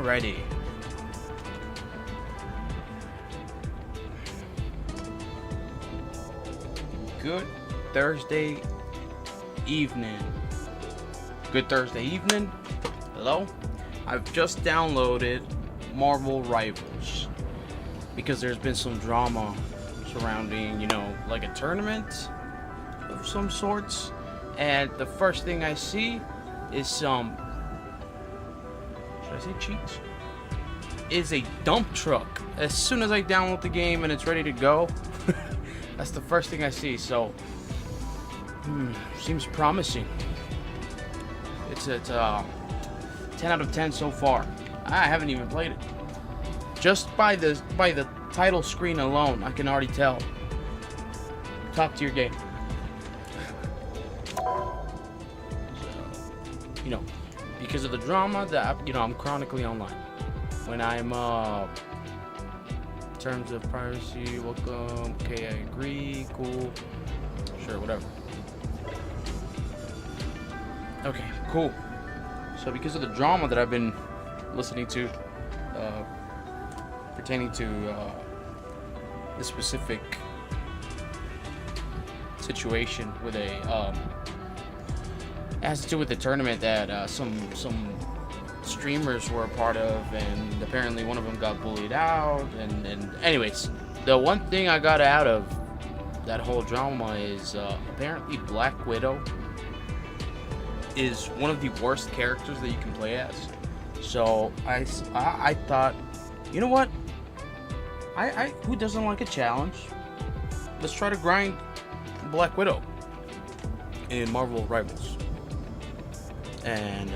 Alrighty. Good Thursday evening. Good Thursday evening. Hello? I've just downloaded Marvel Rivals because there's been some drama surrounding, like a tournament of some sorts. And the first thing I see is some, should I say cheats? Is a dump truck. As soon as I download the game and it's ready to go, that's the first thing I see. So, seems promising. It's 10 out of 10 so far. I haven't even played it. Just by the title screen alone, I can already tell. Top tier game. So, because of the drama that I'm chronically online. When I'm in terms of privacy, welcome. Okay, I agree. Cool. Sure, whatever. Okay, cool. So because of the drama that I've been listening to, pertaining to this specific situation with it has to do with the tournament that some streamers were a part of, and apparently one of them got bullied out. And anyways, the one thing I got out of that whole drama is apparently Black Widow is one of the worst characters that you can play as. So I thought, you know what? I who doesn't like a challenge? Let's try to grind Black Widow in Marvel Rivals, and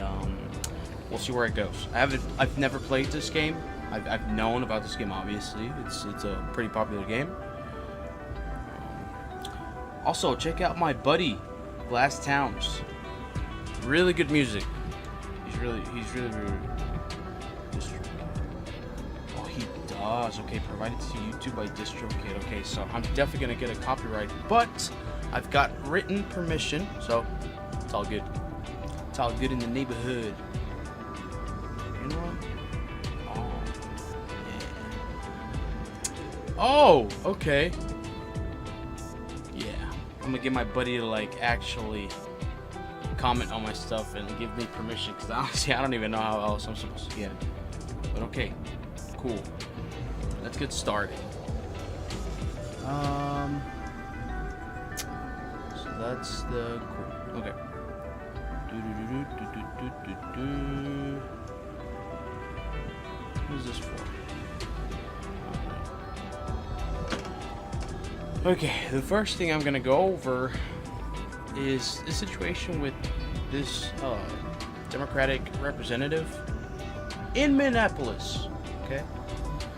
we'll see where it goes. I've never played this game. I've known about this game. Obviously, it's a pretty popular game. Also, check out my buddy Glass Towns. Really good music. He's really oh, he does. Okay, provided to YouTube by DistroKid. Okay, so I'm definitely gonna get a copyright, but I've got written permission, so it's all good. It's all good in the neighborhood. You know what? Oh, yeah. Oh, okay. Yeah, I'm gonna get my buddy to actually comment on my stuff and give me permission, because honestly I don't even know how else I'm supposed to get it. But okay, cool. Let's get started. So that's the cool. Okay. What is this for? Okay, the first thing I'm gonna go over is the situation with this Democratic representative in Minneapolis. Okay,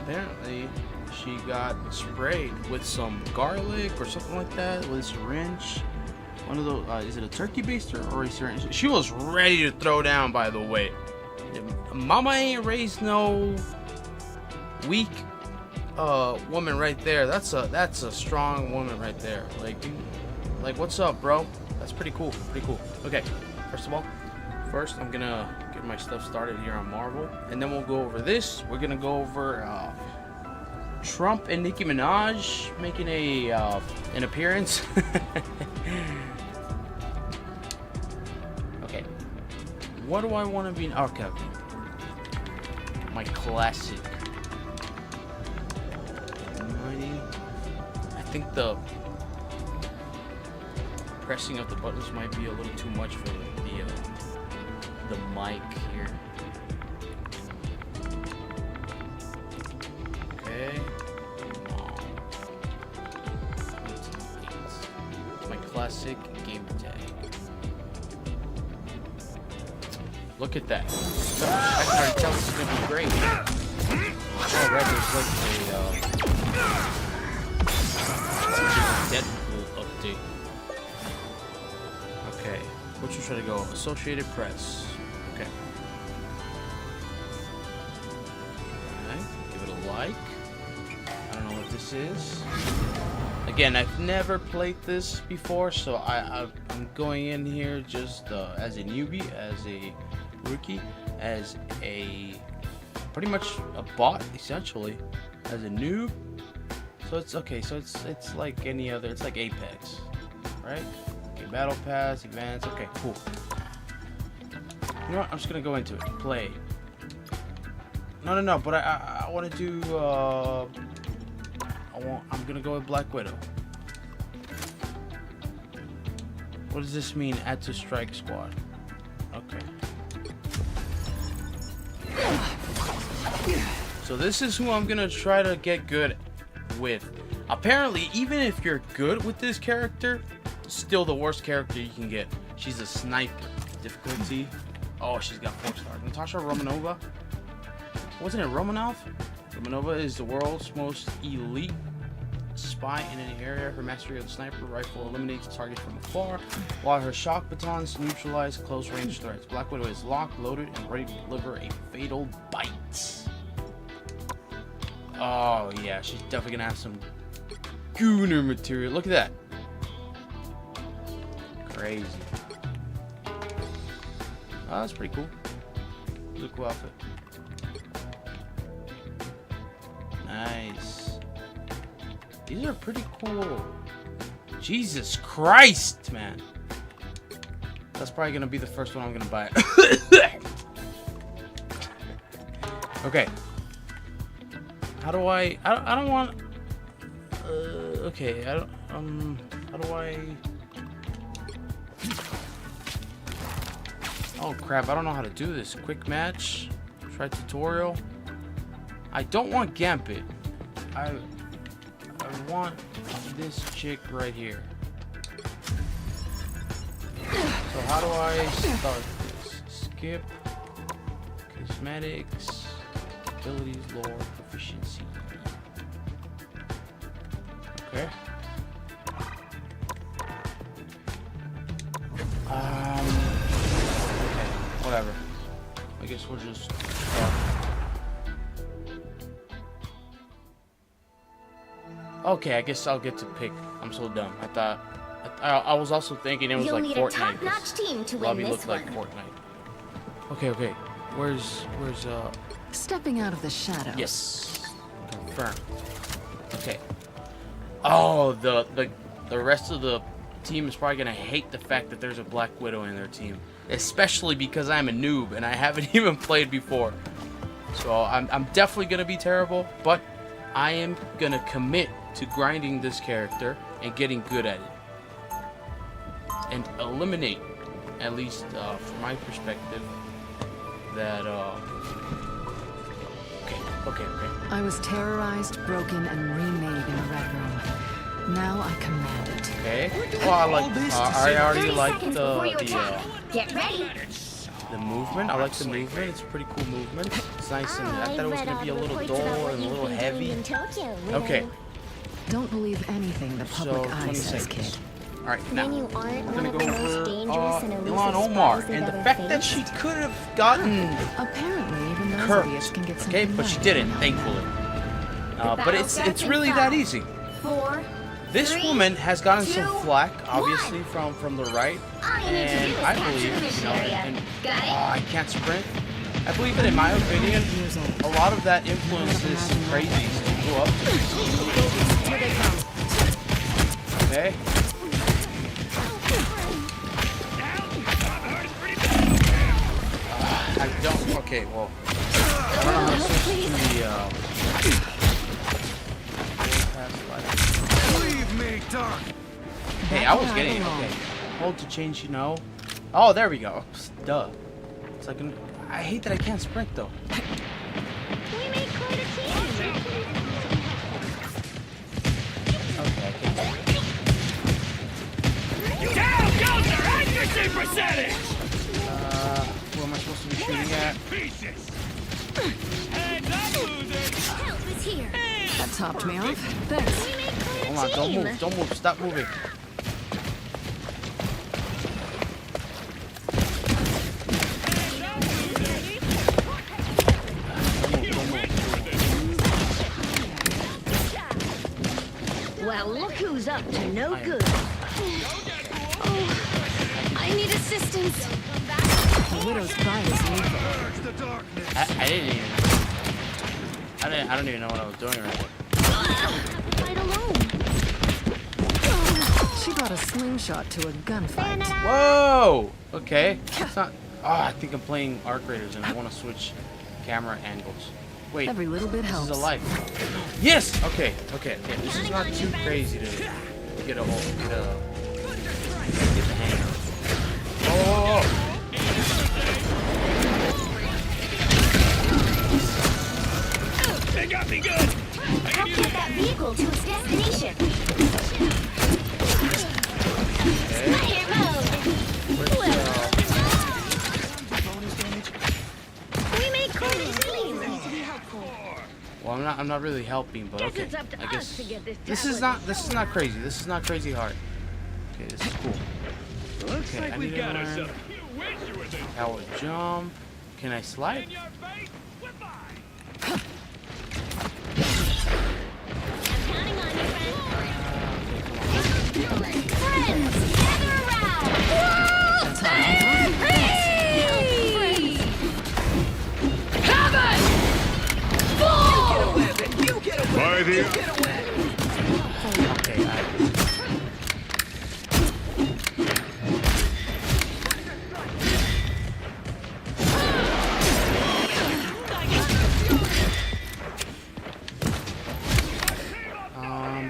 apparently she got sprayed with some garlic or something like that with a syringe. One of those, is it a turkey baster or a syringe? She was ready to throw down, by the way. Mama ain't raised no weak woman right there. That's a strong woman right there. Like what's up, bro? That's pretty cool. Pretty cool. Okay, first I'm gonna get my stuff started here on Marvel, and then we'll go over this. We're gonna go over Trump and Nicki Minaj making an appearance. Okay, what do I want to be? Okay. My classic. I think the pressing of the buttons might be a little too much for the mic here. Okay. My classic game tag. Look at that. I can already tell this is gonna be great. Already it's like a Deadpool update. Okay, which one should I go? Associated Press. Okay. Alright, give it a like. I don't know what this is. Again, I've never played this before, so I'm going in here just as a newbie, as a rookie, as a pretty much a bot essentially as a noob. So it's okay. So it's like any other. It's like Apex, right? Okay, battle pass, events. Okay, cool. You know what? I'm just gonna go into it. Play. No. But I want to do. I'm gonna go with Black Widow. What does this mean? Add to strike squad. Okay. So this is who I'm gonna try to get good with. Apparently, even if you're good with this character, still the worst character you can get. She's a sniper. Difficulty. Oh, she's got 4 stars. Natasha Romanova. Wasn't it Romanov? Romanova is the world's most elite spy in any area. Her mastery of the sniper rifle eliminates targets from afar, while her shock batons neutralize close-range threats. Black Widow is locked, loaded, and ready to deliver a fatal bite. Oh yeah, she's definitely gonna have some gooner material. Look at that. Crazy. Oh, that's pretty cool. Really cool outfit. Nice. These are pretty cool. Jesus Christ, man. That's probably gonna be the first one I'm gonna buy. Okay. How do I don't want. Okay. How do I? Oh crap! I don't know how to do this. Quick match. Try tutorial. I don't want Gambit. I want this chick right here. So how do I start this? Skip. Cosmetics. Abilities, lore, proficiency. Okay. Okay, whatever. I guess we'll just okay, I guess I'll get to pick. I'm so dumb. I thought I was also thinking it was like Fortnite. You'll need a top-notch team to win this one. Lobby looked like Fortnite. Okay. Where's stepping out of the shadows. Yes. Confirm. Okay. Oh, the rest of the team is probably gonna hate the fact that there's a Black Widow in their team, especially because I'm a noob and I haven't even played before. So I'm definitely gonna be terrible, but I am gonna commit to grinding this character and getting good at it, and eliminate, at least from my perspective, that Okay. I was terrorized, broken, and remade in the Red Room. Now I command it. Okay. Well, I like. I already like Get ready. The movement. I like the movement. It's a pretty cool movement. It's nice, and I thought it was gonna be a little dull and a little heavy. Okay. Don't believe anything the public eye says, kid. Alright, now we're gonna go over Ilhan Omar and the fact that she could have gotten apparently even those Kirk. idiots can get Okay, but she didn't, thankfully. But it's really that easy. This woman has gotten some flack, obviously, from the right, and I believe, I can't sprint. I believe that, in my opinion, a lot of that influences some crazies to go up. Okay. I don't. Okay, well, I don't know how to switch to the Leave me, Doc. Hey, I was getting it. Okay, hold to change. Oh, there we go. Duh. It's like I hate that I can't sprint though. We made quite a team. Okay, I can't. Down goes their accuracy percentage. Who am I supposed to be shooting at? Pieces. Heads up, losers. Help is here. That topped me off. Thanks. We made quite a Hold on, team. don't move, stop moving. Well, look who's up to no good. Oh, I need assistance. The widow's bite is lethal. Urge the darkness. I didn't even. I don't even know what I was doing right there. Right alone. She brought a slingshot to a gunfight. Whoa! Okay. It's not. Oh, I think I'm playing Arc Raiders and I want to switch camera angles. Wait. Every little bit This helps. is a life. Yes! Okay. This is not too crazy to get a hold. Get the hang of. Oh! They got me good. I can Help use get that vehicle to its destination. Okay. Fire mode. We make coins clean. Well, I'm not really helping, but Guess okay. it's up to I us guess to get this this is tablet. not crazy. This is not crazy hard. Okay, this is cool. Looks Okay, I like need we've to got learn ourselves. You wish you were this. how to jump. Can I slide? In your face. Goodbye. I'm counting on you, Okay, come on. friends. Friends, gather around. By the Okay,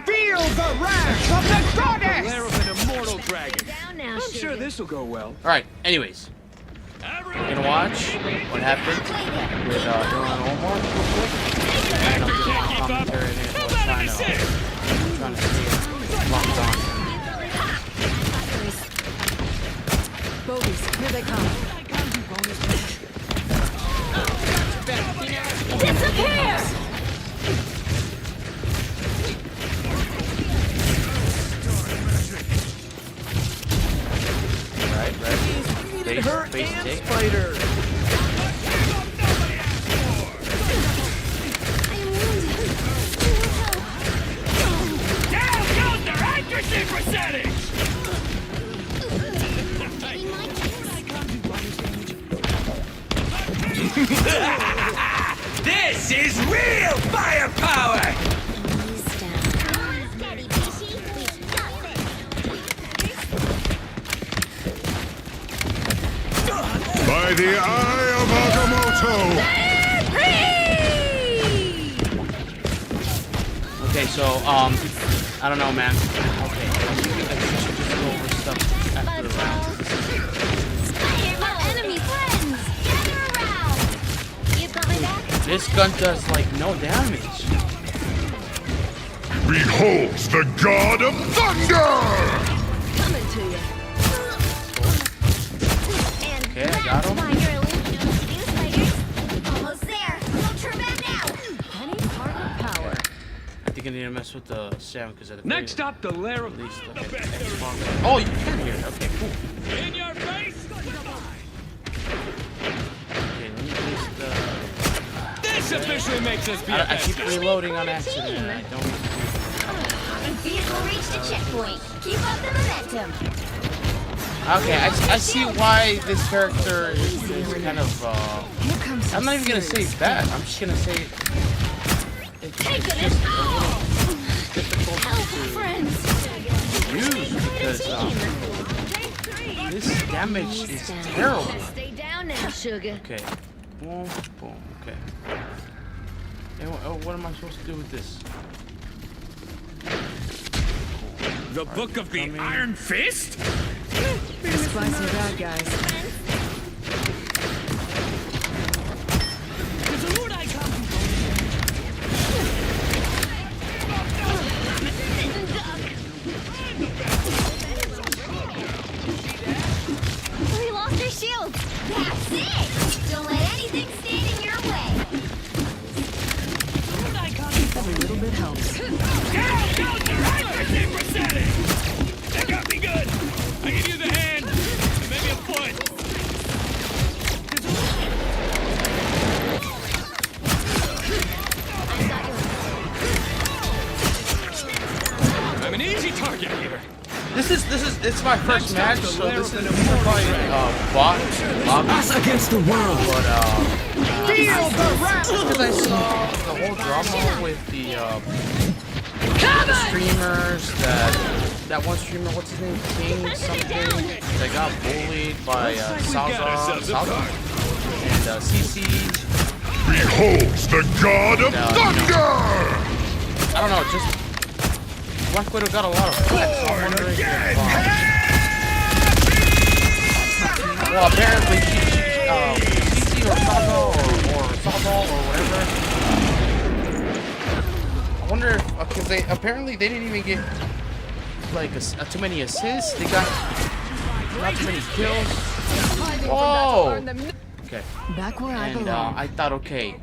feel the wrath of the goddess! Lair of an immortal dragon. Down now, I'm sure sugar. this will go well. all right. Anyways, we're gonna watch what happened with Ilhan Omar real quick, and I'll give my commentary and How I'll about try an to assist? stay locked on. Bogies, here they come. Disappear! Right. Base take. Spider. Down goes their accuracy percentage. This is real firepower. Steady, Fishy. We got it. By the eye of Agamotto! Okay, so I don't know, man. Okay, I think we should just go over stuff after the round. Spider-Man, enemy friends, gather around. You got my back? This gun does like no damage. Beholds the god of thunder! Coming to you. And Okay, I got him. You spiders. Almost there. Don't turn back now. Any part of power. I think I need to mess with the sound because at the Next up, the lair of least the okay. best there is. Oh, you can hear it. Okay, cool. In your face. Okay, let me just This officially makes us be I keep best. reloading on accident. And I don't. Vehicle reached the checkpoint. Keep up the momentum. Okay, I see why this character is kind of. Here comes I'm not even gonna say bad. I'm just gonna say it's just a little difficult Friends. to use because this damage is terrible. Stay down now, sugar. Okay, boom, boom. Okay. And what am I supposed to do with this? The Book of the Iron Fist? Spicy bad guys. We lost our shields. That's it. Don't let anything stand in your way. Every little bit helps. Down goes their accuracy percentage. That got me good. I can use a hand. And maybe a foot. I'm an easy target here. It's my first match, so this is probably bot lobby Us against the world. but Feel the wrath! Because I saw the whole drama with the streamers that one streamer, what's his name, King something, that got bullied by Salza and CC. Beholds the god of thunder! I don't know, just Black Widow got a lot of flex, so I'm wondering if, well, apparently CC or Salza or Salza or whatever. I wonder if, because apparently they didn't even get like too many assists. They got not too many kills. Whoa! Okay. Back where I And belong. I thought, okay,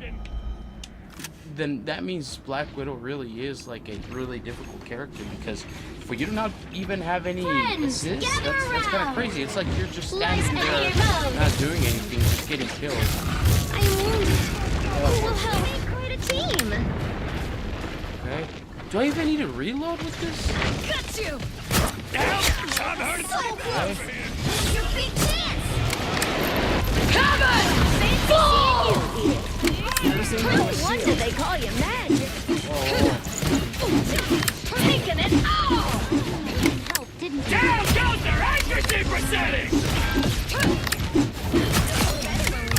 then that means Black Widow really is like a really difficult character, because for you to not even have any assists, that's kind of crazy. It's like you're just standing there, not doing anything, just getting killed. I'm wounded. Who will help me quite a team? Okay. Do I even need to reload with this? Got you! Down! I'm hurt! So close! Here's your big chance! Cover! No wonder they call you magic. Taking it all! Help, didn't you? Down goes their accuracy percentage!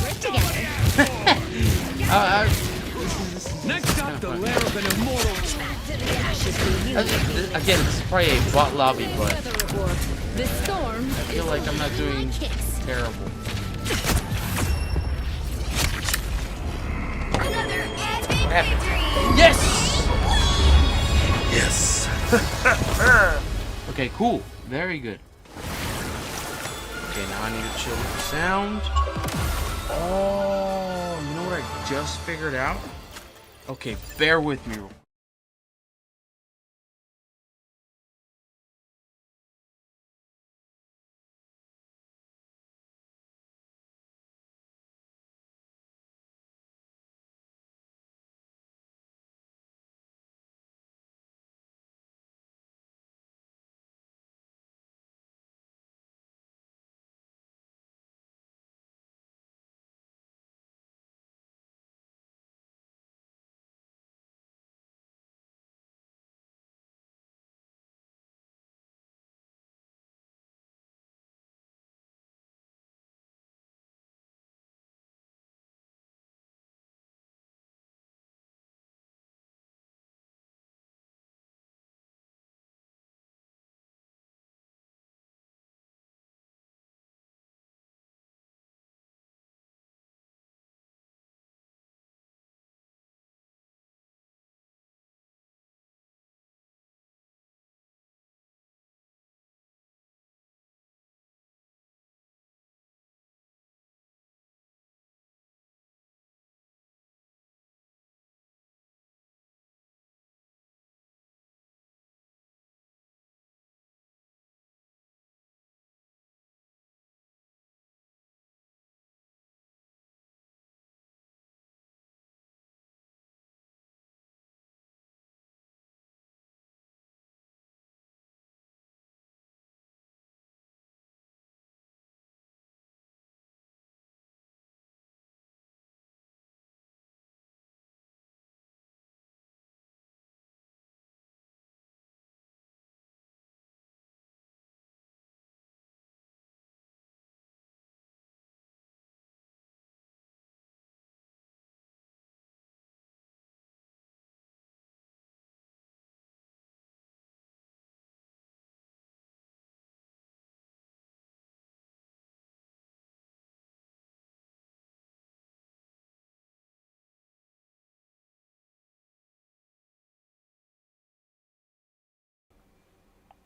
We're together. Next up, the lair of an immortal. Again, it's probably a bot lobby, but The storm I feel like I'm not doing terrible. Another epic What happened? victory! Yes! Yes! Okay, cool. Very good. Okay, now I need to chill with the sound. Oh, you know what I just figured out? Okay, bear with me.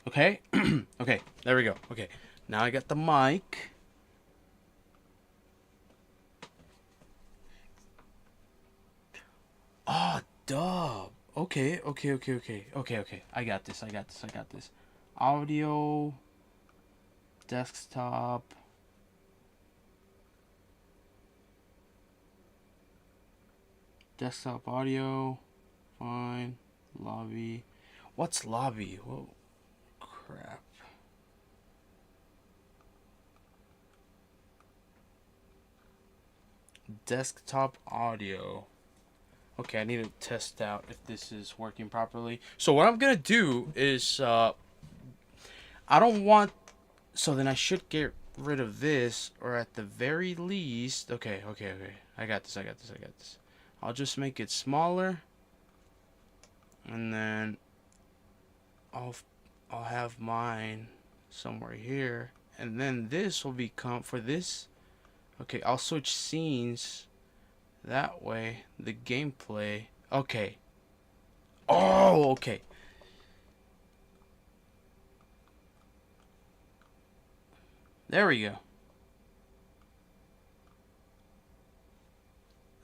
Okay. Okay, there we go. Okay, now I got the mic. Oh, dub. Okay. I got this. Audio, desktop. Desktop audio. Fine. Lobby. What's lobby? Whoa. Crap. desktop audio. Okay, I need to test out if this is working properly. So what I'm gonna do is, I don't want. So then I should get rid of this, or at the very least. Okay. I got this. I'll just make it smaller, and then I'll have mine somewhere here, and then this will become for this. Okay, I'll switch scenes. That way, the gameplay. Okay. Oh, okay. There we go.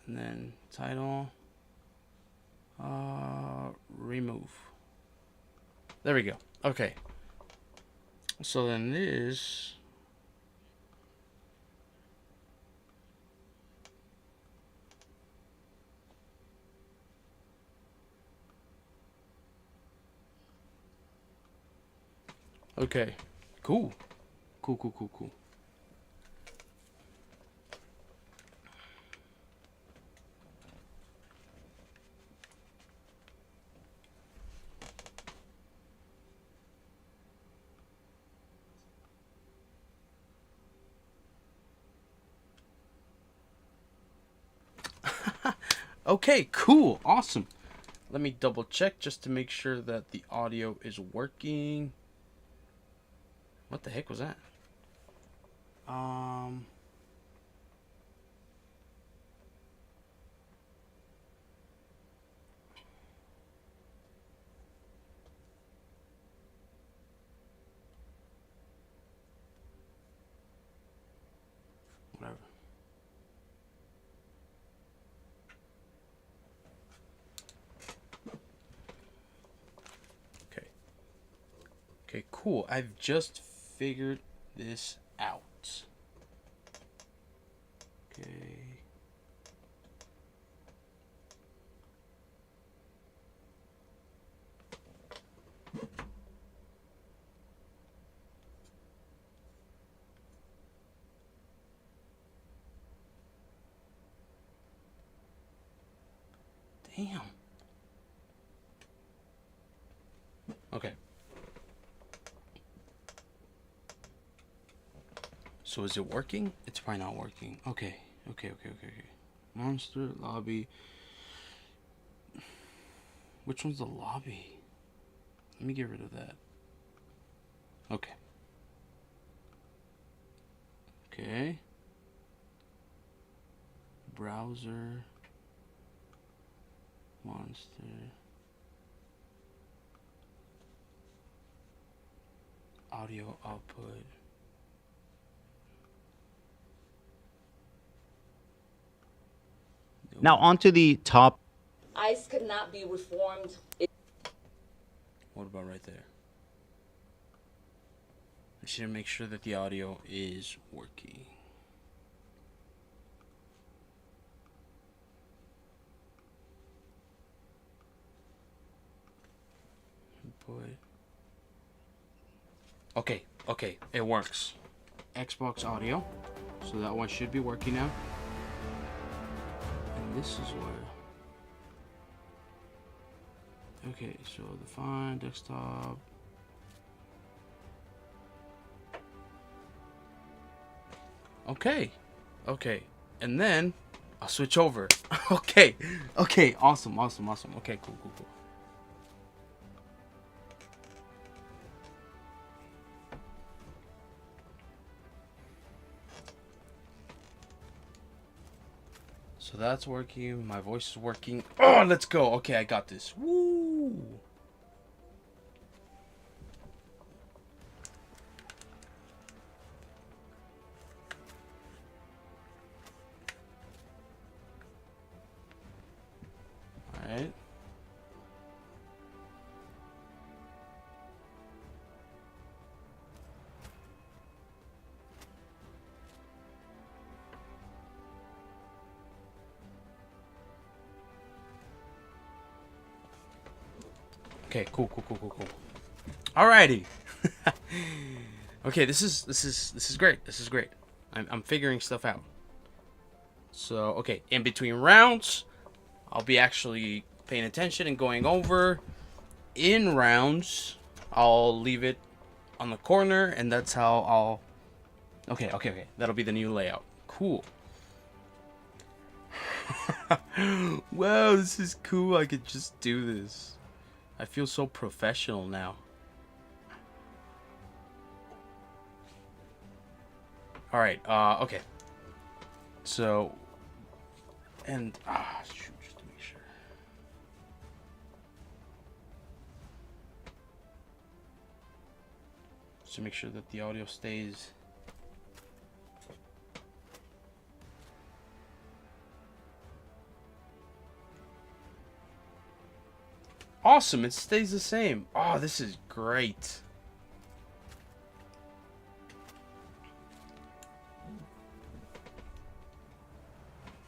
And then title. Remove. There we go. Okay. So then this. Okay. Cool. Cool. Okay, cool. Awesome. Let me double check just to make sure that the audio is working. What the heck was that? Whatever. Okay, cool. I've just figured this out. Okay. Damn. Okay. So is it working? It's probably not working. Okay. Monster lobby. Which one's the lobby? Let me get rid of that. Okay. Browser. Monster. Audio output. Now onto the top. ICE could not be reformed. What about right there? I should make sure that the audio is working. Input. Okay, it works. Xbox audio. So that one should be working now. And this is where. Okay, so the fine desktop. Okay, and then I'll switch over. Okay, awesome. Okay, cool. So that's working. My voice is working. Oh, let's go. Okay, I got this. Woo! All right. Okay, cool. Alrighty. Okay, this is great. I'm figuring stuff out. So, okay, in between rounds, I'll be actually paying attention and going over. In rounds, I'll leave it on the corner, and that's how I'll... Okay. That'll be the new layout. Cool. Wow, this is cool. I could just do this. I feel so professional now. Alright, okay. So... And... shoot, just to make sure. Just to make sure that the audio stays... Awesome, it stays the same. Oh, this is great.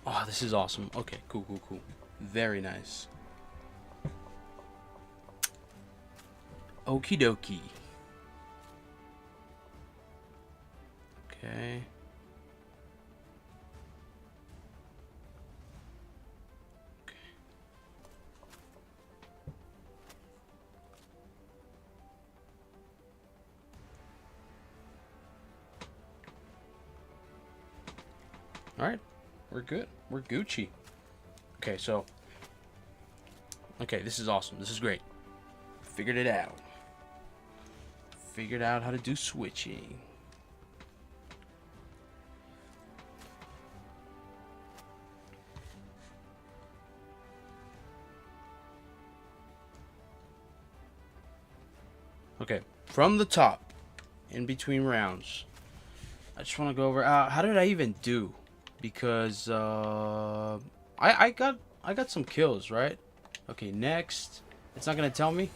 Oh, this is awesome. Okay, cool. Very nice. Okie dokie. Okay. Alright, we're good. We're Gucci. Okay, so... Okay, this is awesome. This is great. Figured it out. Figured out how to do switching. Okay, from the top, in between rounds, I just want to go over... how did I even do? Because I got some kills, right? Okay, next. It's not gonna tell me.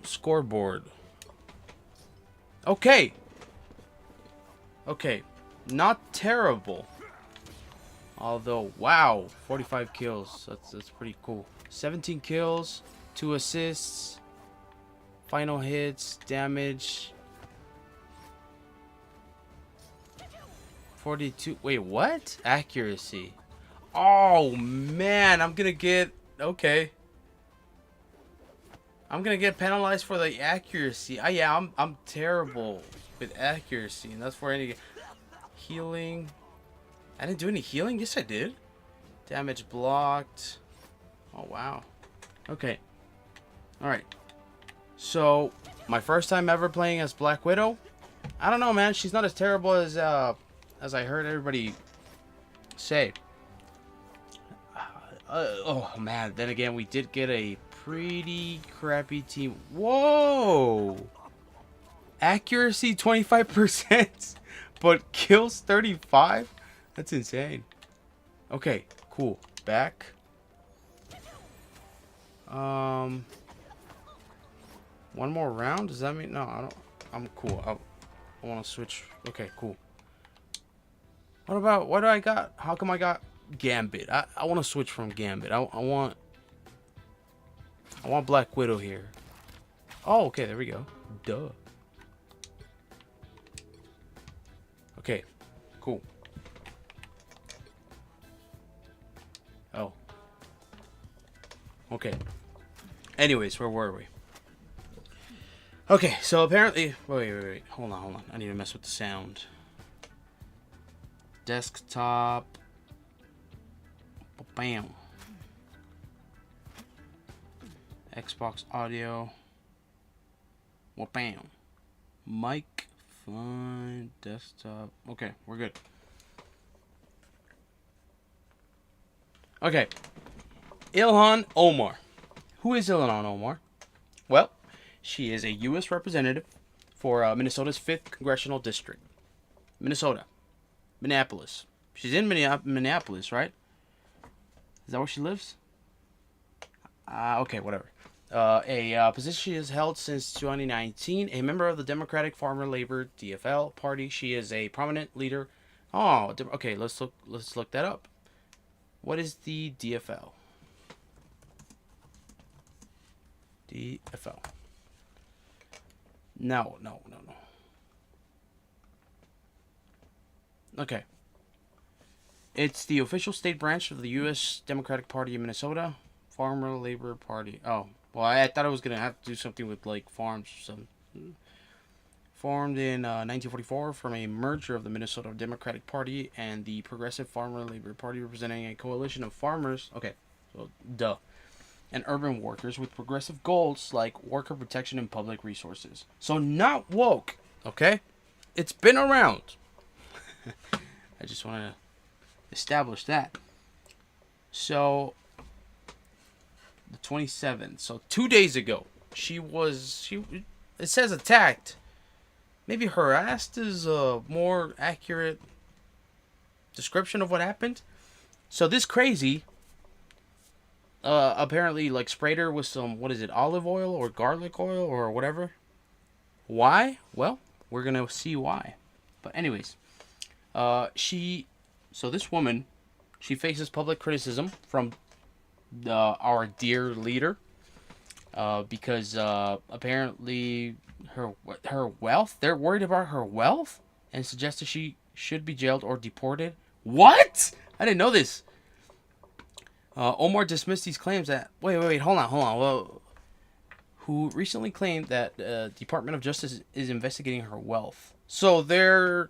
Scoreboard. Okay. Okay, not terrible. Although, wow, 45 kills. That's pretty cool. 17 kills, 2 assists, final hits, damage. 42. Wait, what? Accuracy. Oh man, I'm gonna get... Okay. I'm gonna get penalized for the accuracy. Yeah, I'm terrible with accuracy, and that's for any healing. I didn't do any healing. Yes, I did. Damage blocked. Oh wow. Okay. All right. So my first time ever playing as Black Widow. I don't know, man. She's not as terrible as I heard everybody say. Oh man, then again, we did get a pretty crappy team. Whoa! Accuracy 25%, but kills 35? That's insane. Okay, cool. Back. One more round? Does that mean... No, I don't... I'm cool. I want to switch. Okay, cool. What about... What do I got? How come I got Gambit? I want to switch from Gambit. I want Black Widow here. Oh, okay. There we go. Duh. Okay. Cool. Oh. Okay. Anyways, where were we? Okay, so apparently... Wait. Hold on. I need to mess with the sound. Desktop. Bam. Xbox audio. Bam. Mic. Fine. Desktop. Okay, we're good. Okay. Ilhan Omar. Who is Ilhan Omar? Well, she is a U.S. representative for Minnesota's 5th Congressional District. Minnesota. Minneapolis. She's in Minneapolis, right? Is that where she lives? Okay, whatever. A position she has held since 2019. A member of the Democratic Farmer Labor (DFL) party. She is a prominent leader. Oh, okay. Let's look that up. What is the DFL? DFL. No. Okay. It's the official state branch of the U.S. Democratic Party in Minnesota. Farmer Labor Party. Oh, well, I thought I was going to have to do something with, like, farms or something. Formed in 1944 from a merger of the Minnesota Democratic Party and the Progressive Farmer Labor Party, representing a coalition of farmers. Okay, so, duh. And urban workers with progressive goals like worker protection and public resources. So, not woke, okay? It's been around. I just want to establish that. So, the 27th. So 2 days ago, it says attacked. Maybe harassed is a more accurate description of what happened. So this crazy, apparently like sprayed her with some, what is it, olive oil or garlic oil or whatever. Why? Well, we're going to see why. But anyways, so this woman, she faces public criticism from our dear leader, because apparently her wealth, they're worried about her wealth and suggested she should be jailed or deported. What? I didn't know this. Omar dismissed these claims that wait, hold on. Well, who recently claimed that Department of Justice is investigating her wealth. So they're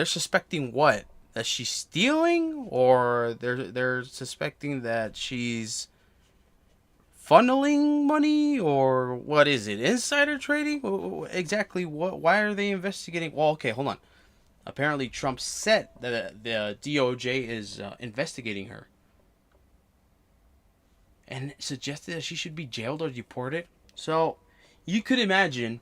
suspecting what? That she's stealing, or they're suspecting that she's funneling money, or what is it? Insider trading? Exactly what? Why are they investigating? Well, okay, hold on. Apparently, Trump said that the DOJ is investigating her, and suggested that she should be jailed or deported. So you could imagine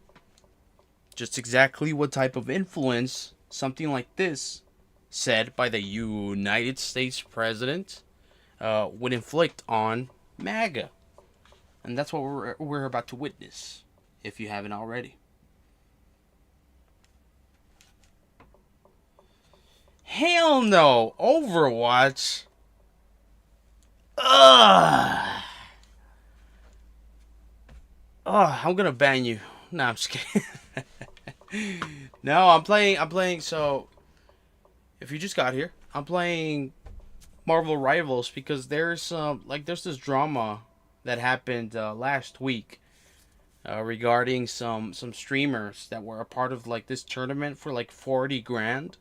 just exactly what type of influence something like this, said by the United States president, would inflict on MAGA. And that's what we're about to witness, if you haven't already. Hell no! Overwatch? Ugh! Oh, I'm gonna ban you. No, I'm just kidding. No, I'm playing, so if you just got here, I'm playing Marvel Rivals because there's this drama that happened last week regarding some streamers that were a part of like this tournament for like 40 grand.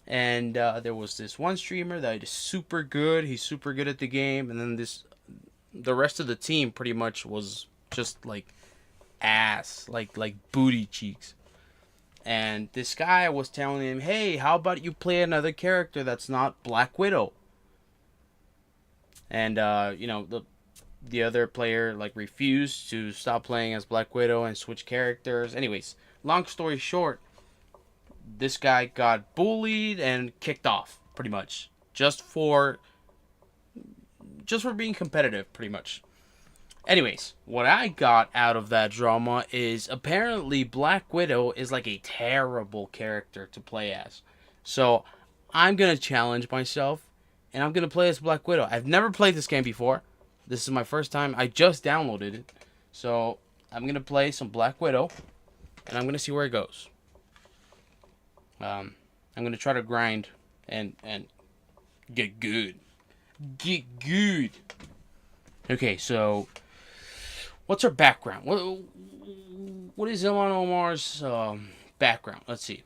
And there was this one streamer that is super good. He's super good at the game, and then the rest of the team pretty much was just like ass, like booty cheeks. And this guy was telling him, hey, how about you play another character that's not Black Widow? And, the other player, like, refused to stop playing as Black Widow and switch characters. Anyways, long story short, this guy got bullied and kicked off, pretty much. Just for being competitive, pretty much. Anyways, what I got out of that drama is apparently Black Widow is like a terrible character to play as. So I'm going to challenge myself and I'm going to play as Black Widow. I've never played this game before. This is my first time. I just downloaded it. So I'm going to play some Black Widow and I'm going to see where it goes. I'm going to try to grind and get good. Get good. Okay, so what's her background? What is Ilhan Omar's background? Let's see.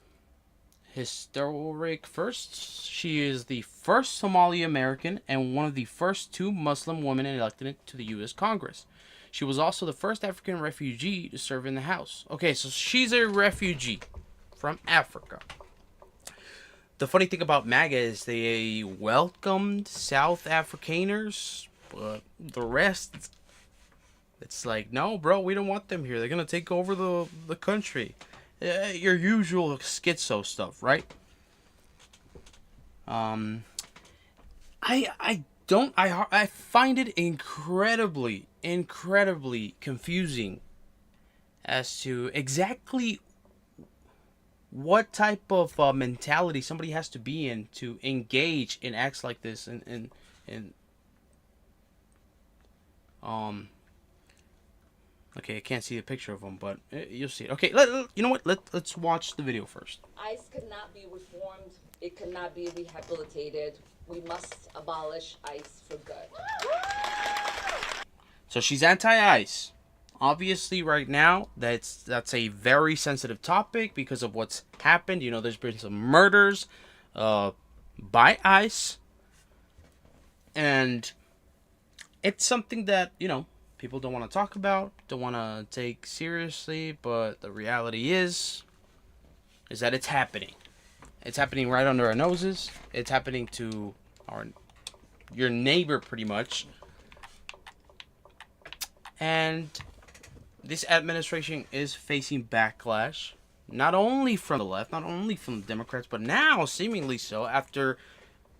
Historic first. She is the first Somali American and one of the first 2 Muslim women elected to the U.S. Congress. She was also the first African refugee to serve in the House. Okay, so she's a refugee from Africa. The funny thing about MAGA is they welcomed South Afrikaners, but the rest, it's like, no, bro, we don't want them here. They're going to take over the country. Your usual schizo stuff, right? I find it incredibly confusing as to exactly what type of mentality somebody has to be in to engage in acts like this Okay, I can't see a picture of him, but you'll see it. Okay, you know what? Let's watch the video first. ICE could not be reformed. It cannot be rehabilitated. We must abolish ICE for good. So she's anti-ICE. Obviously, right now, that's a very sensitive topic because of what's happened. You know, there's been some murders by ICE. And it's something that, you know, people don't want to talk about, don't want to take seriously. But the reality is that it's happening. It's happening right under our noses. It's happening to your neighbor, pretty much. And this administration is facing backlash, not only from the left, not only from the Democrats, but now seemingly so after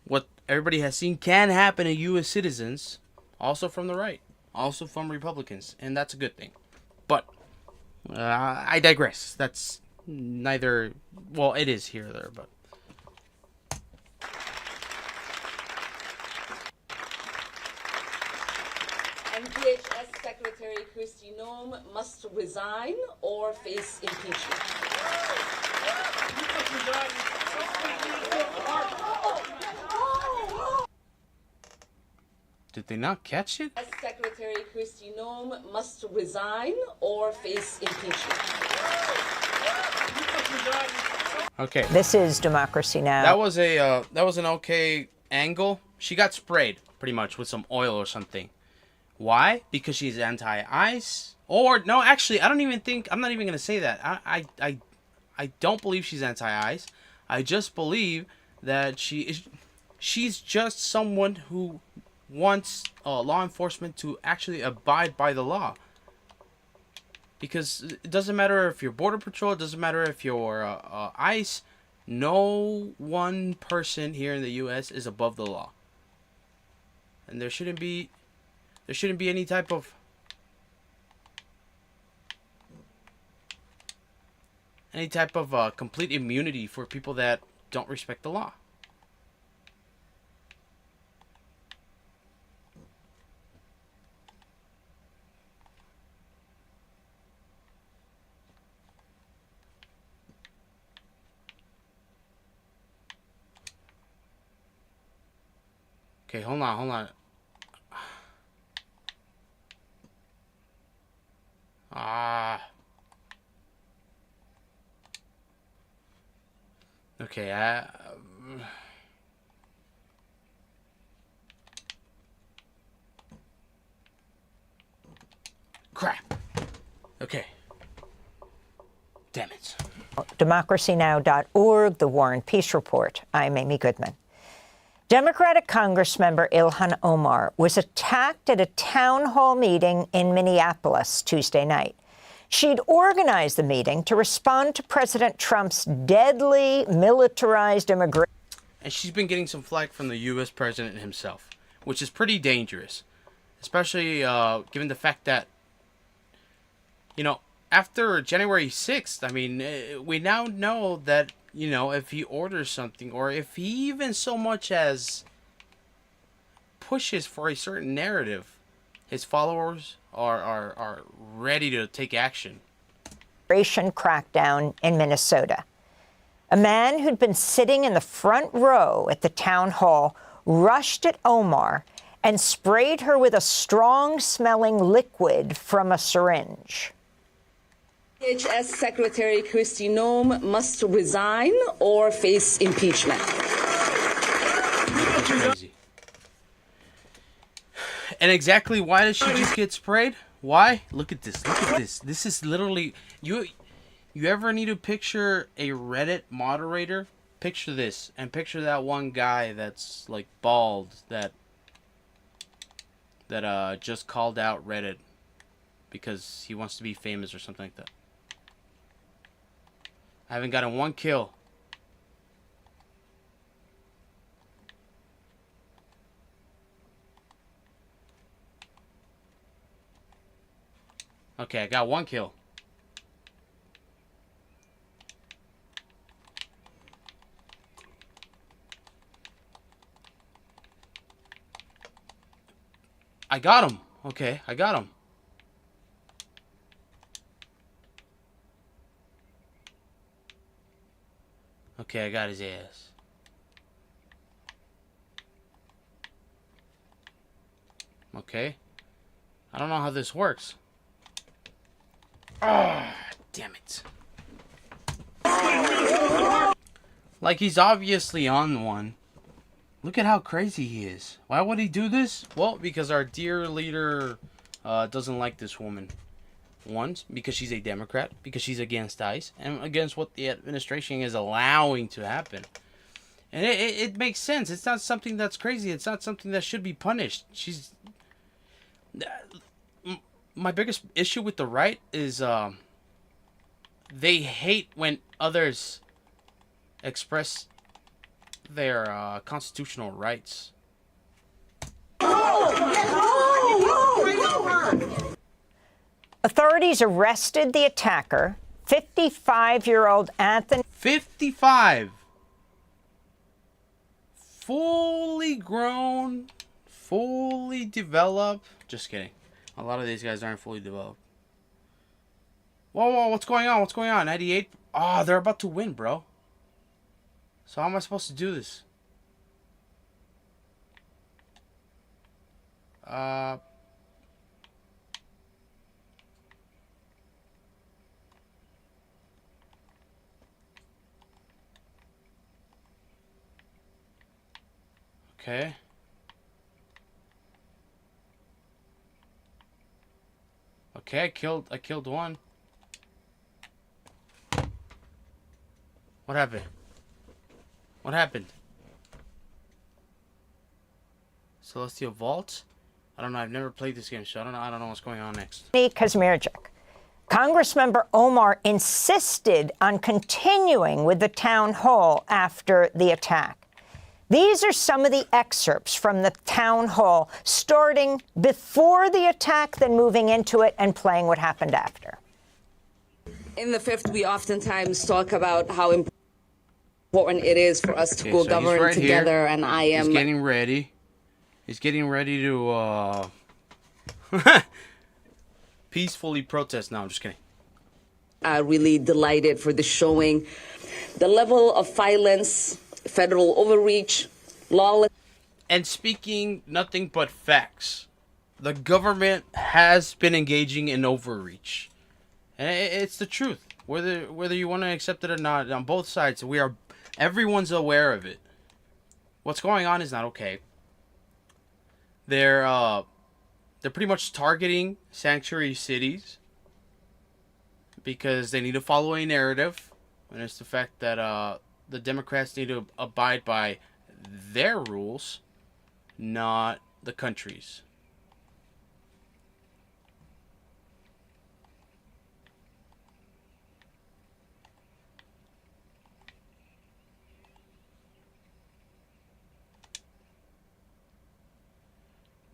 what everybody has seen can happen to U.S. citizens, also from the right, also from Republicans, and that's a good thing. But I digress. That's neither, well, it is here or there, but. DHS Secretary Kristi Noem must resign or face impeachment. Did they not catch it? Secretary Kristi Noem must resign or face impeachment. Okay. This is Democracy Now! That was an okay angle. She got sprayed pretty much with some oil or something. Why? Because she's anti-ICE? Or no, actually, I'm not even gonna say that. I don't believe she's anti-ICE. I just believe that she's just someone who wants law enforcement to actually abide by the law. Because it doesn't matter if you're Border Patrol, it doesn't matter if you're ICE. No one person here in the U.S. is above the law, and there shouldn't be any type of complete immunity for people that don't respect the law. Okay, hold on. Okay, crap. Okay. Damn it. DemocracyNow.org, The War and Peace Report. I'm Amy Goodman. Democratic Congressmember Ilhan Omar was attacked at a town hall meeting in Minneapolis Tuesday night. She'd organized the meeting to respond to President Trump's deadly militarized immigration. And she's been getting some flack from the U.S. president himself, which is pretty dangerous, especially given the fact that, you know, after January 6th, I mean, we now know that, you know, if he orders something, or if he even so much as pushes for a certain narrative, his followers are ready to take action. Crackdown in Minnesota. A man who'd been sitting in the front row at the town hall rushed at Omar and sprayed her with a strong-smelling liquid from a syringe. DHS Secretary Kristi Noem must resign or face impeachment. That's crazy. And exactly why did she just get sprayed? Why? Look at this. Look at this. This is literally... You ever need to picture a Reddit moderator? Picture this. And picture that one guy that's, like, bald that just called out Reddit because he wants to be famous or something like that. I haven't gotten one kill. Okay, I got one kill. I got him. Okay, I got him. Okay, I got his ass. Okay. I don't know how this works. Ah, damn it. Like, he's obviously on one. Look at how crazy he is. Why would he do this? Well, because our dear leader doesn't like this woman. One, because she's a Democrat, because she's against ICE, and against what the administration is allowing to happen. And it makes sense. It's not something that's crazy. It's not something that should be punished. My biggest issue with the right is they hate when others express their constitutional rights. Authorities arrested the attacker, 55-year-old Anthony. 55. Fully grown, fully developed. Just kidding. A lot of these guys aren't fully developed. Whoa, what's going on? What's going on? 98? Oh, they're about to win, bro. So how am I supposed to do this? Okay. Okay, I killed one. What happened? What happened? Celestial Vault? I don't know. I've never played this game, so I don't know what's going on next. Kazmierczak. Congressmember Omar insisted on continuing with the town hall after the attack. These are some of the excerpts from the town hall, starting before the attack, then moving into it and playing what happened after. In the fifth, we oftentimes talk about how important it is for us to go govern together, and I am... He's getting ready. He's getting ready to, peacefully protest. No, I'm just kidding. Really delighted for the showing. The level of violence, federal overreach, lawless... And speaking nothing but facts, the government has been engaging in overreach. And it's the truth. Whether you want to accept it or not, on both sides, everyone's aware of it. What's going on is not okay. They're pretty much targeting sanctuary cities because they need to follow a narrative, and it's the fact that the Democrats need to abide by their rules, not the country's.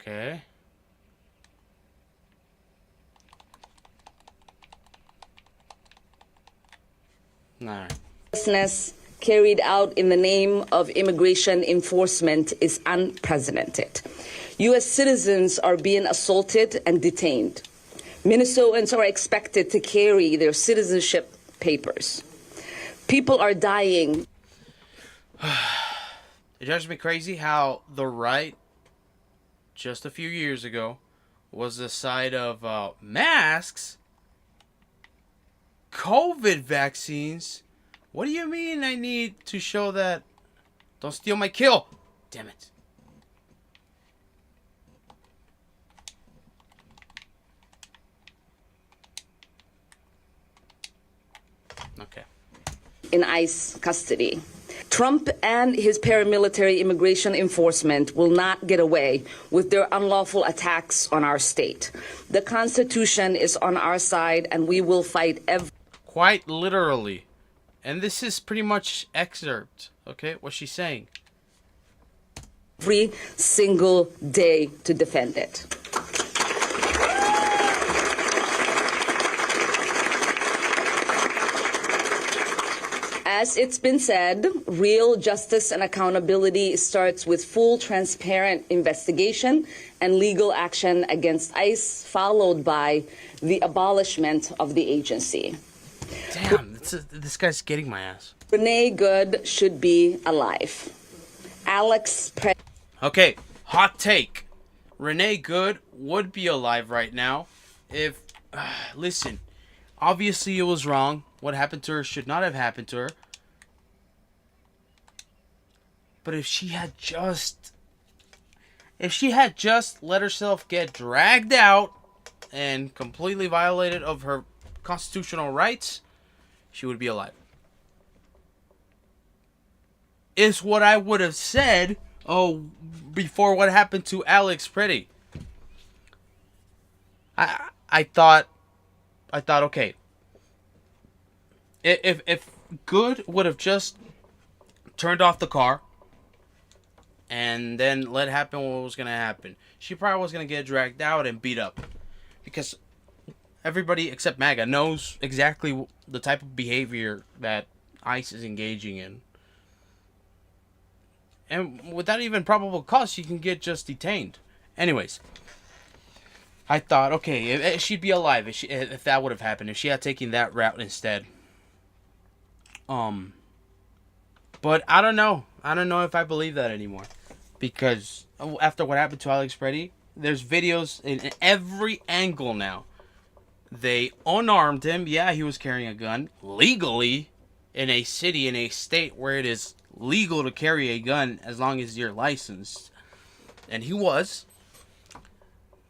Okay. Alright. Carried out in the name of immigration enforcement is unprecedented. U.S. citizens are being assaulted and detained. Minnesotans are expected to carry their citizenship papers. People are dying. It drives me crazy how the right, just a few years ago, was the side of masks, COVID vaccines. What do you mean I need to show that? Don't steal my kill. Damn it. Okay. In ICE custody. Trump and his paramilitary immigration enforcement will not get away with their unlawful attacks on our state. The Constitution is on our side, and we will fight Quite literally. And this is pretty much excerpt, okay, what she's saying. Every single day to defend it. As it's been said, real justice and accountability starts with full, transparent investigation and legal action against ICE, followed by the abolishment of the agency. Damn, this guy's getting my ass. Renee Good should be alive. Alex Pre- Okay, hot take. Renee Good would be alive right now if... listen, obviously it was wrong. What happened to her should not have happened to her. But if she had just let herself get dragged out and completely violated of her constitutional rights, she would be alive. Is what I would have said, before what happened to Alex Pretty. I thought, okay, if Good would have just turned off the car and then let happen what was gonna happen, she probably was gonna get dragged out and beat up, because everybody except MAGA knows exactly the type of behavior that ICE is engaging in. And without even probable cause, she can get just detained. Anyways, I thought, okay, if she'd be alive if that would have happened, if she had taken that route instead. But I don't know. I don't know if I believe that anymore, because after what happened to Alex Pretty, there's videos in every angle now. They unarmed him. Yeah, he was carrying a gun legally in a city, in a state where it is legal to carry a gun as long as you're licensed. And he was.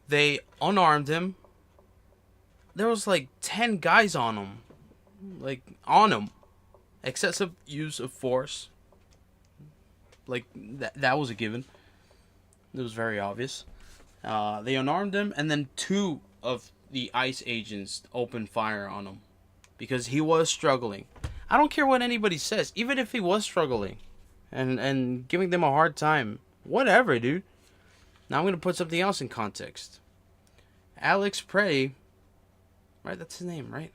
They unarmed him. There was like 10 guys on him. Like, on him. Excessive use of force. Like, that was a given. It was very obvious. They unarmed him, and then 2 of the ICE agents opened fire on him because he was struggling. I don't care what anybody says, even if he was struggling and giving them a hard time. Whatever, dude. Now I'm going to put something else in context. Alex Pretty, right? That's his name, right?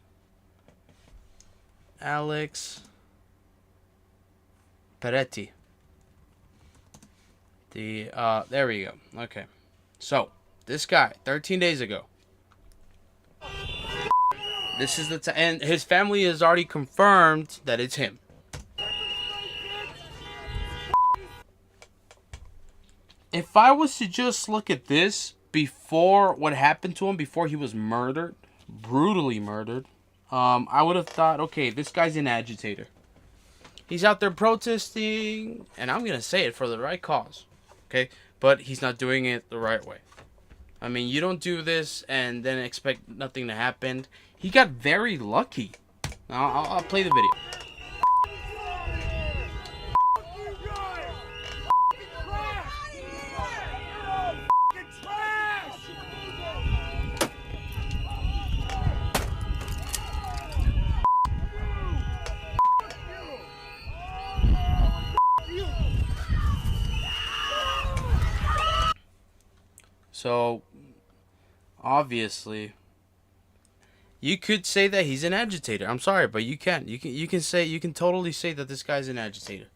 Alex Peretti. There we go. Okay. So, this guy, 13 days ago. This is the and his family has already confirmed that it's him. If I was to just look at this before what happened to him, before he was murdered, brutally murdered, I would have thought, okay, this guy's an agitator. He's out there protesting, and I'm going to say it, for the right cause, okay? But he's not doing it the right way. I mean, you don't do this and then expect nothing to happen. He got very lucky. Now, I'll play the video. So, obviously, you could say that he's an agitator. I'm sorry, but you can't. You can totally say that this guy's an agitator.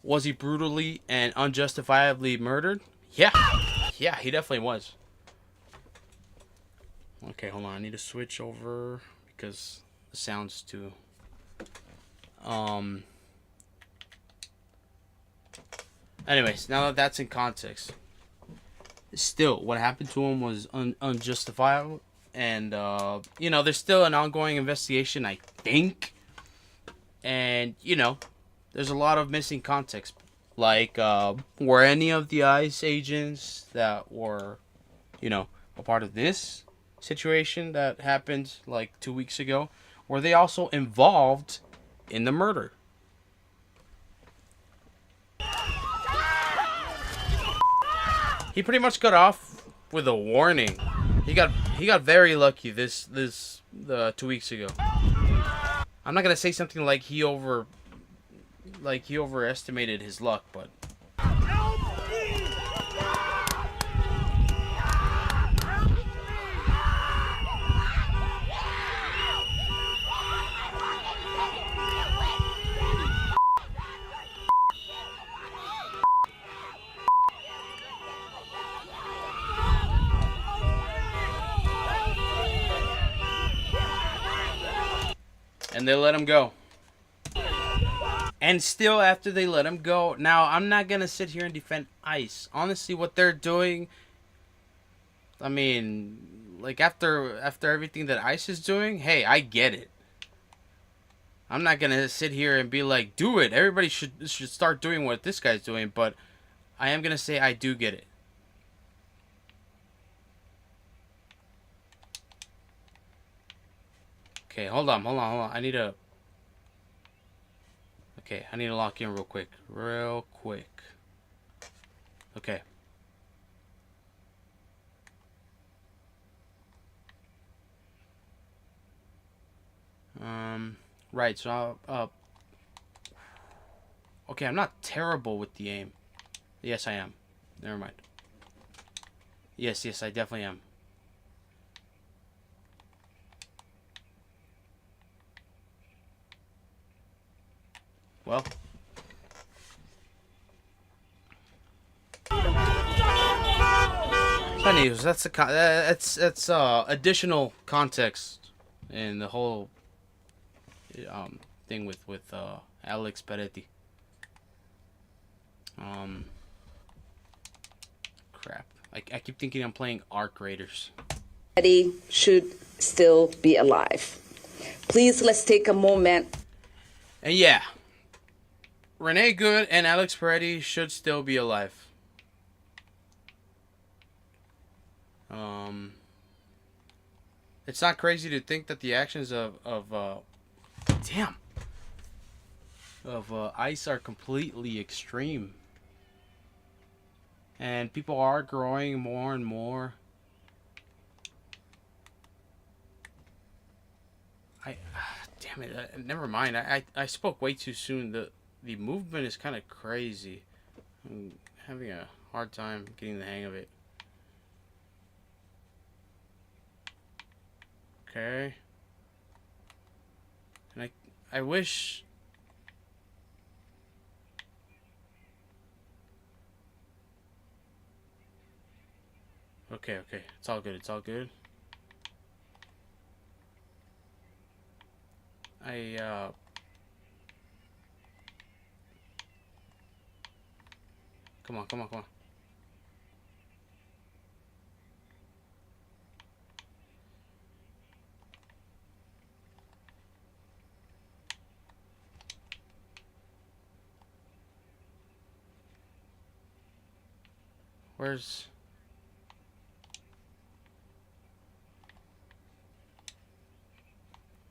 Was he brutally and unjustifiably murdered? Yeah. Yeah, he definitely was. Okay, hold on. I need to switch over because the sound's too... Anyways, now that that's in context, still, what happened to him was unjustifiable. And, you know, there's still an ongoing investigation, I think. And, you know, there's a lot of missing context. Like, were any of the ICE agents that were, you know, a part of this situation that happened, like, 2 weeks ago, were they also involved in the murder? He pretty much got off with a warning. He got very lucky this 2 weeks ago. I'm not gonna say something like he overestimated his luck, but And they let him go. And still after they let him go, now I'm not going to sit here and defend ICE. Honestly, what they're doing, I mean, like after everything that ICE is doing, hey, I get it. I'm not going to sit here and be like, do it. Everybody should start doing what this guy's doing, but I am going to say I do get it. Okay, hold on. I need to... Okay, I need to lock in real quick. Okay. Right, so okay, I'm not terrible with the aim. Yes, I am. Never mind. Yes, I definitely am. Well. So anyways, that's additional context in the whole thing with Alex Peretti. Crap. I keep thinking I'm playing Arc Raiders. Peretti should still be alive. Please, let's take a moment. And yeah, Renee Good and Alex Peretti should still be alive. It's not crazy to think that the actions of ICE are completely extreme. And people are growing more and more. Damn it, never mind. I spoke way too soon. The movement is kind of crazy. I'm having a hard time getting the hang of it. Okay. And I wish... Okay. It's all good. Come on. Where's...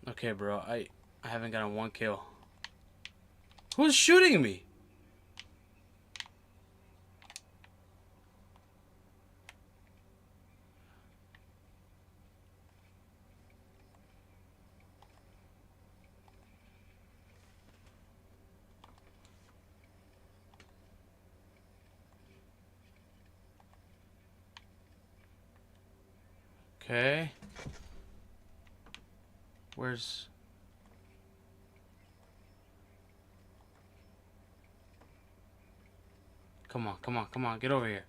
Okay, bro. I haven't gotten one kill. Who's shooting me? Okay. Where's... Come on, get over here.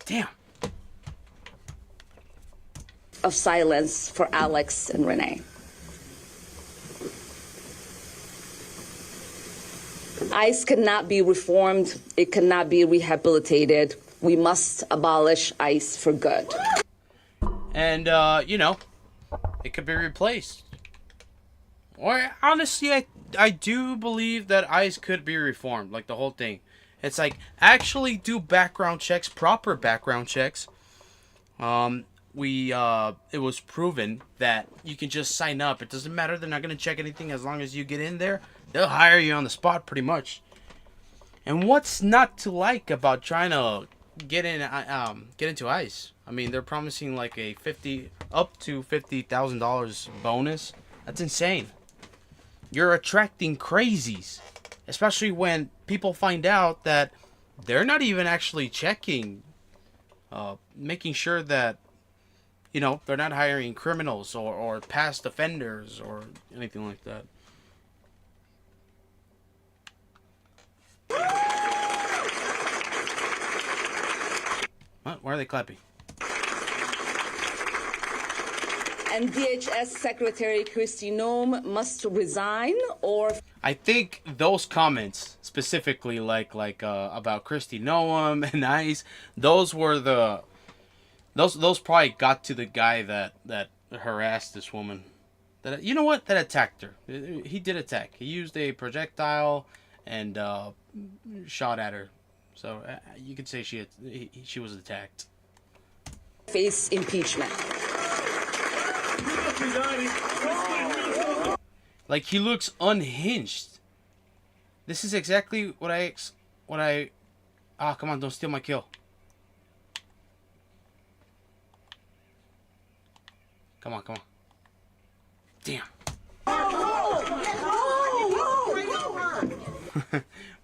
Damn. Of silence for Alex and Renee. ICE cannot be reformed. It cannot be rehabilitated. We must abolish ICE for good. And, it could be replaced. Or, honestly, I do believe that ICE could be reformed, like the whole thing. It's like, actually do background checks, proper background checks. It was proven that you can just sign up. It doesn't matter. They're not going to check anything as long as you get in there. They'll hire you on the spot pretty much. And what's not to like about trying to get into ICE? I mean, they're promising like a up to $50,000 bonus. That's insane. You're attracting crazies, especially when people find out that they're not even actually checking, making sure that they're not hiring criminals or past offenders or anything like that. Why are they clapping? And DHS Secretary Kristi Noem must resign or... I think those comments, specifically like about Kristi Noem and ICE, those were the... Those probably got to the guy that harassed this woman. That, you know what? That attacked her. He did attack. He used a projectile and shot at her. So you could say she was attacked. Face impeachment. Like, he looks unhinged. This is exactly what I... Ah, come on, don't steal my kill. Come on, come on. Damn.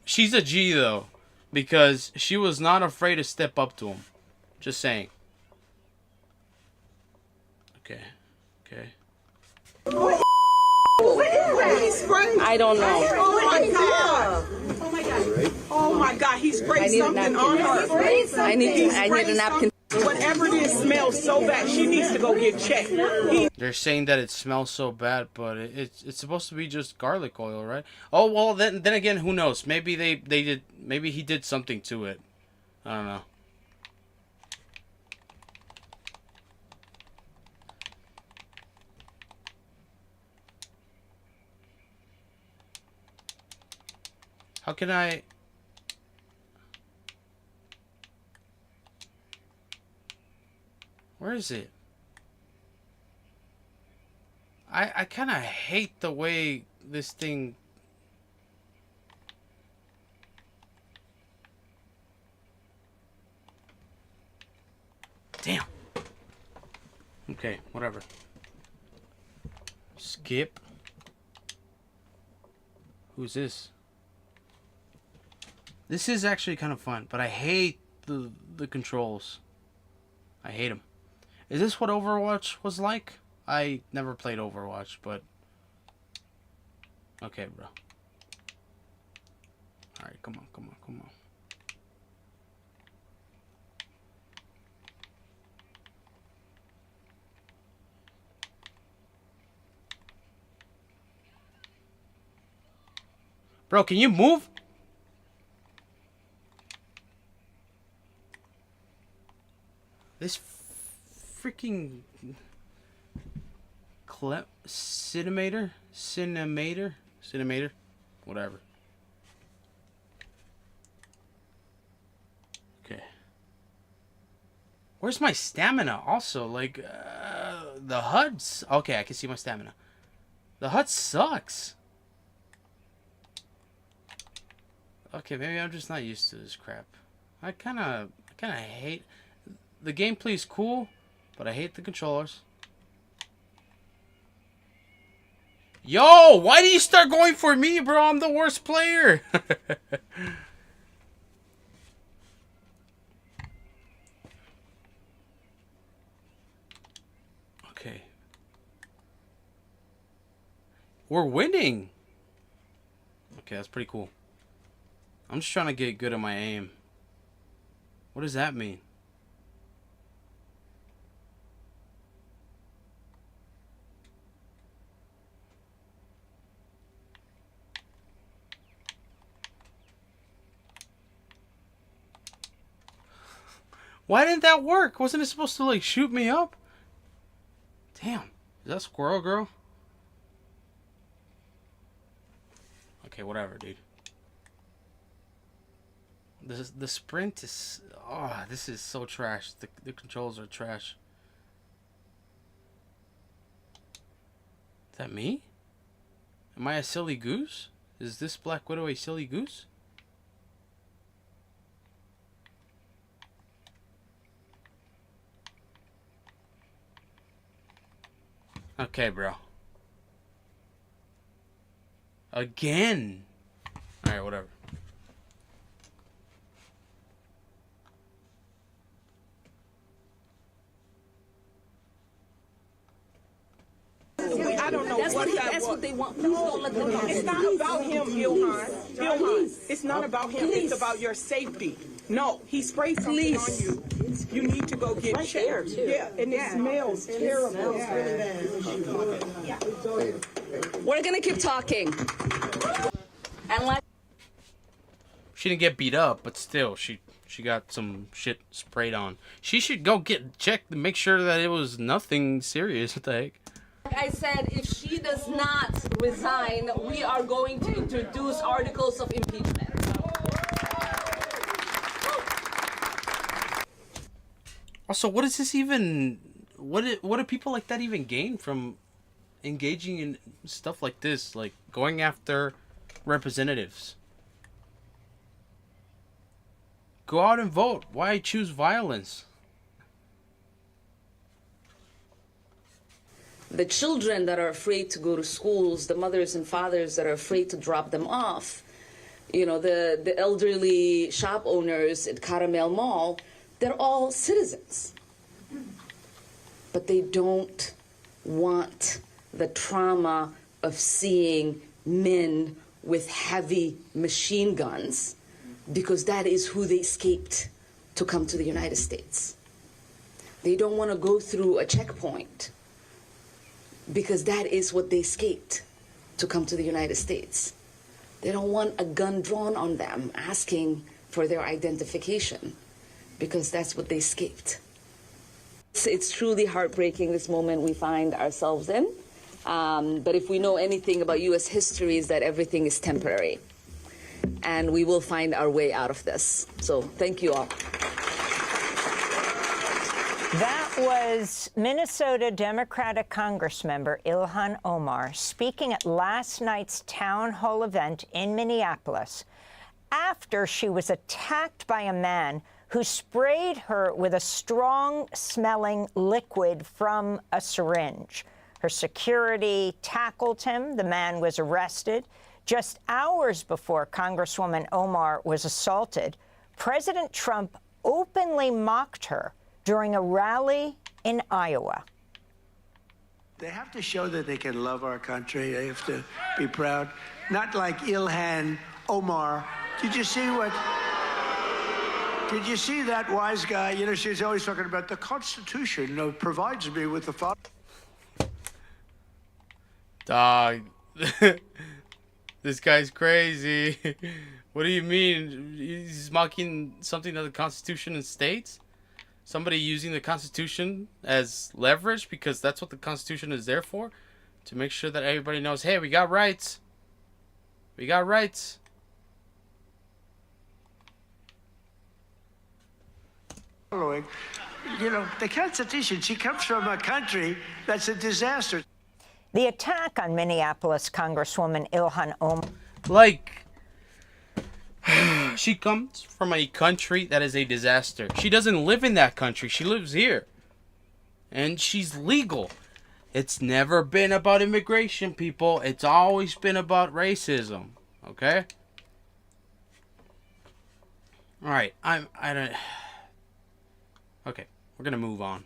She's a G, though. Because she was not afraid to step up to him. Just saying. Okay. Okay. I don't know. Oh my god! Oh my god! Oh my god! He sprayed something on her. I need a napkin. Whatever it is smells so bad. She needs to go get checked. They're saying that it smells so bad, but it's supposed to be just garlic oil, right? Oh well, then again, who knows? Maybe they did. Maybe he did something to it. I don't know. How can I... Where is it? I kind of hate the way this thing... Damn. Okay, whatever. Skip. Who's this? This is actually kind of fun, but I hate the controls. I hate them. Is this what Overwatch was like? I never played Overwatch, but... Okay, bro. Alright, come on, come on, come on. Bro, can you move? This freaking Cinemator, whatever. Okay. Where's my stamina? Also, like the HUD's okay. I can see my stamina. The HUD sucks. Okay, maybe I'm just not used to this crap. I kind of hate. The gameplay's cool, but I hate the controllers. Yo, why do you start going for me, bro? I'm the worst player. Okay. We're winning. Okay, that's pretty cool. I'm just trying to get good at my aim. What does that mean? Why didn't that work? Wasn't it supposed to, like, shoot me up? Damn. Is that Squirrel Girl? Okay, whatever, dude. The sprint is... Oh, this is so trash. The controls are trash. Is that me? Am I a silly goose? Is this Black Widow a silly goose? Okay, bro. Again. Alright, whatever. I don't know That's what they want. Please don't let them know. It's not about him, Ilhan. Ilhan, it's not about him. It's about your safety. No, he sprayed something on you. You need to go get checked. Yeah, and it smells terrible. We're gonna keep talking. And like She didn't get beat up, but still, she got some shit sprayed on. She should go get checked to make sure that it was nothing serious. What the heck? Like I said, if she does not resign, we are going to introduce articles of impeachment. Also, what is this even? What do people like that even gain from engaging in stuff like this, like going after representatives? Go out and vote. Why choose violence? The children that are afraid to go to schools, the mothers and fathers that are afraid to drop them off, you know, the elderly shop owners at Caramel Mall, they're all citizens. But they don't want the trauma of seeing men with heavy machine guns, because that is who they escaped to come to the United States. They don't want to go through a checkpoint, because that is what they escaped to come to the United States. They don't want a gun drawn on them asking for their identification, because that's what they escaped. It's truly heartbreaking, this moment we find ourselves in. But if we know anything about U.S. history, is that everything is temporary. And we will find our way out of this. So thank you all. That was Minnesota Democratic Congressmember Ilhan Omar speaking at last night's town hall event in Minneapolis after she was attacked by a man who sprayed her with a strong-smelling liquid from a syringe. Her security tackled him. The man was arrested. Just hours before Congresswoman Omar was assaulted, President Trump openly mocked her during a rally in Iowa. They have to show that they can love our country. They have to be proud. Not like Ilhan Omar. Did you see that wise guy? You know, she's always talking about the Constitution provides me with the... Dog. This guy's crazy. What do you mean? He's mocking something that the Constitution states? Somebody using the Constitution as leverage, because that's what the Constitution is there for? To make sure that everybody knows, hey, we got rights. We got rights. Following, you know, the Constitution, she comes from a country that's a disaster. The attack on Minneapolis Congresswoman Ilhan Omar. Like, she comes from a country that is a disaster. She doesn't live in that country. She lives here. And she's legal. It's never been about immigration, people. It's always been about racism. Okay? Alright, I don't... Okay, we're gonna move on.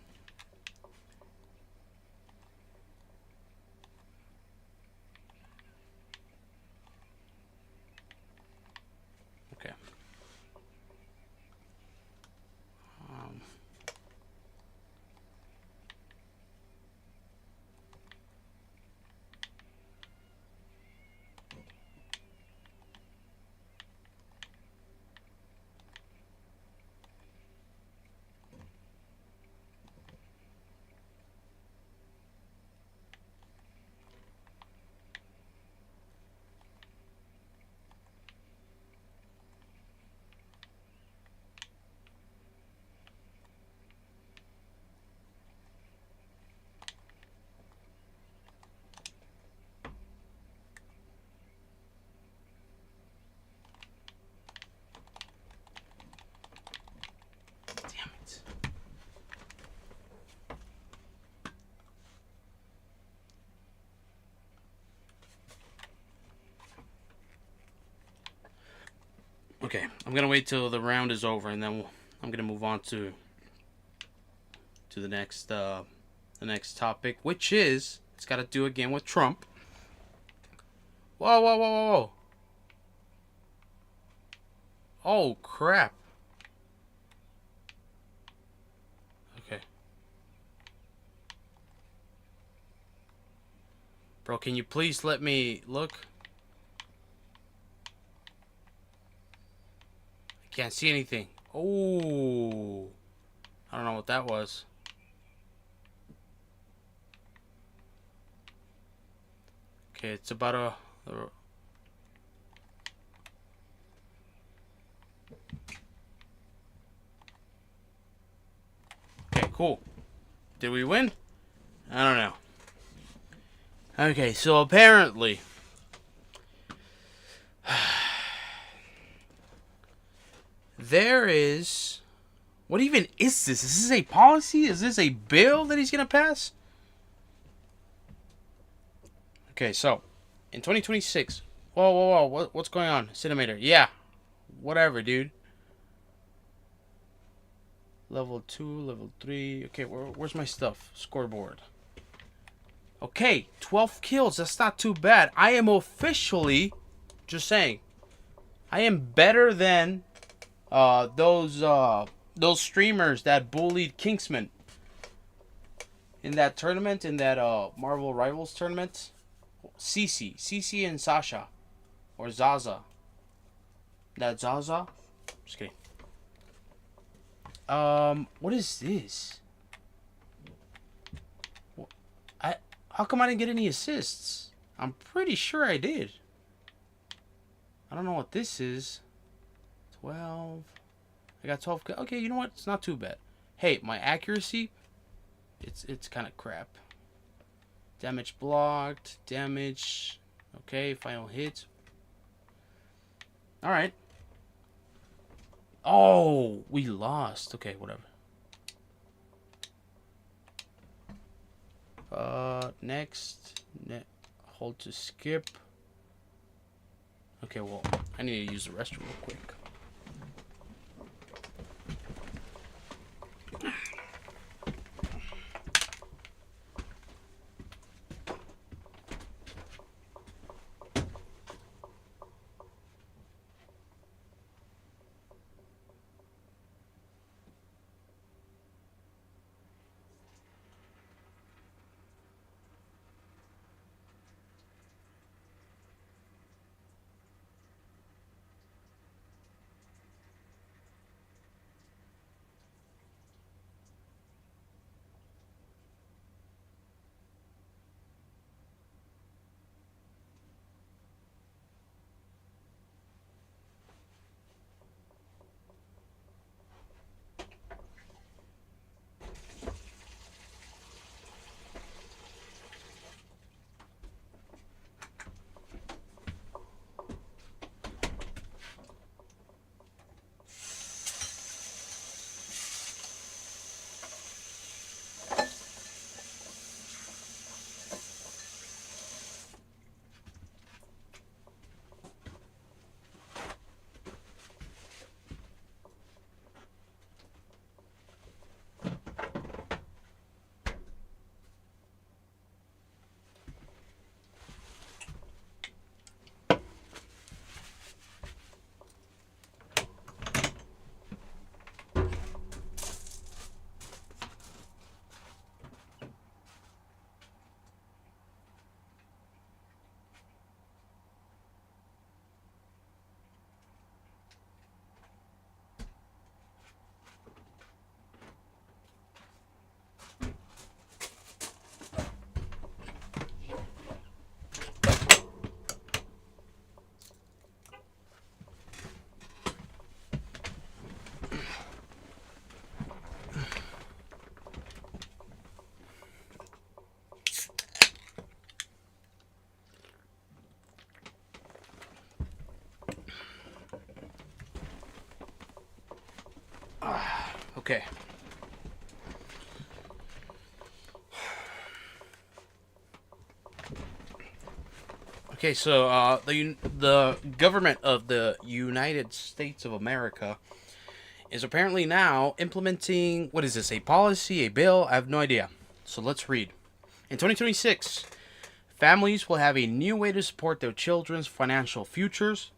Okay. Okay, I'm gonna wait till the round is over, and then I'm gonna move on to the next topic, which is, it's got to do again with Trump. Whoa, whoa, whoa, whoa, whoa. Oh, crap. Okay. Bro, can you please let me look? I can't see anything. Oh. I don't know what that was. Okay, it's about a okay, cool. Did we win? I don't know. Okay, so apparently there is... What even is this? Is this a policy? Is this a bill that he's gonna pass? Okay, so in 2026, whoa, whoa, whoa, what's going on, Cinemator? Yeah, whatever, dude. Level 2, level 3. Okay, where's my stuff? Scoreboard. Okay, 12 kills. That's not too bad. I am officially, just saying, I am better than those streamers that bullied Kingsman in that tournament, in that Marvel Rivals tournament. Cece and Sasha, or Zaza. That Zaza? Just kidding. What is this? How come I didn't get any assists? I'm pretty sure I did. I don't know what this is. 12. I got 12. Okay, you know what? It's not too bad. Hey, my accuracy, it's kind of crap. Damage blocked. Damage. Okay, final hit. Alright. Oh, we lost. Okay, whatever. Next. Hold to skip. Okay, well, I need to use the restroom real quick. Okay. Okay, so the government of the United States of America is apparently now implementing, what is this, a policy, a bill? I have no idea. So let's read. In 2026, Families will have a new way to support their children's financial futures.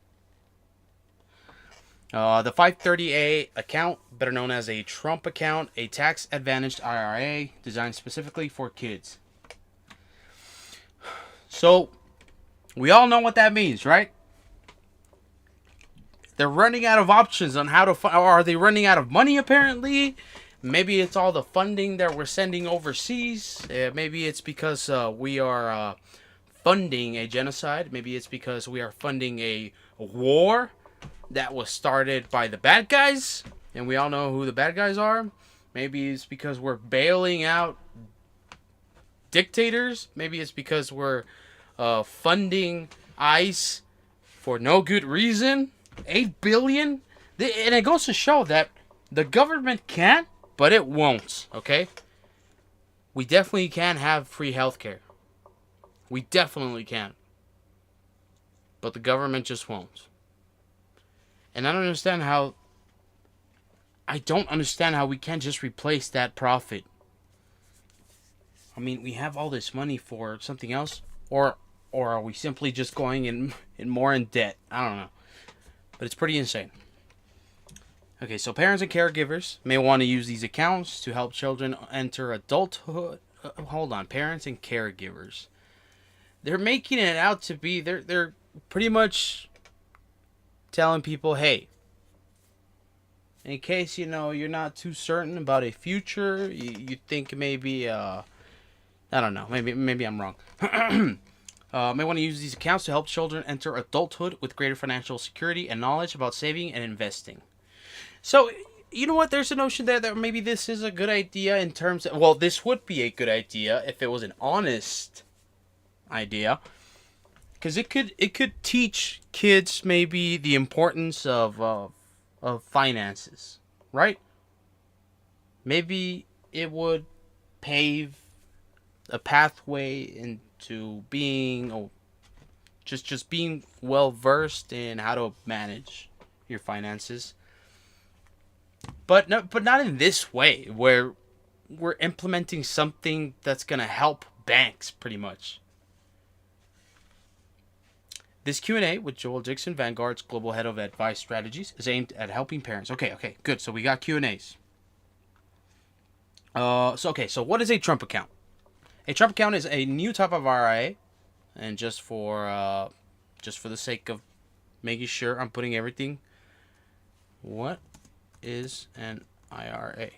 The 530A account, better known as a Trump account, a tax-advantaged IRA designed specifically for kids. So, we all know what that means, right? They're running out of options on how to or are they running out of money apparently? Maybe it's all the funding that we're sending overseas. Maybe it's because we are funding a genocide. Maybe it's because we are funding a war that was started by the bad guys, and we all know who the bad guys are. Maybe it's because we're bailing out dictators. Maybe it's because we're funding ICE for no good reason. $8 billion? And it goes to show that the government can, but it won't, okay? We definitely can have free healthcare. We definitely can. But the government just won't. And I don't understand how we can't just replace that profit. I mean, we have all this money for something else, or are we simply just going in more in debt? I don't know. But it's pretty insane. Okay, so parents and caregivers may want to use these accounts to help children enter adulthood. Hold on, parents and caregivers. They're making it out to be, they're pretty much telling people, hey, in case, you're not too certain about a future, you think maybe, I don't know, maybe I'm wrong. May want to use these accounts to help children enter adulthood with greater financial security and knowledge about saving and investing. So, you know what? There's a notion there that maybe this is a good idea in terms of, well, this would be a good idea if it was an honest idea. Because it could teach kids maybe the importance of finances, right? Maybe it would pave a pathway into being just being well versed in how to manage your finances. But not in this way where we're implementing something that's gonna help banks pretty much. This Q&A with Joel Dixon, Vanguard's Global Head of Advice Strategies, is aimed at helping parents. Okay, good. So we got Q&As. So what is a Trump account? A Trump account is a new type of IRA, and just for the sake of making sure I'm putting everything. What is an IRA?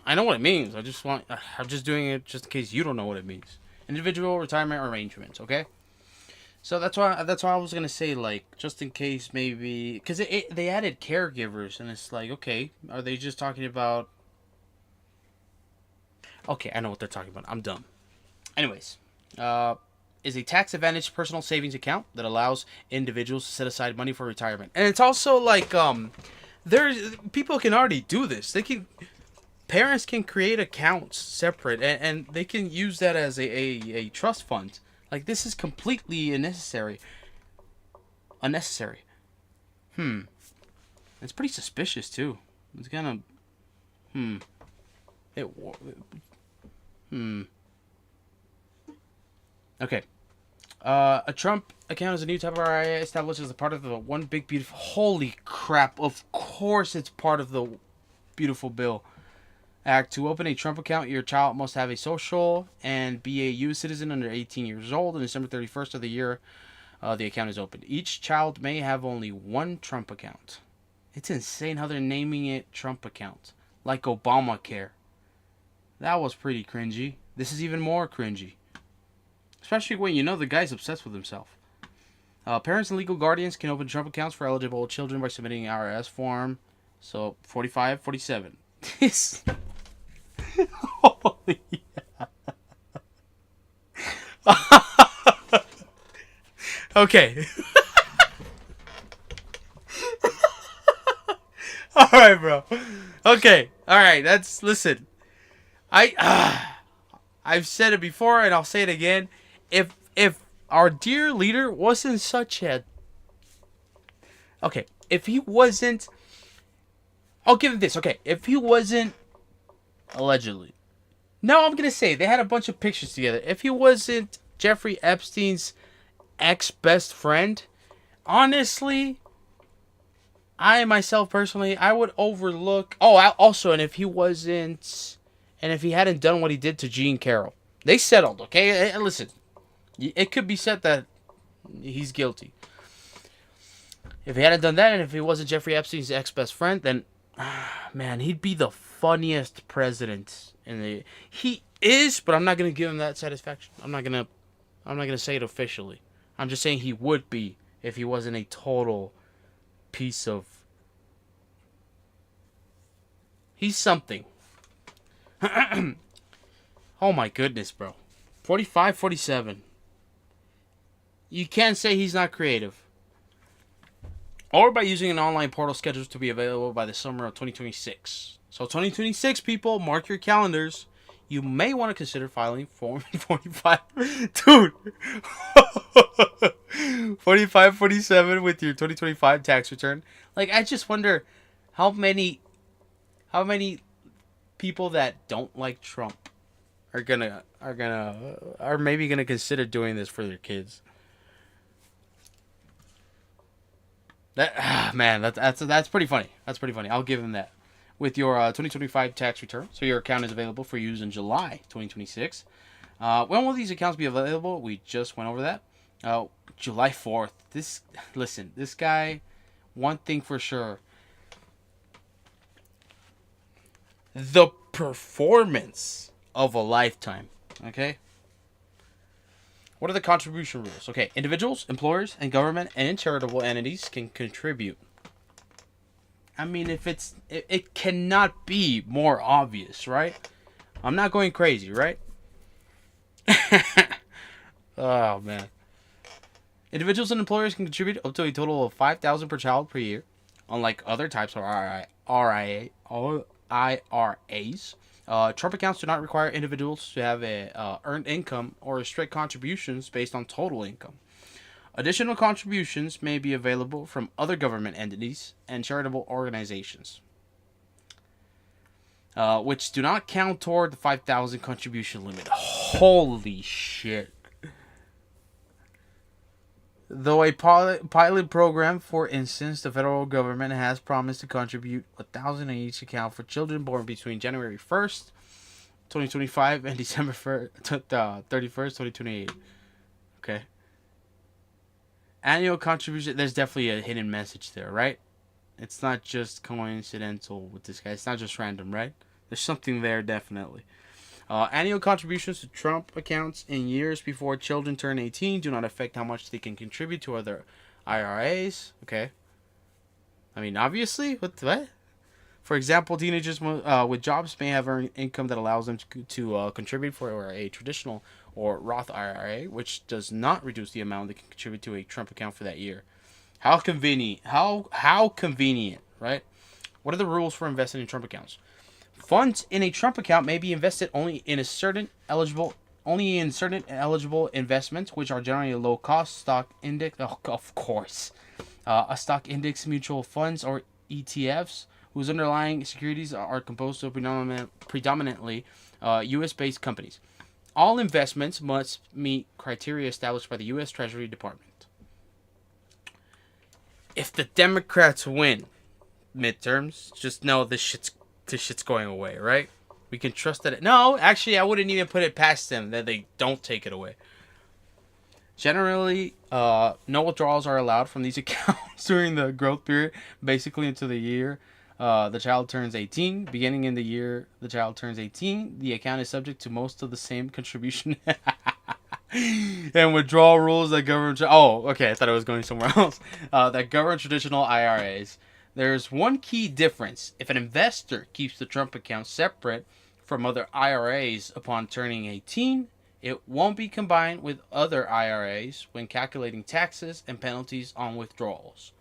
I know what it means. I'm just doing it just in case you don't know what it means. Individual retirement arrangements. Okay. So that's why I was gonna say, like, just in case maybe, because they added caregivers, and it's like, okay, are they just talking about? Okay, I know what they're talking about. I'm dumb. Anyways, is a tax-advantaged personal savings account that allows individuals to set aside money for retirement, and it's also like there's people can already do this. Parents can create accounts separate, and they can use that as a trust fund. Like, this is completely unnecessary. It's pretty suspicious, too. It's kind of... Okay. A Trump account is a new type of IRA established as a part of the One Big Beautiful... Holy crap. Of course it's part of the Beautiful Bill Act. To open a Trump account, your child must have a social and be a U.S. citizen under 18 years old. On December 31st of the year, the account is opened. Each child may have only one Trump account. It's insane how they're naming it Trump account. Like Obamacare. That was pretty cringy. This is even more cringy. Especially when you know the guy's obsessed with himself. Parents and legal guardians can open Trump accounts for eligible children by submitting an IRS form. So, 45, 47. This... Holy okay. All right, bro. Okay. All right. Listen. I've said it before and I'll say it again. If our dear leader wasn't such a... Okay. If he wasn't... I'll give him this. Okay. If he wasn't... Allegedly. No, I'm going to say they had a bunch of pictures together. If he wasn't Jeffrey Epstein's ex-best friend, honestly, I myself personally, I would overlook. Oh, also, and if he hadn't done what he did to Jean Carroll, they settled. Okay, and listen, it could be said that he's guilty. If he hadn't done that, and if he wasn't Jeffrey Epstein's ex-best friend, then, man, he'd be the funniest president He is, but I'm not gonna give him that satisfaction. I'm not gonna say it officially. I'm just saying he would be if he wasn't a total piece of. He's something. Oh my goodness, bro. 45, 47. You can't say he's not creative. Or by using an online portal scheduled to be available by the summer of 2026. So 2026, people, mark your calendars. You may want to consider filing Form 45. Dude. 45, 47 with your 2025 tax return. Like, I just wonder how many people that don't like Trump are maybe gonna consider doing this for their kids. That's pretty funny. That's pretty funny. I'll give him that. With your 2025 tax return, so your account is available for use in July 2026. When will these accounts be available? We just went over that. July 4th. This guy, one thing for sure. The performance of a lifetime. Okay? What are the contribution rules? Okay, individuals, employers, and government and charitable entities can contribute. I mean, it cannot be more obvious, right? I'm not going crazy, right? Oh, man. Individuals and employers can contribute up to a total of $5,000 per child per year. Unlike other types of IRAs, Trump accounts do not require individuals to have a earned income or restrict contributions based on total income. Additional contributions may be available from other government entities and charitable organizations, which do not count toward the 5,000 contribution limit. Holy shit. Though a pilot program, for instance, the federal government has promised to contribute $1,000 in each account for children born between January 1st, 2025 and December 31st, 2028. Okay. Annual contribution, there's definitely a hidden message there, right? It's not just coincidental with this guy. It's not just random, right? There's something there, definitely. Annual contributions to Trump accounts in years before children turn 18 do not affect how much they can contribute to other IRAs. Okay. I mean, obviously, what? For example, teenagers with jobs may have earned income that allows them to contribute for a traditional or Roth IRA, which does not reduce the amount they can contribute to a Trump account for that year. How convenient. How convenient, right? What are the rules for investing in Trump accounts? Funds in a Trump account may be invested only in certain eligible investments, which are generally low cost stock index. Oh, of course, a stock index mutual funds or ETFs, whose underlying securities are composed of predominantly U.S. based companies. All investments must meet criteria established by the U.S. Treasury Department. If the Democrats win midterms, just know this shit's going away, right? We can trust that. No, actually, I wouldn't even put it past them that they don't take it away. Generally, no withdrawals are allowed from these accounts during the growth period, basically until the year the child turns 18. Beginning in the year the child turns 18, the account is subject to most of the same contribution and withdrawal rules that govern. Oh, okay, I thought it was going somewhere else. That govern traditional IRAs. There's one key difference. If an investor keeps the Trump account separate from other IRAs upon turning 18, it won't be combined with other IRAs when calculating taxes and penalties on withdrawals.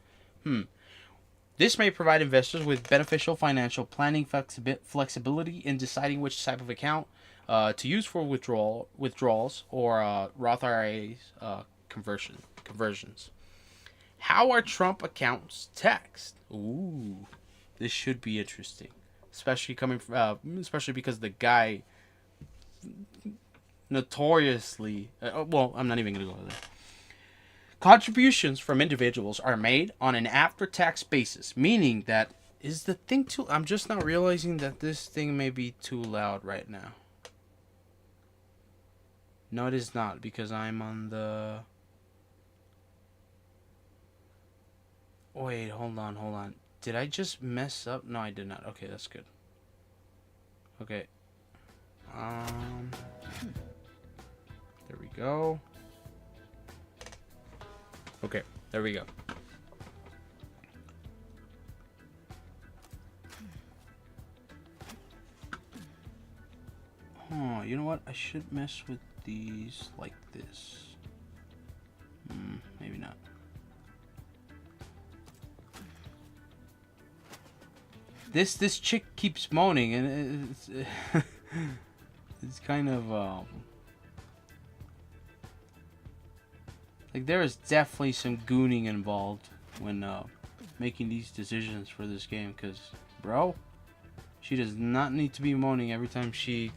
This may provide investors with beneficial financial planning flexibility in deciding which type of account to use for withdrawals or Roth IRAs conversions. How are Trump accounts taxed? Ooh, this should be interesting, especially because the guy notoriously, well, I'm not even going to go there. Contributions from individuals are made on an after-tax basis, meaning that is the thing too. I'm just not realizing that this thing may be too loud right now. No, it is not, because I'm on the... Wait, hold on. Did I just mess up? No, I did not. Okay, that's good. Okay. There we go. Okay, there we go. Oh, you know what? I should mess with these like this. Maybe not. This chick keeps moaning, and it's kind of like there is definitely some gooning involved when making these decisions for this game, because bro, she does not need to be moaning every time she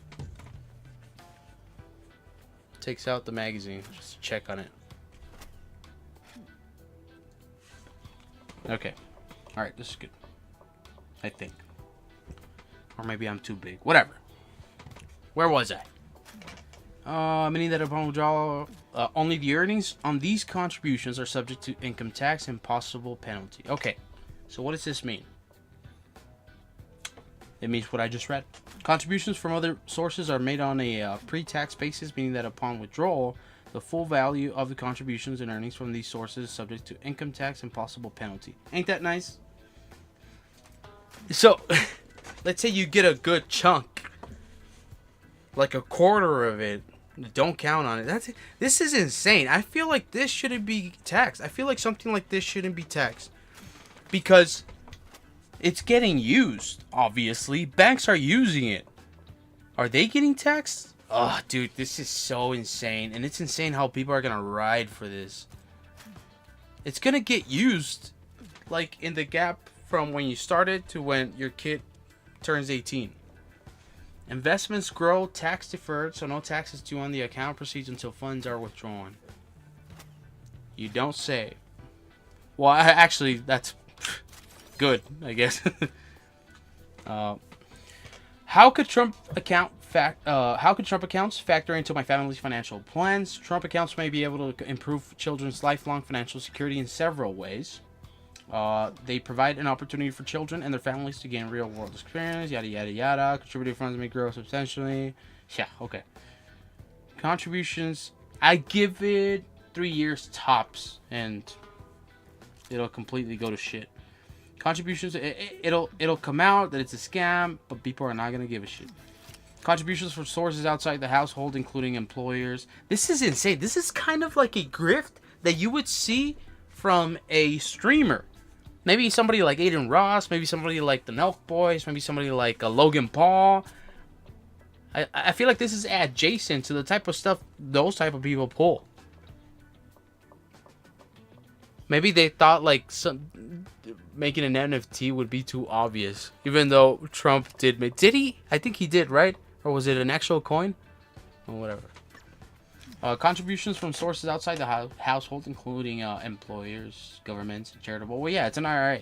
takes out the magazine just to check on it. Okay, all right, this is good, I think. Or maybe I'm too big. Whatever. Where was I? Meaning that upon withdrawal, only the earnings on these contributions are subject to income tax and possible penalty. Okay, so what does this mean? It means what I just read. Contributions from other sources are made on a pre-tax basis, meaning that upon withdrawal, the full value of the contributions and earnings from these sources is subject to income tax and possible penalty. Ain't that nice? So, let's say you get a good chunk, like a quarter of it. Don't count on it. This is insane. I feel like this shouldn't be taxed. I feel like something like this shouldn't be taxed because it's getting used. Obviously, banks are using it. Are they getting taxed? Oh, dude, this is so insane, and it's insane how people are gonna ride for this. It's gonna get used, like in the gap from when you started to when your kid turns 18. Investments grow tax deferred, so no taxes due on the account proceeds until funds are withdrawn. You don't say. Well, actually, that's good, I guess. How could Trump accounts factor into my family's financial plans? Trump accounts may be able to improve children's lifelong financial security in several ways. They provide an opportunity for children and their families to gain real-world experience, yada, yada, yada. Contributing funds may grow substantially. Yeah, okay. Contributions, I give it 3 years tops, and it'll completely go to shit. Contributions, it'll come out that it's a scam, but people are not going to give a shit. Contributions from sources outside the household, including employers. This is insane. This is kind of like a grift that you would see from a streamer. Maybe somebody like Aiden Ross, maybe somebody like the Nelk Boys, maybe somebody like Logan Paul. I feel like this is adjacent to the type of stuff those type of people pull. Maybe they thought like making an NFT would be too obvious, even though Trump did make. Did he? I think he did, right? Or was it an actual coin? Or whatever. Contributions from sources outside the household, including employers, governments, and charitable. Well, yeah, it's an IRA.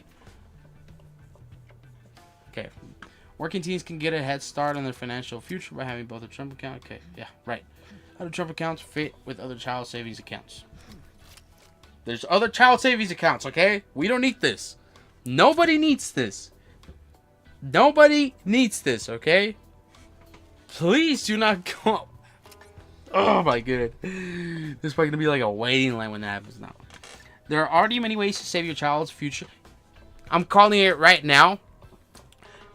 Okay. Working teens can get a head start on their financial future by having both a Trump account. Okay, yeah, right. How do Trump accounts fit with other child savings accounts? There's other child savings accounts, okay? We don't need this. Nobody needs this. Nobody needs this, okay? Please do not go. Oh my god. This is probably going to be like a waiting line when that happens now. There are already many ways to save your child's future. I'm calling it right now.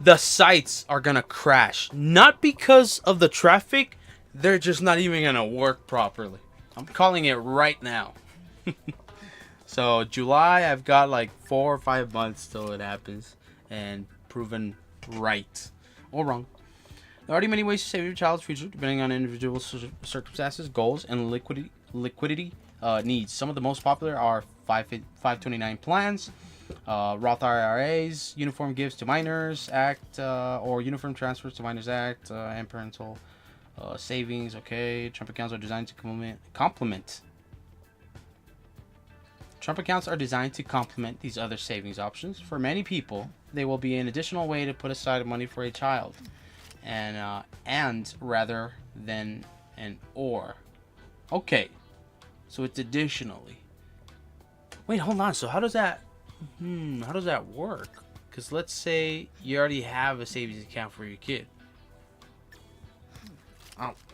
The sites are going to crash. Not because of the traffic. They're just not even going to work properly. I'm calling it right now. So July, I've got like 4 or 5 months till it happens. And proven right. Or wrong. There are already many ways to save your child's future, depending on individual circumstances, goals, and liquidity needs. Some of the most popular are 529 plans, Roth IRAs, Uniform Gifts to Minors Act, or Uniform Transfers to Minors Act, and Parental Savings, okay. Trump accounts are designed to complement. Trump accounts are designed to complement these other savings options. For many people, they will be an additional way to put aside money for a child, and rather than an or. Okay, so it's additionally. Wait, hold on. So how does that? How does that work? Because let's say you already have a savings account for your kid.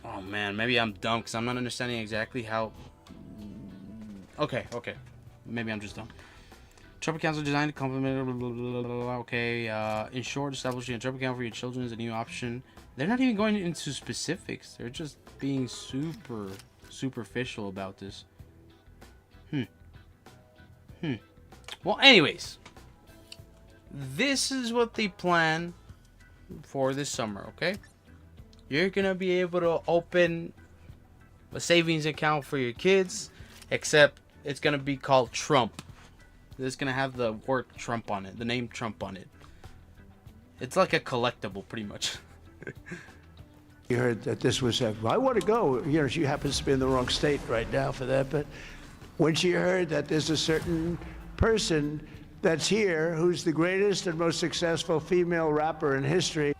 Oh man, maybe I'm dumb because I'm not understanding exactly how. Okay. Maybe I'm just dumb. Trump accounts are designed to complement. Okay. In short, establishing a Trump account for your children is a new option. They're not even going into specifics. They're just being super superficial about this. Well, anyways, this is what they plan for this summer. Okay, you're gonna be able to open a savings account for your kids, except it's gonna be called Trump. It's gonna have the word Trump on it, the name Trump on it. It's like a collectible, pretty much. You heard that this was I want to go. You know, she happens to be in the wrong state right now for that. But when she heard that there's a certain person that's here who's the greatest and most successful female rapper in history.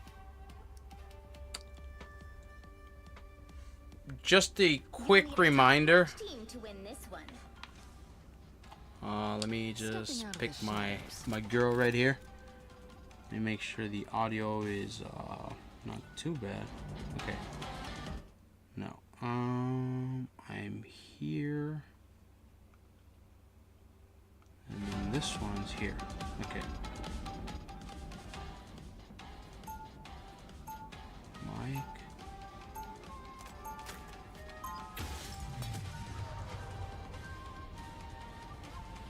Just a quick reminder. Team to win this one. Let me just pick my girl right here. Let me make sure the audio is not too bad. Okay. No. I'm here. And then this one's here. Okay. Mike.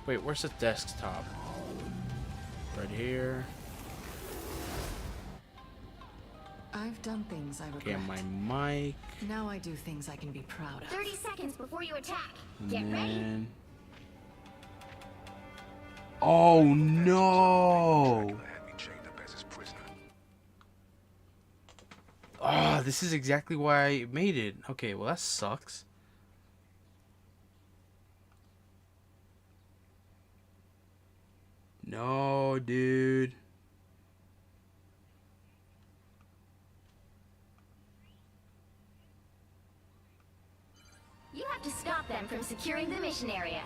Wait, where's the desktop? Right here. I've done things I regret. Okay, my mic. Now I do things I can be proud of. 30 seconds before you attack. And Get ready. then... Oh no! Oh, this is exactly why I made it. Okay, well that sucks. No, dude. You have to stop them from securing the mission area.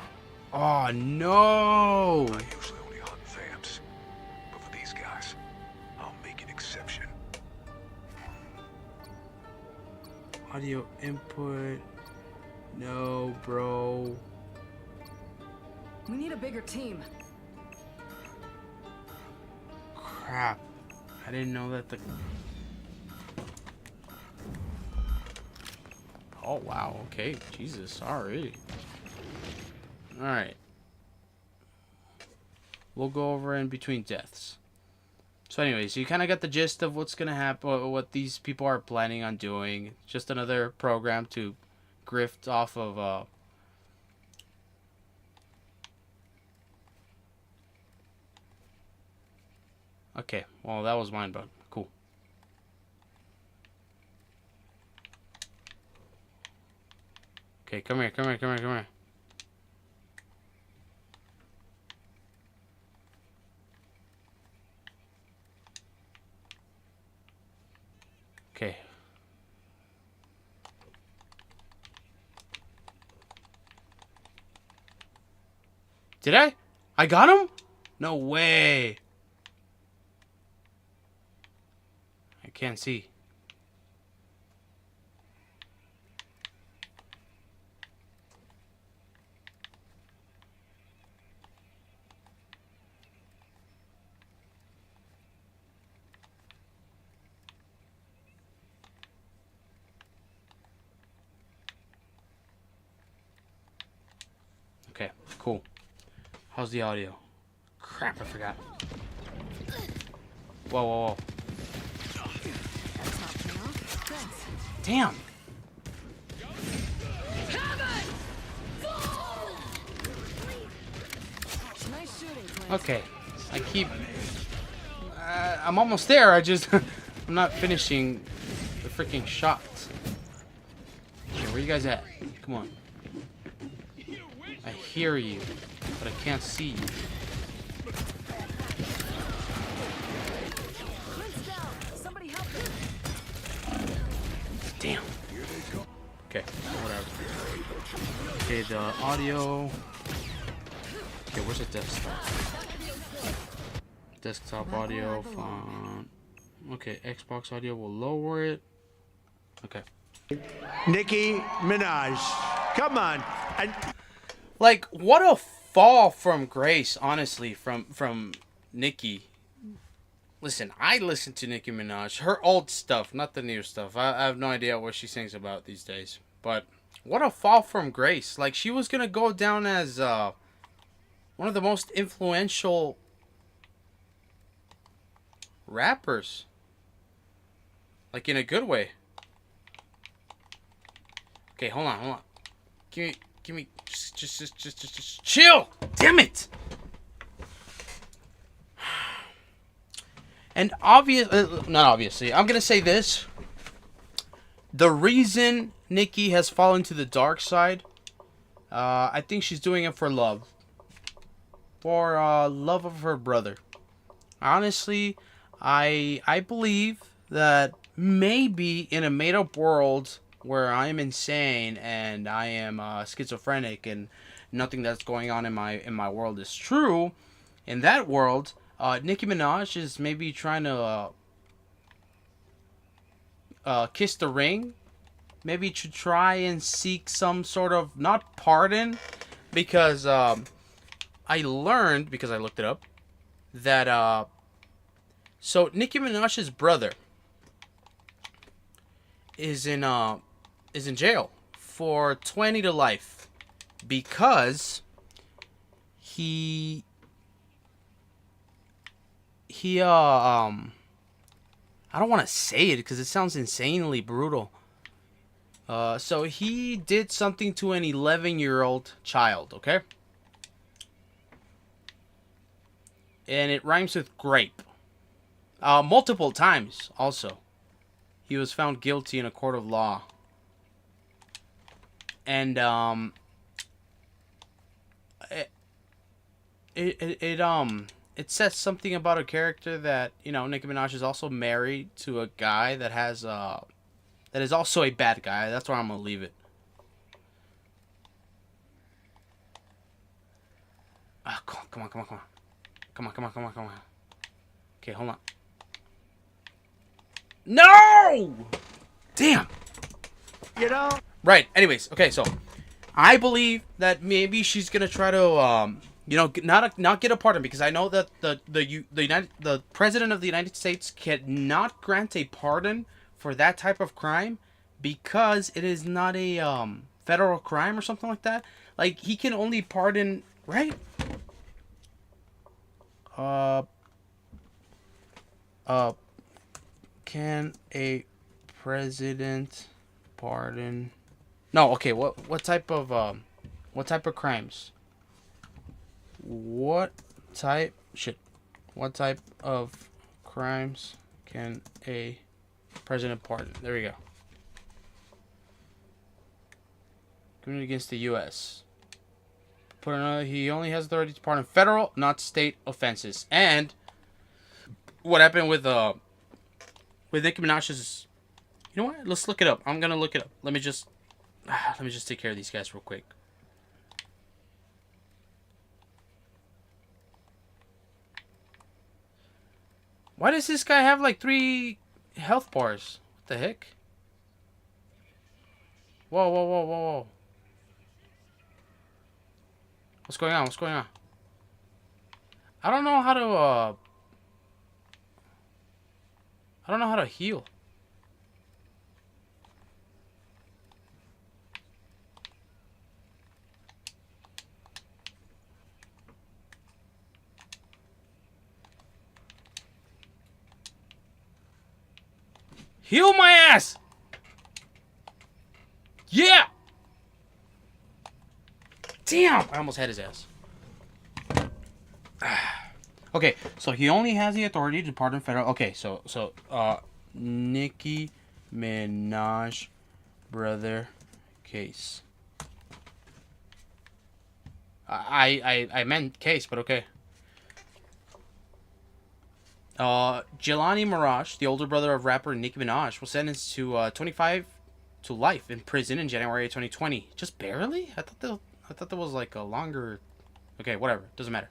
Oh no! I usually only hunt vamps, but for these guys, I'll make an exception. Audio input. No, bro. We need a bigger team. Crap. I didn't know that the... Oh, wow. Okay. Jesus. Sorry. Alright. We'll go over in between deaths. So anyways, you kind of got the gist of what's going to happen, what these people are planning on doing. Just another program to grift off of... Okay, well that was mine, but cool. Okay, come here. Okay. Did I? I got him? No way. I can't see. Okay, cool. How's the audio? Crap, I forgot. Whoa. Damn. Okay, I keep... I'm almost there, I'm not finishing the freaking shot. Where you guys at? Come on. I hear you, but I can't see you. Damn. Okay, whatever. Okay, the audio. Okay, where's the desktop? Desktop audio font. Okay, Xbox audio will lower it. Okay. Nicki Minaj. Come on. Like, what a fall from grace, honestly, from Nicki. Listen, I listen to Nicki Minaj. Her old stuff, not the new stuff. I have no idea what she sings about these days. But what a fall from grace. Like, she was going to go down as one of the most influential rappers. Like, in a good way. Okay, hold on. Give me, just chill. Damn it. And not obviously, I'm gonna say this. The reason Nicki has fallen to the dark side, I think she's doing it for love. For love of her brother. Honestly, I believe that maybe in a made-up world where I am insane and I am schizophrenic and nothing that's going on in my world is true, in that world, Nicki Minaj is maybe trying to kiss the ring, maybe to try and seek some sort of, not pardon, because I learned, because I looked it up, that so Nicki Minaj's brother is in jail for 20 to life because he I don't want to say it because it sounds insanely brutal. So he did something to an 11-year-old child, okay? And it rhymes with grape. Multiple times, also. He was found guilty in a court of law. And, it says something about a character that, you know, Nicki Minaj is also married to a guy that has, that is also a bad guy. That's where I'm gonna leave it. Come on. Okay, hold on. No! Damn! You know? Right, anyways, okay, so I believe that maybe she's gonna try to, you know, not get a pardon, because I know that the president of the United States cannot grant a pardon for that type of crime because it is not a federal crime or something like that. Like, he can only pardon, right? Can a president pardon? No, okay. What type of crimes? What type of crimes can a president pardon? There we go. Committed against the U.S. He only has authority to pardon federal, not state offenses. And what happened with Nicki Minaj's? You know what? Let's look it up. I'm gonna look it up. Let me just take care of these guys real quick. Why does this guy have like 3 health bars? What the heck? Whoa. What's going on? I don't know how to heal. Heal my ass! Yeah! Damn! I almost had his ass. Okay, so he only has the authority to pardon federal. Okay, so Nicki Minaj brother Case. I meant case, but okay. Jelani Mirage, the older brother of rapper Nicki Minaj, was sentenced to 25 to life in prison in January 2020. Just barely? I thought there was like a longer. Okay, whatever. Doesn't matter.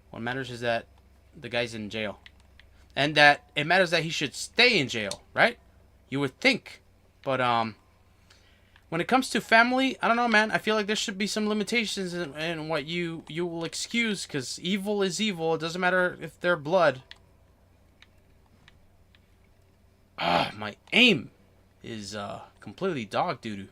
What matters is that the guy's in jail, and that it matters that he should stay in jail, right? You would think, but when it comes to family, I don't know, man. I feel like there should be some limitations in what you will excuse, because evil is evil. It doesn't matter if they're blood. Ah, my aim is completely dog doo-doo.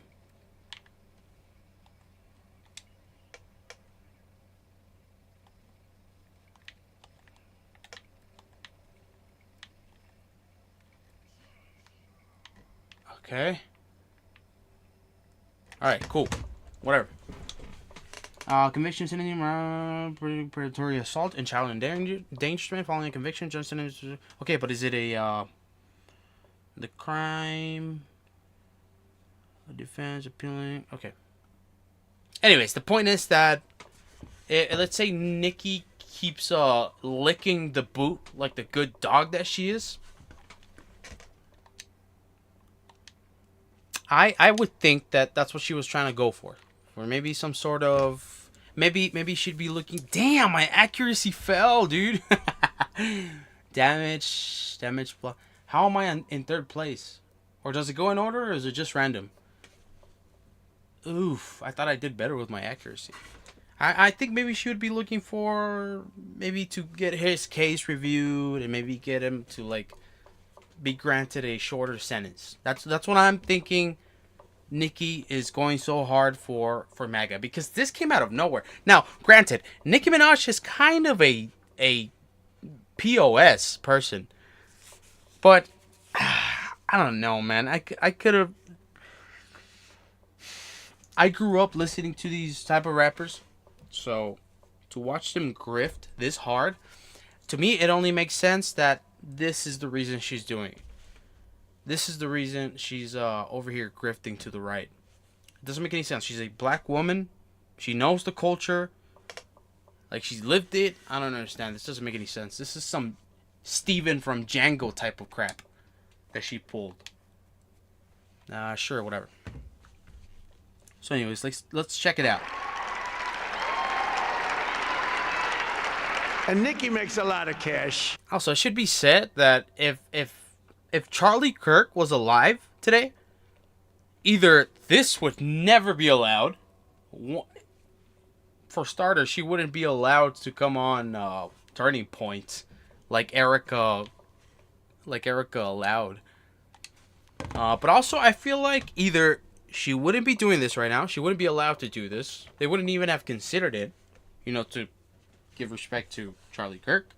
Okay. Alright, cool. Whatever. Conviction sentencing predatory assault and child endangerment following a conviction. Judge sentence. Okay, but is it a the crime, defense, appealing? Okay. Anyways, the point is that let's say Nikki keeps licking the boot like the good dog that she is. I would think that that's what she was trying to go for. Or maybe some sort of... Maybe she'd be looking... Damn, my accuracy fell, dude. Damage, block. How am I in third place? Or does it go in order, or is it just random? Oof, I thought I did better with my accuracy. I think maybe she would be looking for... Maybe to get his case reviewed, and maybe get him to, like... be granted a shorter sentence. That's what I'm thinking. Nicki is going so hard for MAGA, because this came out of nowhere. Now, granted, Nicki Minaj is kind of a POS person, but I don't know, man. I could have. I grew up listening to these type of rappers, so to watch them grift this hard, to me, it only makes sense that this is the reason she's doing it. This is the reason she's over here grifting to the right. It doesn't make any sense. She's a black woman. She knows the culture. Like, she's lived it. I don't understand. This doesn't make any sense. This is some Steven from Django type of crap that she pulled. Sure, whatever. So anyways, let's check it out. And Nicki makes a lot of cash. Also, it should be said that if Charlie Kirk was alive today, either this would never be allowed. For starters, she wouldn't be allowed to come on Turning Point like Erica allowed. But also, I feel like either she wouldn't be doing this right now. She wouldn't be allowed to do this. They wouldn't even have considered it, to give respect to Charlie Kirk.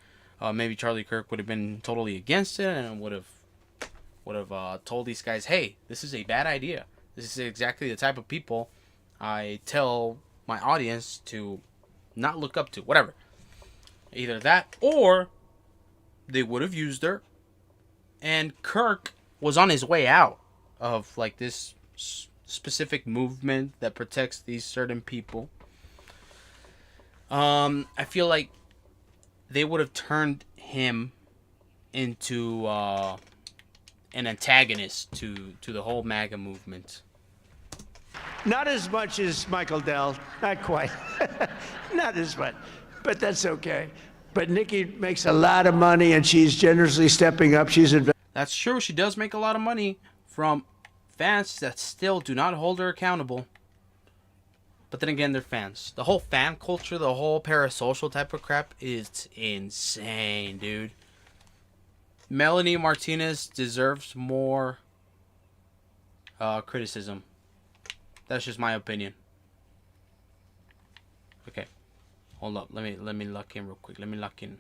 Maybe Charlie Kirk would have been totally against it and would have told these guys, hey, this is a bad idea. This is exactly the type of people I tell my audience to not look up to. Whatever. Either that, or they would have used her, and Kirk was on his way out of like this specific movement that protects these certain people. I feel like they would have turned him into an antagonist to the whole MAGA movement. Not as much as Michael Dell. Not quite. Not as much. But that's okay. But Nicki makes a lot of money, and she's generously stepping up. That's true. She does make a lot of money from fans that still do not hold her accountable. But then again, they're fans. The whole fan culture, the whole parasocial type of crap is insane, dude. Melanie Martinez deserves more criticism. That's just my opinion. Okay. Hold up. Let me lock in real quick. Let me lock in.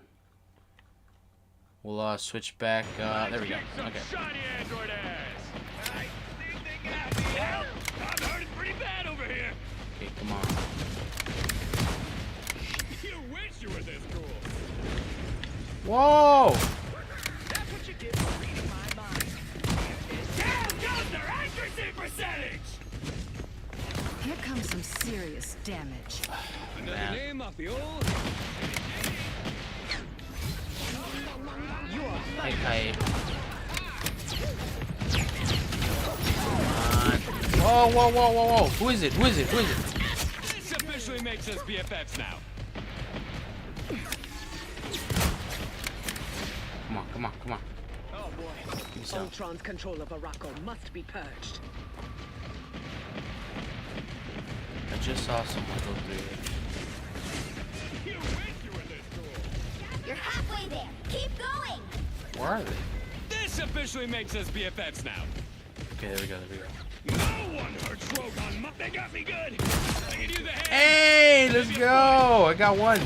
We'll switch back. There we go. Okay. Shiny Android ass. Well, I'm hurting pretty bad over here. Okay, come on. You wish you were this cool. Whoa! That's what you get for reading my mind. Down goes their accuracy percentage. Here comes some serious damage. Another Man. name off the old. Okay. Whoa, whoa, whoa, whoa, whoa. Who is it? Who is it? Who is it? This officially makes us BFFs now. Come on, come on, come on. Oh boy. Give me some. Ultron's control of Morocco must be purged. I just saw someone go through it. You wish you were this cool. You're halfway there. Keep going. Where are they? This officially makes us BFFs now. Okay, there we go, there we go. No one hurts Rogue on. They got me good. I can use a hand. Hey, let's go! I got one.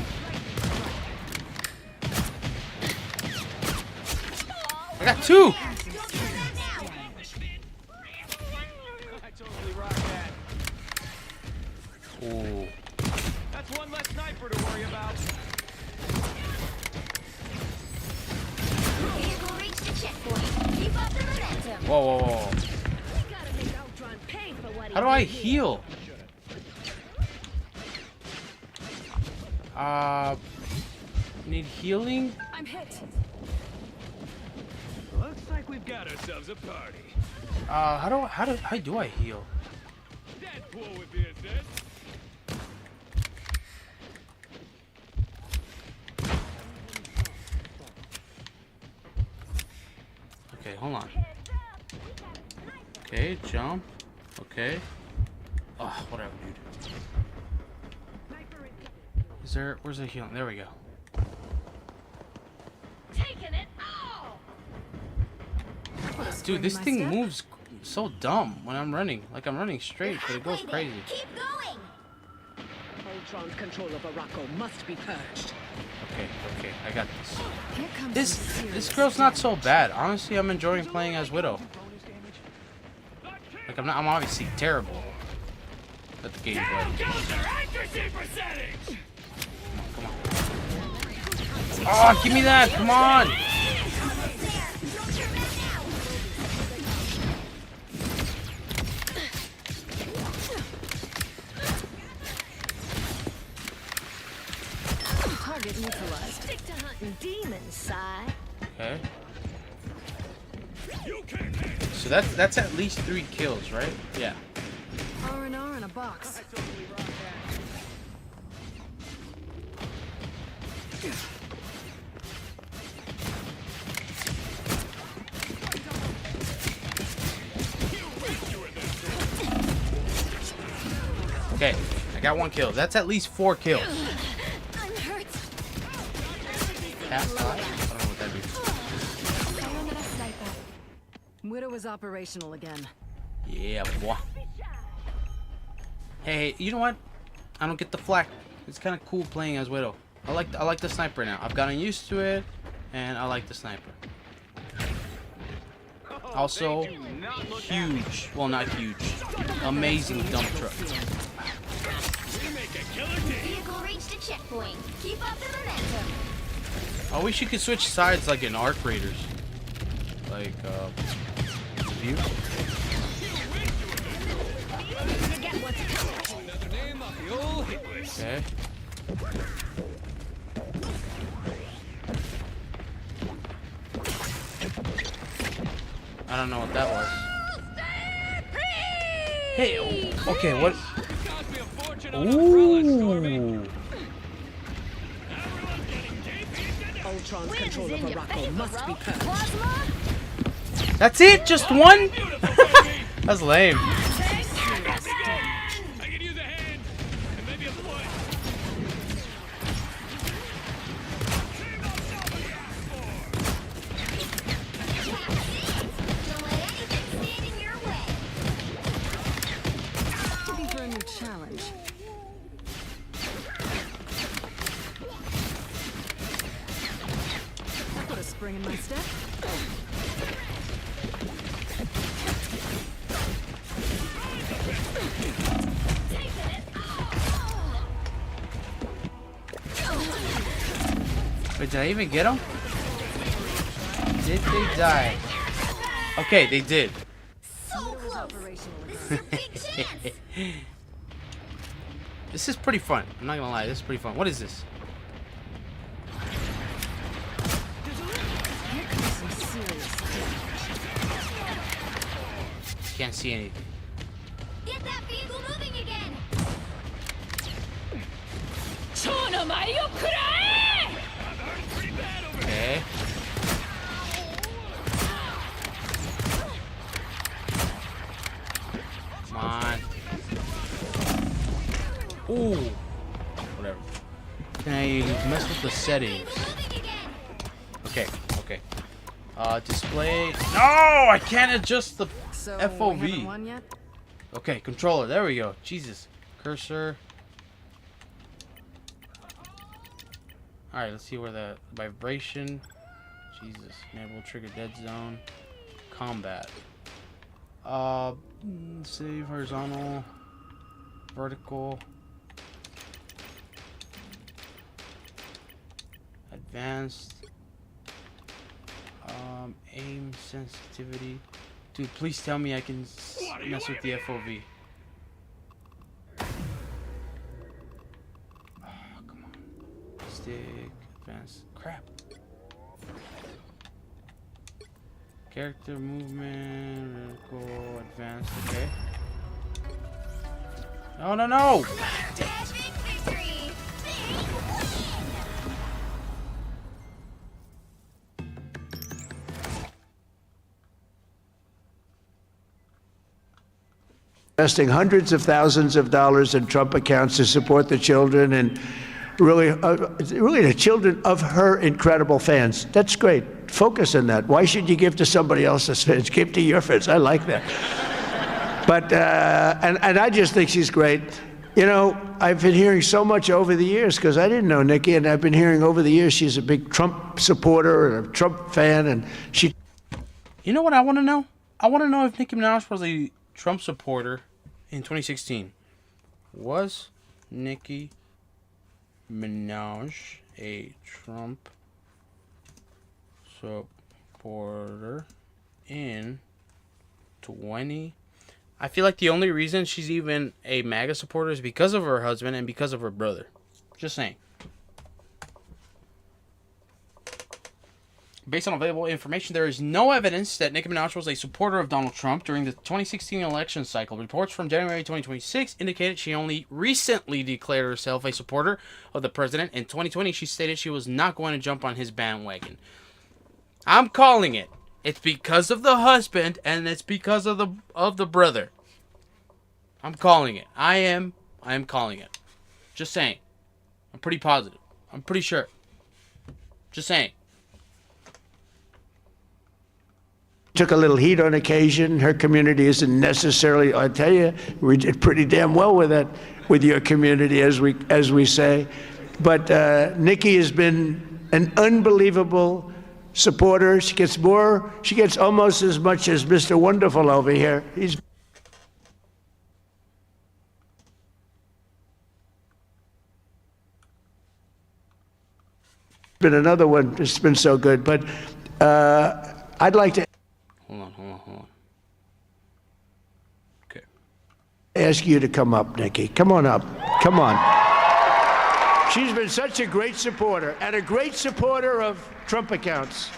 I got two. I totally rock that. Ooh. That's one less sniper to worry about. Vehicle reached the checkpoint. Keep up the momentum. Whoa, whoa, whoa. We gotta make Ultron pay for what he How do I did here. heal? Need healing? I'm hit. Looks like we've got ourselves a party. How do I heal? Deadpool would be assist. Okay, hold on. Okay, jump. Okay. Oh, whatever, dude. Is there? Where's the healing? There we go. Taking it all. Dude, this thing moves so dumb when I'm running. Like I'm running straight, but it goes Halfway there. crazy. Keep going. Ultron's control of Morocco must be purged. Okay, okay, I got this. Here comes This some serious this girl's not so damage. bad. Honestly, I'm enjoying playing as Widow. Like I'm obviously terrible at the gameplay. Accuracy percentage. Come on. Oh, give me that! Come on! Target neutralized. Stick to hunting demons, side. Okay. You can't handle. So that's at least 3 kills, right? Yeah. R&R in a box. Okay, I got 1 kill. That's at least 4 kills. I'm hurt. Half I don't know what that means. Sayonara, sniper. Widow is operational again. Yeah, boy. Hey, you know what? I don't get the flak. It's kind of cool playing as Widow. I like the sniper now. I've gotten used to it, and I like the sniper. Also, huge. Well, not huge. Amazing dump truck. We make a killer team. Vehicle reached a checkpoint. Keep up the momentum. I wish you could switch sides like in Arc Raiders. Like, view. Another name off the old hit list. Okay. I don't know what that was. Hey, okay, what? Cost me a fortune on umbrella storming. Ooh. Everyone's getting JP. Ultron's Wind control is of in your Morocco favor, must be bro. purged. Plasma. That's it? Just one? That's lame. I could use a hand and maybe a foot. Don't let anything stand in your way. Looking for a new challenge. That put a spring in my step. Wait, did I even get them? Did they die? Okay, they did. So close. This is your big chance. This is pretty fun. I'm not gonna lie, this is pretty fun. What is this? Can't see anything. Get that vehicle moving again. Okay. Come on. Ooh. Whatever. Can I mess with the settings? Moving again. Okay. Display. No, I can't adjust the So, FOV. we haven't won yet? Okay, controller. There we go. Jesus. Cursor. Alright, let's see where the vibration. Jesus. Enable trigger dead zone. Combat. Save horizontal. Vertical. Advanced. Aim sensitivity. Dude, please tell me I can mess with the FOV. Oh, come on. Stick. Advanced. Crap. Character movement. Vertical. Advanced. Okay. No, no, no! Epic victory. Investing hundreds of thousands of dollars in Trump accounts to support the children and really the children of her incredible fans. That's great. Focus on that. Why should you give to somebody else's fans? Give to your fans. I like that. But and I just think she's great. You know, I've been hearing so much over the years because I didn't know Nikki, and I've been hearing over the years she's a big Trump supporter and a Trump fan, and she. You know what I want to know? I want to know if Nicki Minaj was a Trump supporter in 2016. Was Nicki Minaj a Trump supporter in 20? I feel like the only reason she's even a MAGA supporter is because of her husband and because of her brother. Just saying. Based on available information, there is no evidence that Nicki Minaj was a supporter of Donald Trump during the 2016 election cycle. Reports from January 2026 indicated she only recently declared herself a supporter of the president. In 2020, she stated she was not going to jump on his bandwagon. I'm calling it. It's because of the husband and it's because of the brother. I'm calling it. I am calling it. Just saying. I'm pretty positive. I'm pretty sure. Just saying. Took a little heat on occasion. Her community isn't necessarily. I tell you, we did pretty damn well with that, with your community, as we say. But Nikki has been an unbelievable supporter. She gets more. She gets almost as much as Mr. Wonderful over here. He's been another one. It's been so good. But I'd like to. Hold on. Okay. Ask you to come up, Nikki. Come on up. Come on. She's been such a great supporter and a great supporter of Trump accounts.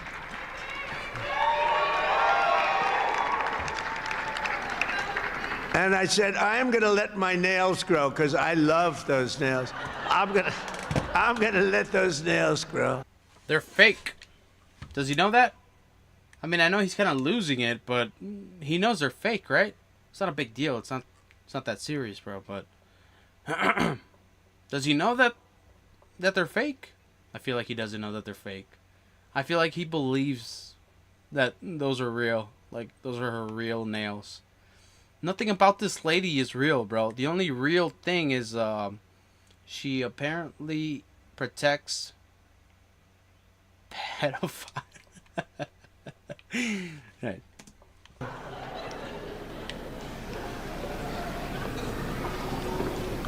And I said, I am going to let my nails grow because I love those nails. I'm gonna let those nails grow. They're fake. Does he know that? I mean, I know he's kind of losing it, but he knows they're fake, right? It's not a big deal. It's not that serious, bro. But does he know that they're fake? I feel like he doesn't know that they're fake. I feel like he believes that those are real. Like, those are her real nails. Nothing about this lady is real, bro. The only real thing is she apparently protects pedophiles. Right.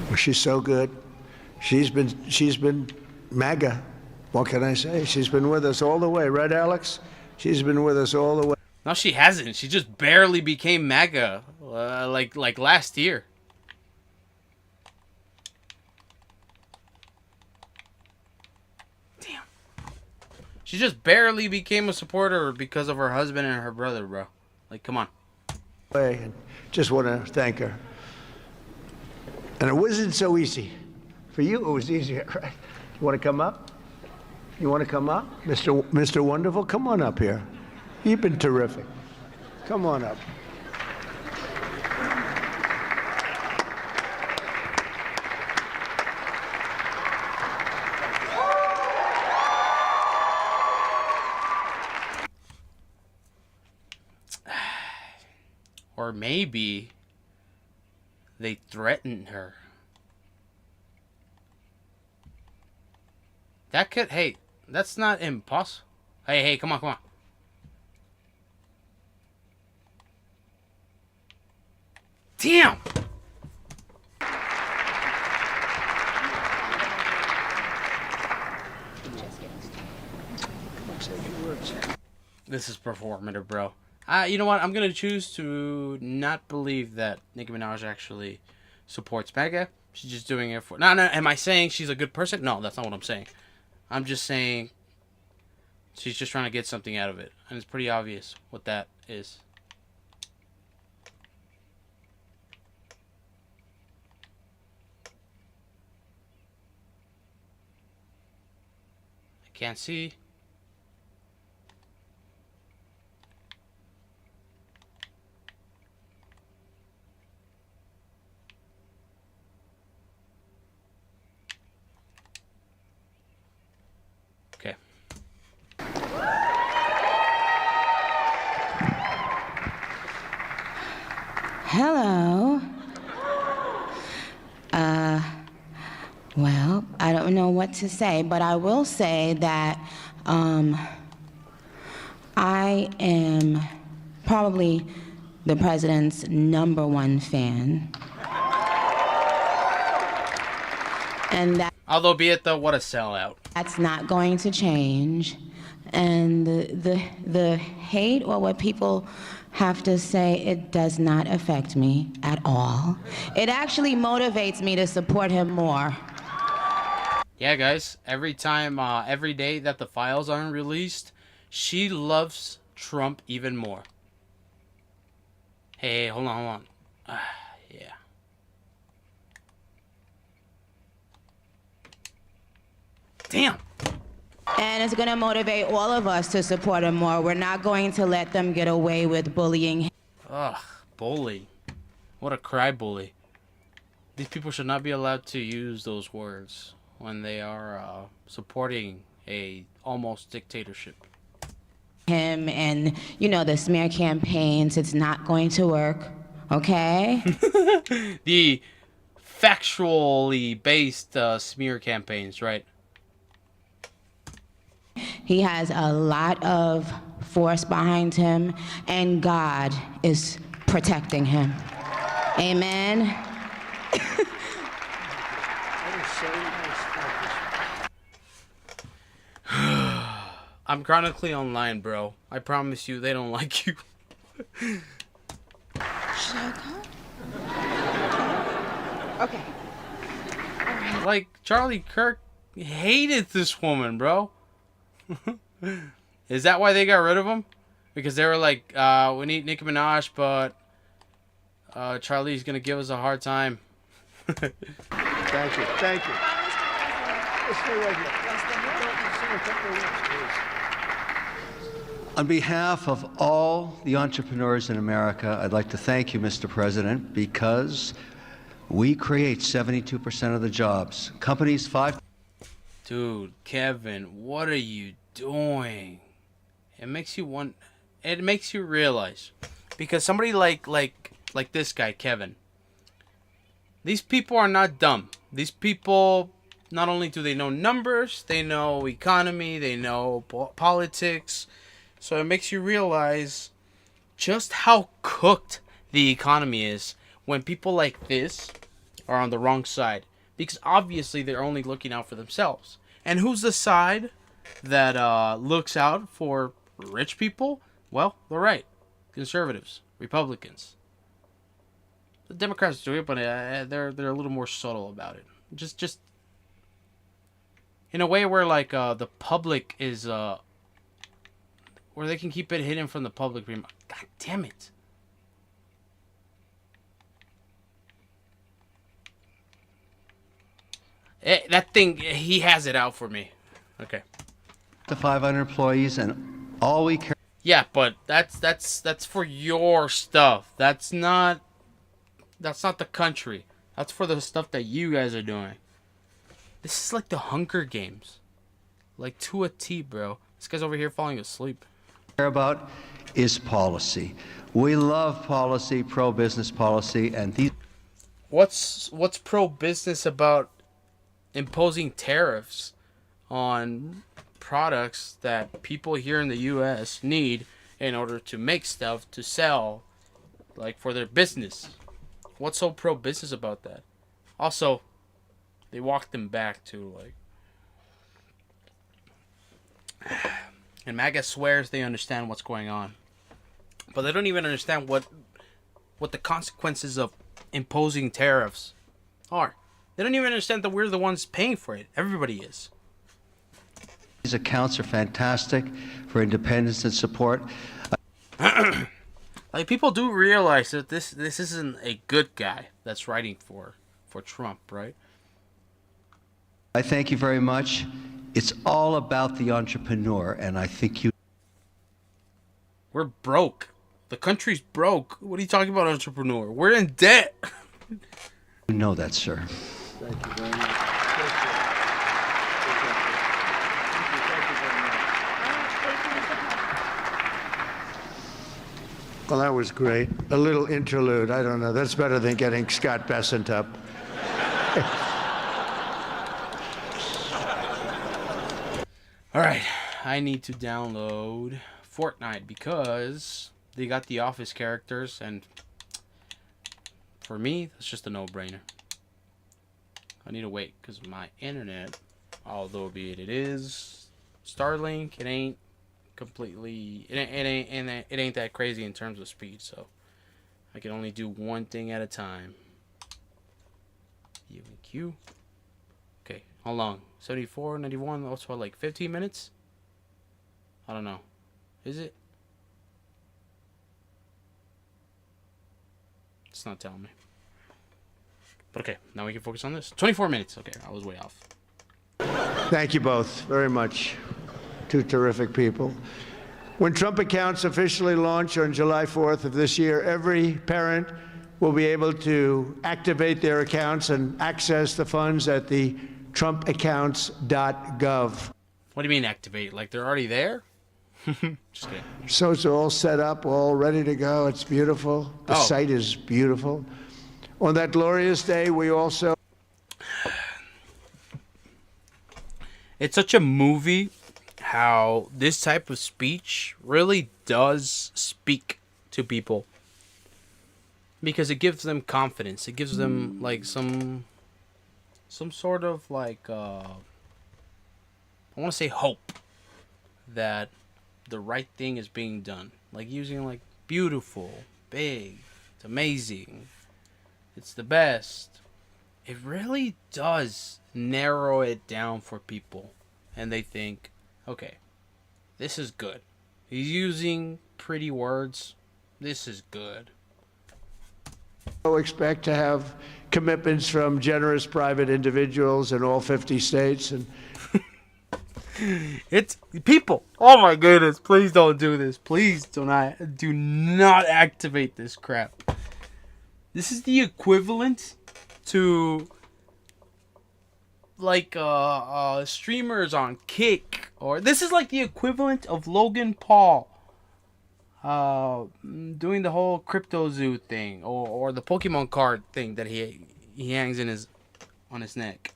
Well, she's so good. She's been MAGA. What can I say? She's been with us all the way, right, Alex? She's been with us all the way. No, she hasn't. She just barely became MAGA, like last year. She just barely became a supporter because of her husband and her brother, bro. Like, come on. And just want to thank her. And it wasn't so easy. For you, it was easier, right? You want to come up? You want to come up? Mr. Wonderful, come on up here. You've been terrific. Come on up. Or maybe they threatened her. That could, hey, that's not impossible. Hey, come on. Damn! This is performative, bro. You know what? I'm gonna choose to not believe that Nicki Minaj actually supports MAGA. She's just doing it for... No, am I saying she's a good person? No, that's not what I'm saying. I'm just saying she's just trying to get something out of it. And it's pretty obvious what that is. I can't see. Okay. Hello. Well, I don't know what to say, but I will say that I am probably the president's #1 fan. And that, although be it though, what a sellout. That's not going to change. And the hate or what people have to say, it does not affect me at all. It actually motivates me to support him more. Yeah, guys, every day that the files aren't released, she loves Trump even more. Hey, hold on. Yeah. Damn. And it's going to motivate all of us to support him more. We're not going to let them get away with bullying. Ugh, bully. What a cry bully. These people should not be allowed to use those words when they are supporting a almost dictatorship. Him and, the smear campaigns, it's not going to work, okay? The factually based smear campaigns, right? He has a lot of force behind him, and God is protecting him. Amen. I'm chronically online, bro. I promise you, they don't like you. Should I go? Okay. Like, Charlie Kirk hated this woman, bro. Is that why they got rid of him? Because they were like, we need Nicki Minaj, but Charlie's gonna give us a hard time. Thank you. Let's stay right here. On behalf of all the entrepreneurs in America, I'd like to thank you, Mr. President, because we create 72% of the jobs. Companies, Dude, Kevin, what are you doing? It makes you realize, because somebody like this guy, Kevin. These people are not dumb. These people, not only do they know numbers, they know economy, they know politics. So it makes you realize just how cooked the economy is when people like this are on the wrong side. Because obviously they're only looking out for themselves. And who's the side that looks out for rich people? Well, they're right. Conservatives, Republicans. The Democrats do it, but they're a little more subtle about it. Just in a way where like the public is where they can keep it hidden from the public. God damn it. That thing, he has it out for me. Okay. To 500 employees, and all we care. Yeah, but that's for your stuff. That's not the country. That's for the stuff that you guys are doing. This is like the Hunger Games. Like to a T, bro. This guy's over here falling asleep. Care about is policy. We love policy, pro-business policy, and these. What's pro-business about imposing tariffs on products that people here in the U.S. need in order to make stuff to sell, like for their business? What's so pro-business about that? Also, they walked them back to like, and MAGA swears they understand what's going on, but they don't even understand what the consequences of imposing tariffs are. They don't even understand that we're the ones paying for it. Everybody is. These accounts are fantastic for independence and support. Like, people do realize that this isn't a good guy that's writing for Trump, right? I thank you very much. It's all about the entrepreneur, and I think you. We're broke. The country's broke. What are you talking about, entrepreneur? We're in debt. You know that, sir. Thank you very much. Well, that was great. A little interlude. I don't know. That's better than getting Scott Bessent up. All right. I need to download Fortnite because they got the Office characters, and for me, that's just a no-brainer. I need to wait because my internet, although be it is Starlink, it ain't completely, it ain't that crazy in terms of speed, so I can only do one thing at a time. U and Q. Okay, how long? 74, 91, also like 15 minutes? I don't know. Is it? It's not telling me. But okay, now we can focus on this. 24 minutes. Okay, I was way off. Thank you both very much. Two terrific people. When Trump accounts officially launch on July 4th of this year, every parent will be able to activate their accounts and access the funds at the trumpaccounts.gov. What do you mean activate? Like they're already there? Just kidding. So it's all set up, all ready to go. It's beautiful. The site is beautiful. On that glorious day, we also... It's such a movie how this type of speech really does speak to people. Because it gives them confidence. It gives them like some sort of like I want to say hope that the right thing is being done. Like using like beautiful, big, it's amazing, it's the best. It really does narrow it down for people, and they think, okay, this is good. He's using pretty words. This is good. expect to have commitments from generous private individuals in all 50 states. And it's people. Oh my goodness! Please don't do this. Please do not activate this crap. This is the equivalent to like streamers on Kick, or this is like the equivalent of Logan Paul doing the whole Crypto Zoo thing, or the Pokemon card thing that he hangs on his neck.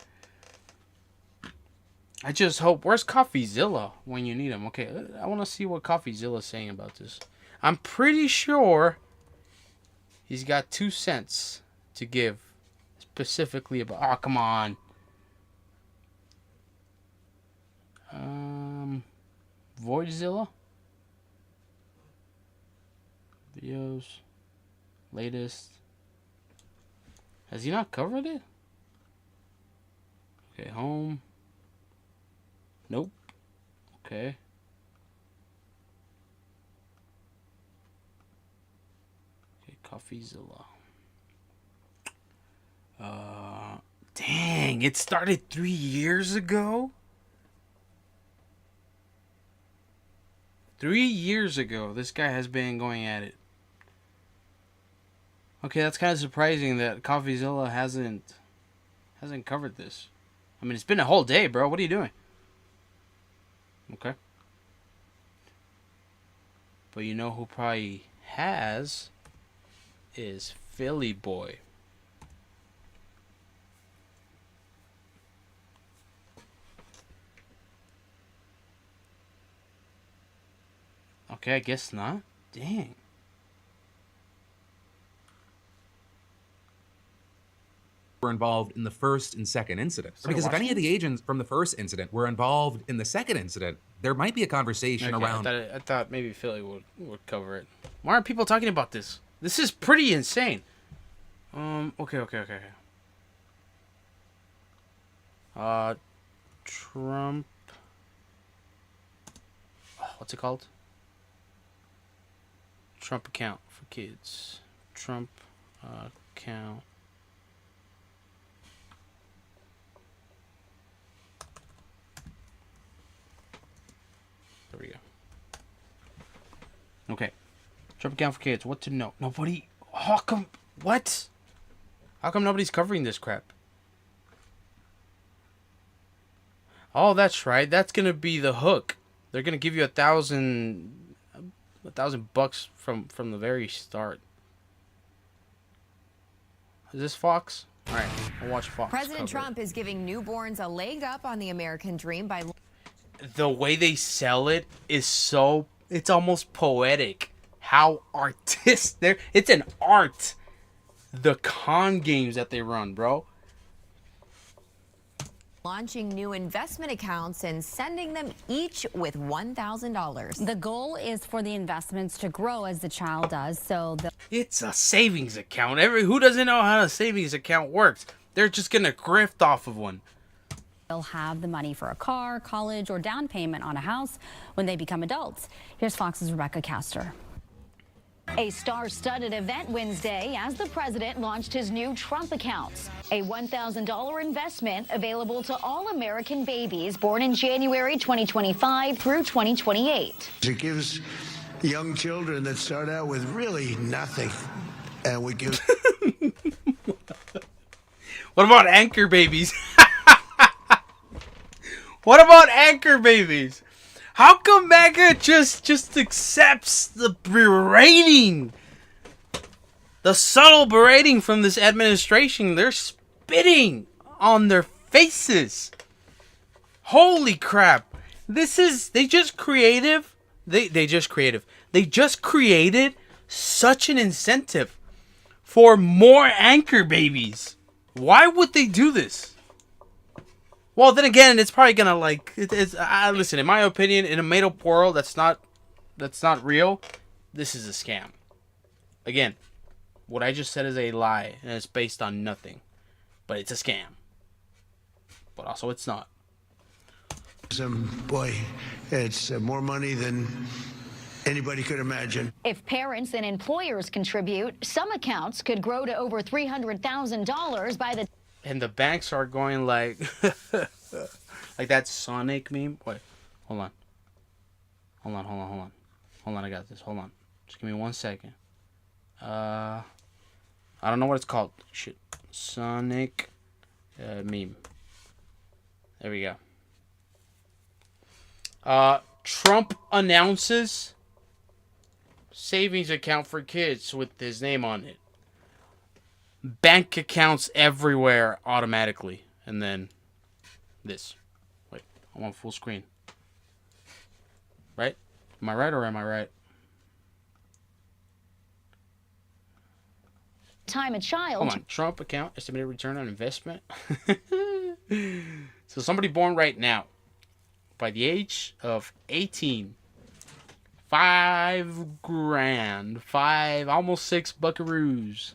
I just hope. Where's CoffeeZilla when you need him? Okay, I want to see what CoffeeZilla's saying about this. I'm pretty sure he's got 2 cents to give specifically about. Oh, come on. Voidzilla. Videos. Latest. Has he not covered it? Okay, home. Nope. Okay. CoffeeZilla. Dang, it started 3 years ago? 3 years ago, this guy has been going at it. Okay, that's kind of surprising that CoffeeZilla hasn't covered this. I mean, it's been a whole day, bro. What are you doing? Okay. But you know who probably has is Philly Boy. Okay, I guess not. Dang. Were involved in the first and second incident. Because if any of the agents from the first incident were involved in the second incident, there might be a conversation around. I thought maybe Philly would cover it. Why aren't people talking about this? This is pretty insane. Okay. Trump. What's it called? Trump account for kids. Trump account. There we go. Okay. Trump account for kids. What to know? Nobody. How come? What? How come nobody's covering this crap? Oh, that's right. That's gonna be the hook. They're gonna give you $1,000 from the very start. Is this Fox? All right, I'll watch Fox. President Trump is giving newborns a leg up on the American dream by. The way they sell it is so, it's almost poetic. How artistic. It's an art. The con games that they run, bro. Launching new investment accounts and sending them each with $1,000. The goal is for the investments to grow as the child does, so it's a savings account. Who doesn't know how a savings account works? They're just gonna grift off of one. they'll have the money for a car, college, or down payment on a house when they become adults. Here's Fox's Rebecca Castor. A star-studded event Wednesday as the president launched his new Trump accounts, a $1,000 investment available to all American babies born in January 2025 through 2028. It gives young children that start out with really nothing, and we give. What about anchor babies? What about anchor babies? How come MAGA just accepts the berating? The subtle berating from this administration. They're spitting on their faces. Holy crap. They just created such an incentive for more anchor babies. Why would they do this? Well, then again, it's probably gonna listen. In my opinion, in a made-up world that's not real, this is a scam. Again, what I just said is a lie, and it's based on nothing. But it's a scam. But also, it's not. It's more money than anybody could imagine. If parents and employers contribute, some accounts could grow to over $300,000 by the. And the banks are going like that Sonic meme. Wait, hold on. Hold on, I got this. Hold on. Just give me 1 second. I don't know what it's called. Shit. Sonic meme. There we go. Trump announces savings account for kids with his name on it. Bank accounts everywhere automatically. And then this. Wait, I want full screen. Right? Am I right or am I right? Time a child. Hold on. Trump account, estimated return on investment. So somebody born right now, by the age of 18, $5,000, almost $6 buckaroos.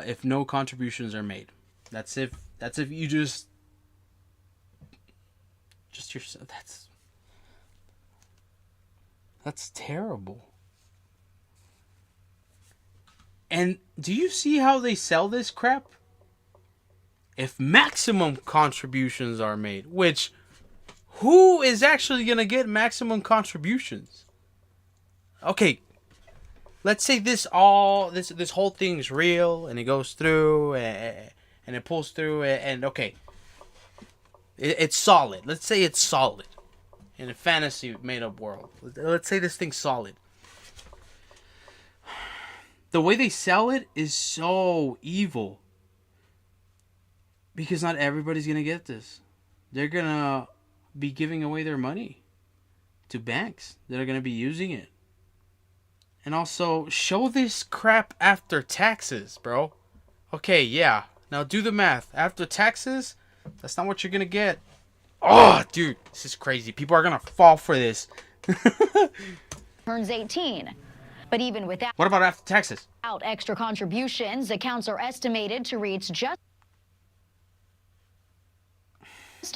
If no contributions are made. That's if you just yourself. That's terrible. And do you see how they sell this crap? If maximum contributions are made, which who is actually going to get maximum contributions? Okay, let's say this whole thing's real and it goes through and it pulls through and okay, it's solid. Let's say it's solid in a fantasy made up world. Let's say this thing's solid. The way they sell it is so evil. Because not everybody's going to get this. They're going to be giving away their money to banks that are going to be using it. And also, show this crap after taxes, bro. Okay, yeah. Now do the math. After taxes, that's not what you're going to get. Oh, dude, this is crazy. People are going to fall for this. Turns 18. But even without... What about after taxes? Without extra contributions, accounts are estimated to reach just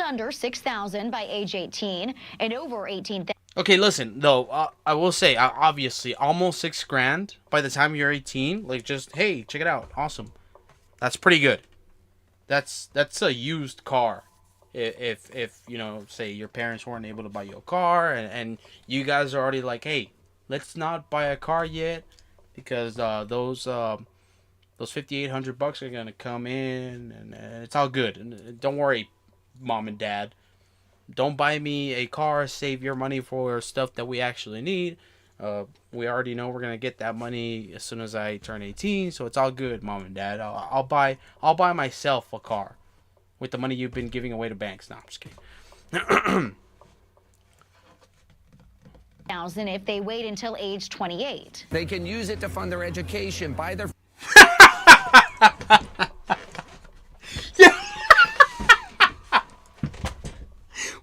under 6,000 by age 18 and over 18,000. Okay, listen, though, I will say, obviously, almost $6,000 by the time you're 18. Like, just, hey, check it out. Awesome. That's pretty good. That's a used car. If you know, say your parents weren't able to buy you a car and you guys are already like, hey, let's not buy a car yet because those $5,800 are gonna come in and it's all good. And don't worry, mom and dad, don't buy me a car. Save your money for stuff that we actually need. We already know we're gonna get that money as soon as I turn 18, so it's all good, mom and dad. I'll buy myself a car with the money you've been giving away to banks. No, I'm just kidding. If they wait until age 28. They can use it to fund their education, buy their...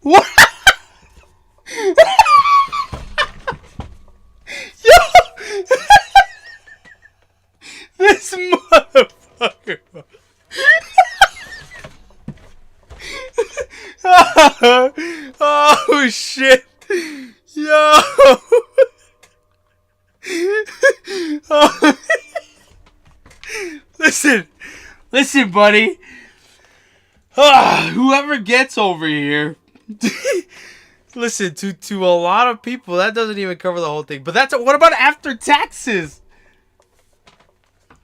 What? Yo! This motherfucker. Oh shit. Yo. Listen, buddy. Whoever gets over here. Listen, to a lot of people, that doesn't even cover the whole thing. But what about after taxes?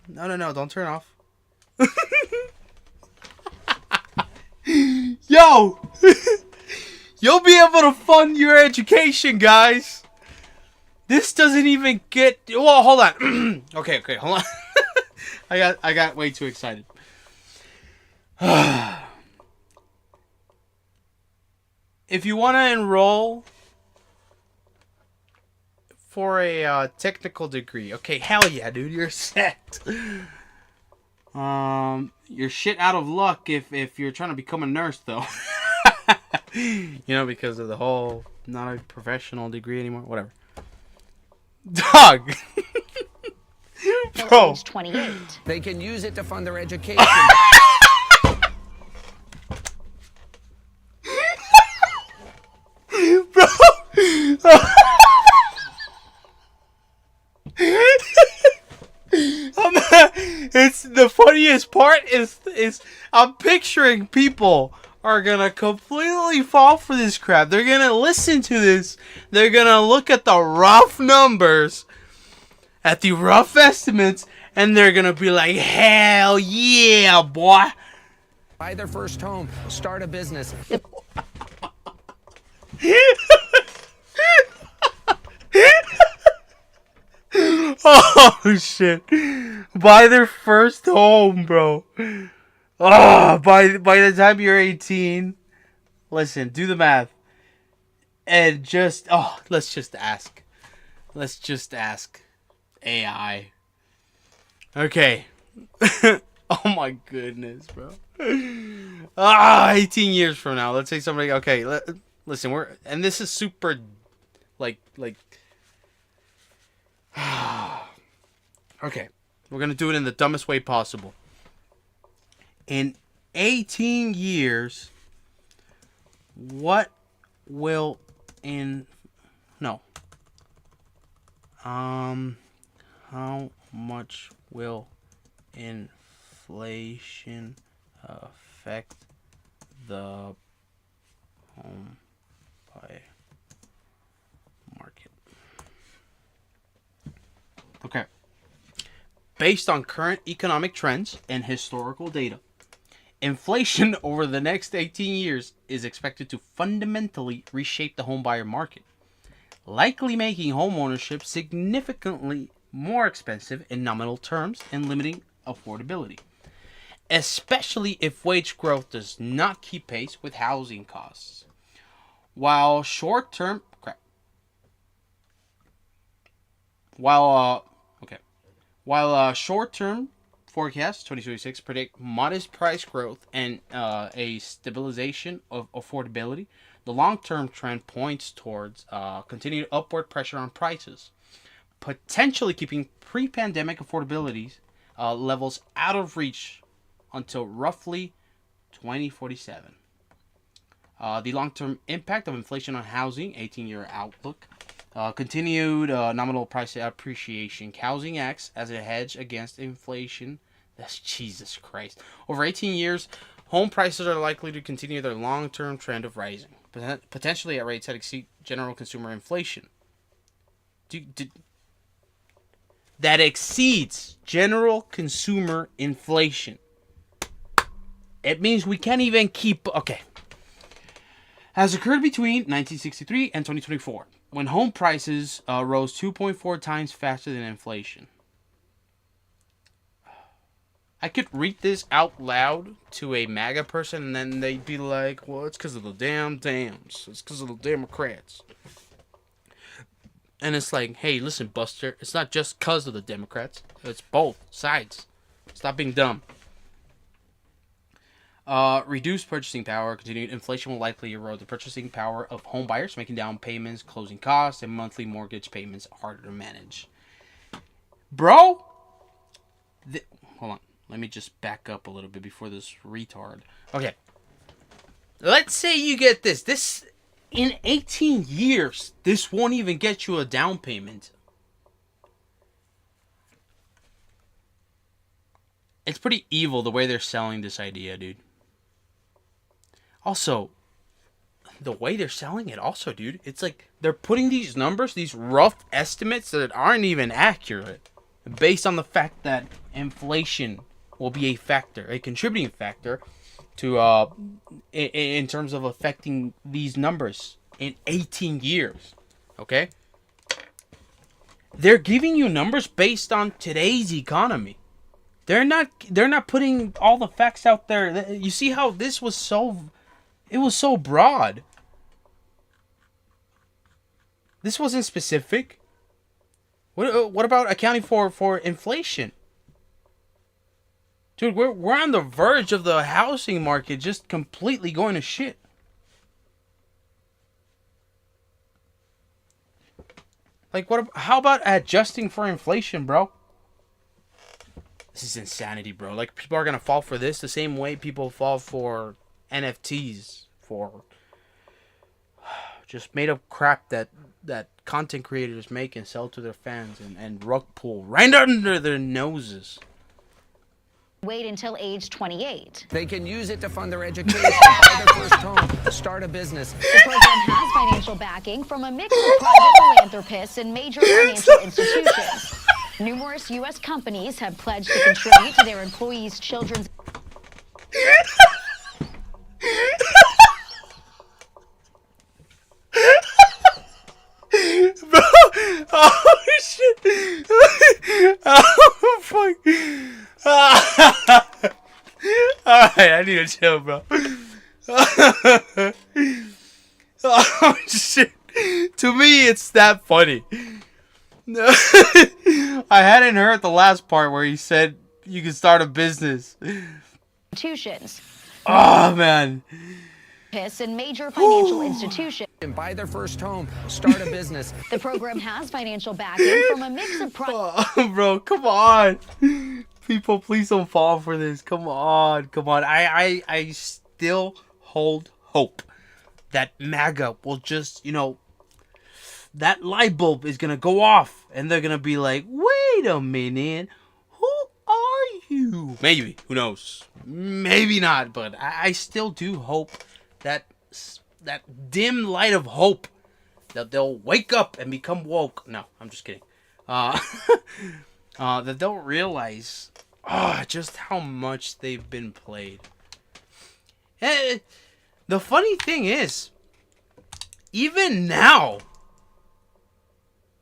No, don't turn off. Yo! You'll be able to fund your education, guys. This doesn't even get... Well, hold on. Okay, hold on. I got way too excited. If you want to enroll for a technical degree, okay, hell yeah, dude, you're set. You're shit out of luck if you're trying to become a nurse, though. You know, because of the whole not a professional degree anymore. Whatever. Dog. Bro. Age 28. They can use it to fund their education. Bro. It's the funniest part is I'm picturing people are gonna completely fall for this crap. They're gonna listen to this. They're gonna look at the rough numbers, at the rough estimates, and they're gonna be like, hell yeah, boy. Buy their first home, start a business. Oh shit. Buy their first home, bro. Oh, by the time you're 18, listen, do the math. And just let's just ask. Let's just ask AI. Okay. Oh my goodness, bro. 18 years from now, let's say somebody, okay, listen, and this is super like okay, we're gonna do it in the dumbest way possible. In 18 years, what will how much will inflation affect the home buy market? Okay. Based on current economic trends and historical data, inflation over the next 18 years is expected to fundamentally reshape the home buyer market, likely making home ownership significantly more expensive in nominal terms and limiting affordability, especially if wage growth does not keep pace with housing costs. While short-term short-term forecasts 2026 predict modest price growth and a stabilization of affordability, the long-term trend points towards continued upward pressure on prices, potentially keeping pre-pandemic affordability levels out of reach until roughly 2047. The long-term impact of inflation on housing, 18-year outlook. Continued nominal price appreciation. Housing acts as a hedge against inflation. That's Jesus Christ. Over 18 years, home prices are likely to continue their long-term trend of rising, potentially at rates that exceed general consumer inflation. That exceeds general consumer inflation. It means we can't even keep... Okay. Has occurred between 1963 and 2024, when home prices rose 2.4 times faster than inflation. I could read this out loud to a MAGA person, and then they'd be like, well, it's because of the damn Dems. It's because of the Democrats. And it's like, hey, listen, Buster, it's not just because of the Democrats. It's both sides. Stop being dumb. Reduced purchasing power. Continued inflation will likely erode the purchasing power of home buyers, making down payments, closing costs, and monthly mortgage payments harder to manage. Bro, hold on. Let me just back up a little bit before this retard. Okay. Let's say you get this. This, in 18 years, this won't even get you a down payment. It's pretty evil the way they're selling this idea, dude. Also, the way they're selling it also, dude, it's like they're putting these numbers, these rough estimates that aren't even accurate, based on the fact that inflation will be a factor, a contributing factor to in terms of affecting these numbers in 18 years. Okay? They're giving you numbers based on today's economy. They're not putting all the facts out there. You see how this was so broad. This wasn't specific. What about accounting for inflation? Dude, we're on the verge of the housing market just completely going to shit. Like, how about adjusting for inflation, bro? This is insanity, bro. Like, people are going to fall for this the same way people fall for NFTs, for just made up crap that content creators make and sell to their fans and rug pull right under their noses. Wait until age 28. They can use it to fund their education, buy their first home, start a business. The program has financial backing from a mix of private philanthropists and major financial institutions. Numerous U.S. companies have pledged to contribute to their employees' children's... Bro, oh shit. Oh fuck. Alright, I need to chill, bro. Oh shit. To me, it's that funny. I hadn't heard the last part where he said you can start a business. Institutions. Oh man. And major financial institutions. And buy their first home, start a business. The program has financial backing from a mix of private... Bro, come on. People, please don't fall for this. Come on. I still hold hope that MAGA will just, that light bulb is going to go off. And they're going to be like, wait wait a minute. Who are you? Maybe. Who knows? Maybe not, but I still do hope that dim light of hope that they'll wake up and become woke. No, I'm just kidding. That they'll realize just how much they've been played. The funny thing is, even now,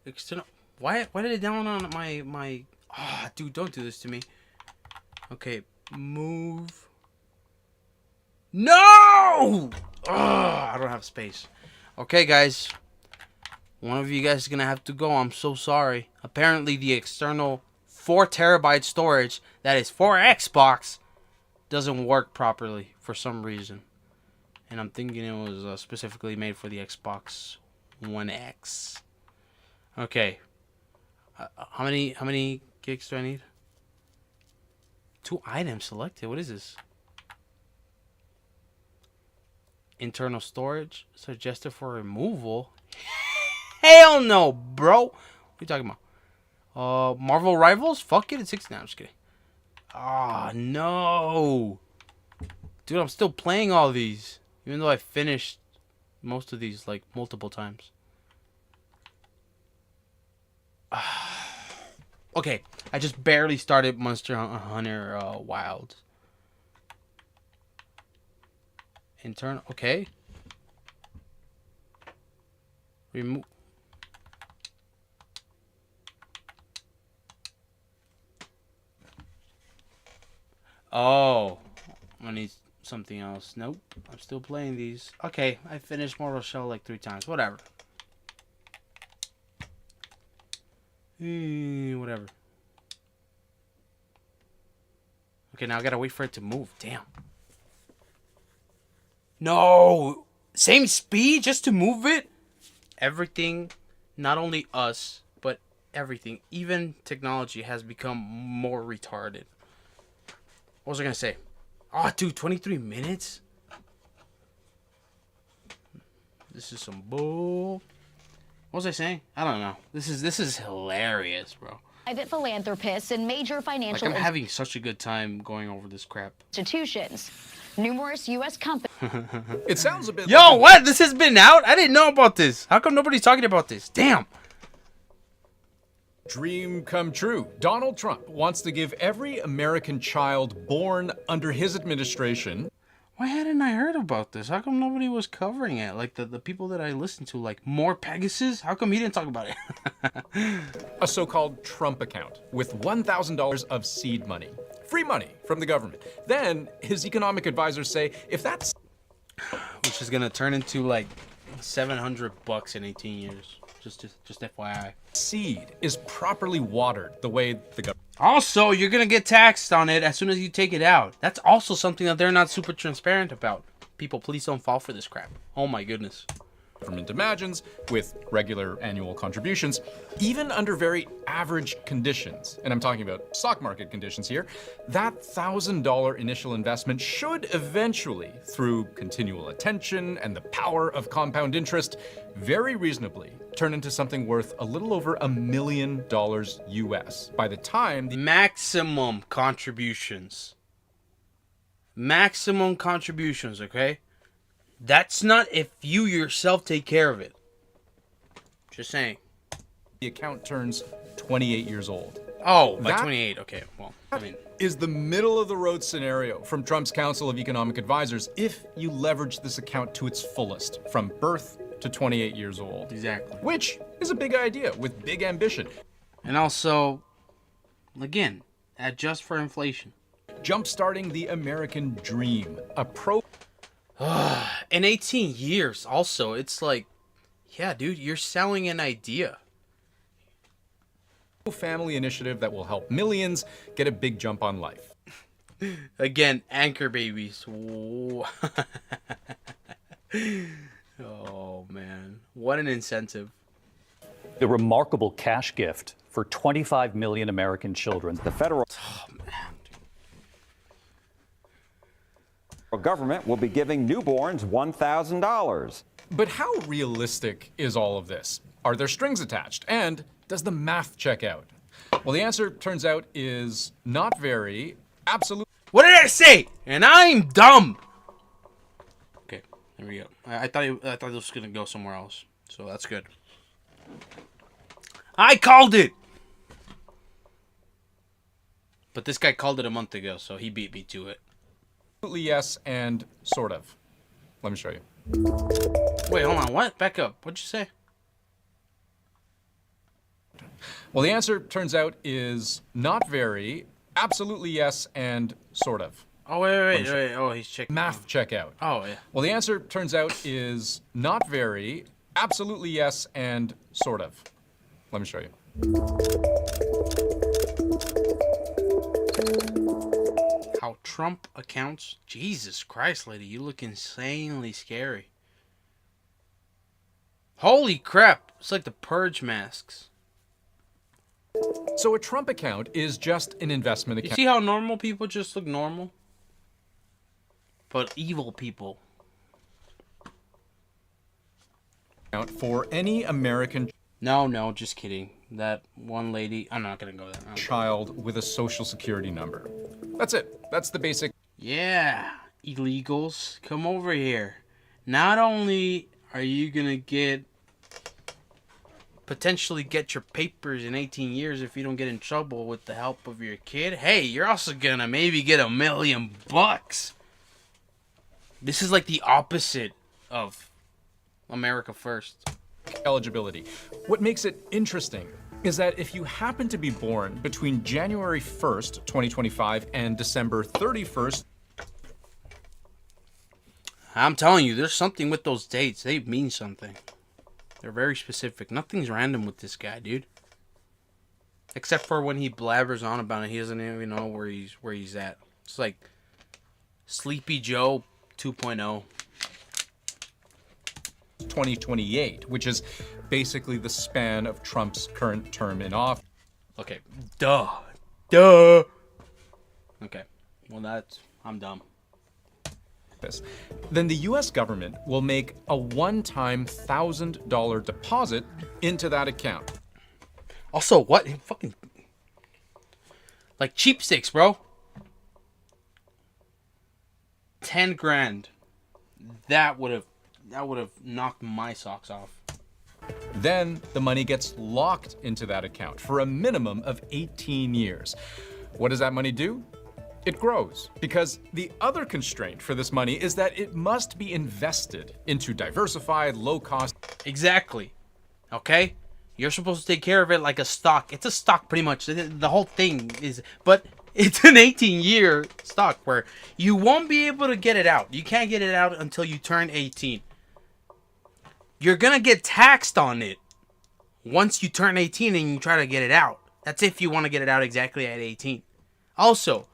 external. Why did it down on my? Dude, don't do this to me. Okay, move. No! I don't have space. Okay, guys. One of you guys is gonna have to go. I'm so sorry. Apparently, the external 4 terabyte storage that is for Xbox doesn't work properly for some reason, and I'm thinking it was specifically made for the Xbox One X. Okay. How many gigs do I need? 2 items selected. What is this? Internal storage suggested for removal. Hell no, bro. What are you talking about? Marvel Rivals? Fuck it, it's 60. No, I'm just kidding. No. Dude, I'm still playing all these. Even though I finished most of these, like, multiple times. Okay, I just barely started Monster Hunter Wild. Internal, okay. Remove. Oh, I need something else. Nope, I'm still playing these. Okay, I finished Mortal Shell like 3 times. Whatever. Whatever. Okay, now I gotta wait for it to move. Damn. No! Same speed just to move it? Everything, not only us, but everything, even technology has become more retarded. What was I gonna say? Oh, dude, 23 minutes? This is some bull. What was I saying? I don't know. This is hilarious, bro. Private philanthropists and major financial I'm having such a good time going over this crap. institutions. Numerous U.S. companies. It sounds a bit. Yo, what? This has been out? I didn't know about this. How come nobody's talking about this? Damn. Dream come true. Donald Trump wants to give every American child born under his administration. Why hadn't I heard about this? How come nobody was covering it? Like the people that I listen to, like More Pegasus? How come he didn't talk about it? A so-called Trump account with $1,000 of seed money. Free money from the government. Then his economic advisors say if that's... Which is gonna turn into like $700 in 18 years. Just FYI. Seed is properly watered the way the government... Also, you're gonna get taxed on it as soon as you take it out. That's also something that they're not super transparent about. People, please don't fall for this crap. Oh my goodness. Government imagines with regular annual contributions, even under very average conditions, and I'm talking about stock market conditions here, that $1,000 initial investment should eventually, through continual attention and the power of compound interest, very reasonably turn into something worth a little over $1 million US by the time the maximum contributions. Maximum contributions, okay? That's not if you yourself take care of it. Just saying. The account turns 28 years old. Oh, by 28. Okay, well, I mean... is the middle-of-the-road scenario from Trump's Council of Economic Advisors if you leverage this account to its fullest, from birth to 28 years old. Exactly. Which is a big idea with big ambition. And also, again, adjust for inflation. Jumpstarting the American dream. A pro... In 18 years, also, it's like, yeah, dude, you're selling an idea. Family initiative that will help millions get a big jump on life. Again, anchor babies. Oh, man. What an incentive. A remarkable cash gift for 25 million American children. The federal government will be giving newborns $1,000. But how realistic is all of this? Are there strings attached? And does the math check out? Well, the answer turns out is not very. Absolutely. What did I say? And I'm dumb. Okay, there we go. I thought it was gonna go somewhere else, so that's good. I called it. But this guy called it a month ago, so he beat me to it. Absolutely yes, and sort of. Let me show you. Wait, hold on. What? Back up. What'd you say? Well, the answer turns out is not very. Absolutely yes, and sort of. Oh, wait. Oh, he's checking. Math checkout. Oh, yeah. Well, the answer turns out is not very. Absolutely yes, and sort of. Let me show you. How Trump accounts? Jesus Christ, lady, you look insanely scary. Holy crap! It's like the Purge masks. So a Trump account is just an investment You account. see how normal people just look normal? But evil people. For any American No, just kidding. That one lady, I'm not gonna go there. child with a social security number. That's it. That's the basic. Yeah, illegals, come over here. Not only are you gonna potentially get your papers in 18 years if you don't get in trouble with the help of your kid, hey, you're also gonna maybe get $1 million. This is like the opposite of America First. Eligibility. What makes it interesting is that if you happen to be born between January 1st, 2025 and December 31st, I'm telling you, there's something with those dates. They mean something. They're very specific. Nothing's random with this guy, dude. Except for when he blabbers on about it, he doesn't even know where he's at. It's like Sleepy Joe 2.0. 2028, which is basically the span of Trump's current term in office. Okay. Duh. Okay. Well, I'm dumb. Then the U.S. government will make a one-time $1,000 deposit into that account. Also, what? Fucking like cheapsticks, bro. 10 grand. That would have knocked my socks off. Then the money gets locked into that account for a minimum of 18 years. What does that money do? It grows, because the other constraint for this money is that it must be invested into diversified, low-cost... Exactly. Okay? You're supposed to take care of it like a stock. It's a stock, pretty much. The whole thing is... But it's an 18-year stock where you won't be able to get it out. You can't get it out until you turn 18. You're going to get taxed on it once you turn 18 and you try to get it out. That's if you want to get it out exactly at 18. Also,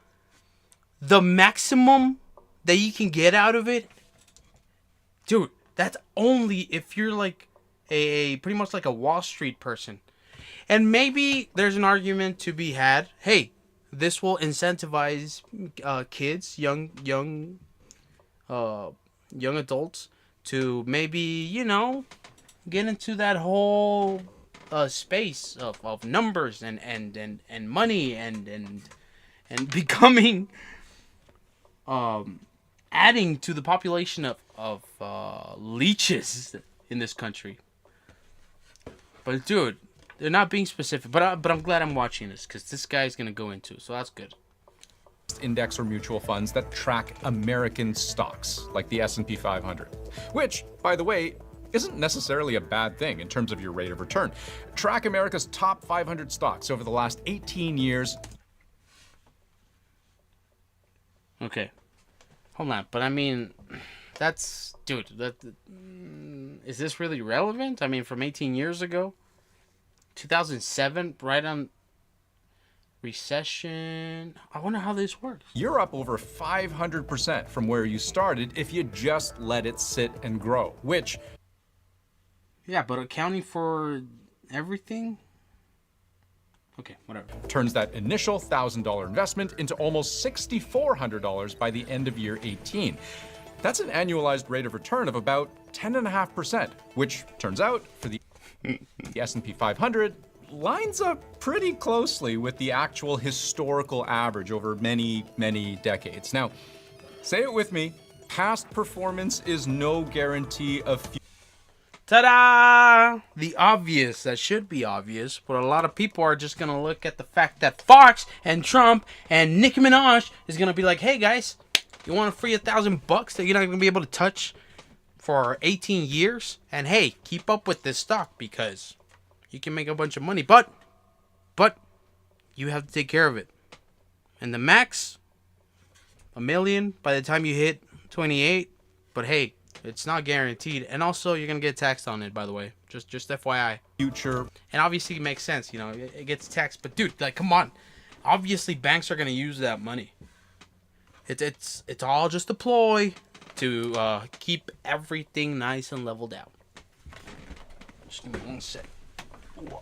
the maximum that you can get out of it, dude, that's only if you're like a pretty much like a Wall Street person. And maybe there's an argument to be had. Hey, this will incentivize kids, young adults to maybe, get into that whole space of numbers and money and becoming adding to the population of leeches in this country. But dude, they're not being specific. But I'm glad I'm watching this because this guy's gonna go into, so that's good. Index or mutual funds that track American stocks, like the S&P 500, which, by the way, isn't necessarily a bad thing in terms of your rate of return. Track America's top 500 stocks over the last 18 years. Okay. Hold on, but I mean, dude, is this really relevant? I mean, from 18 years ago? 2007, right on recession. I wonder how this works. You're up over 500% from where you started if you just let it sit and grow, which... Yeah, but accounting for everything? Okay, whatever. Turns that initial $1,000 investment into almost $6,400 by the end of year 18. That's an annualized rate of return of about 10.5%, which turns out for the S&P 500 lines up pretty closely with the actual historical average over many, many decades. Now, say it with me, past performance is no guarantee of future. Ta-da! The obvious, that should be obvious, but a lot of people are just going to look at the fact that Fox and Trump and Nicki Minaj is going to be like, hey guys, you want a free $1,000 that you're not going to be able to touch for 18 years? And hey, keep up with this stock because you can make a bunch of money, but you have to take care of it. And the max, $1 million by the time you hit 28, but hey, it's not guaranteed, and also you're gonna get taxed on it. By the way, just FYI. Future, and obviously it makes sense. You know, it gets taxed, but dude, like, come on. Obviously, banks are gonna use that money. It's all just a ploy to keep everything nice and leveled out. Just give me one sec. Ooh.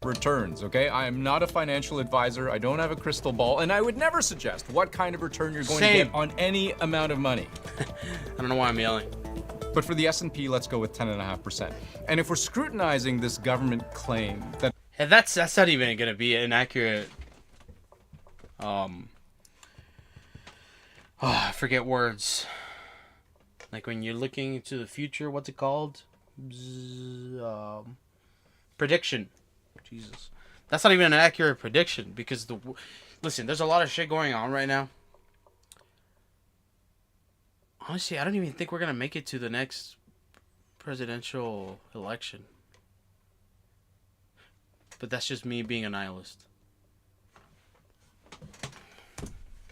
returns, okay? I am not a financial advisor. I don't have a crystal ball, and I would never suggest what kind of return you're going to get on any amount of money. I don't know why I'm yelling. But for the S&P, let's go with 10.5%. And if we're scrutinizing this government claim that... Hey, that's not even going to be an accurate... I forget words. Like when you're looking into the future, what's it called? Prediction. Jesus. That's not even an accurate prediction because listen, there's a lot of shit going on right now. Honestly, I don't even think we're going to make it to the next presidential election. But that's just me being a nihilist.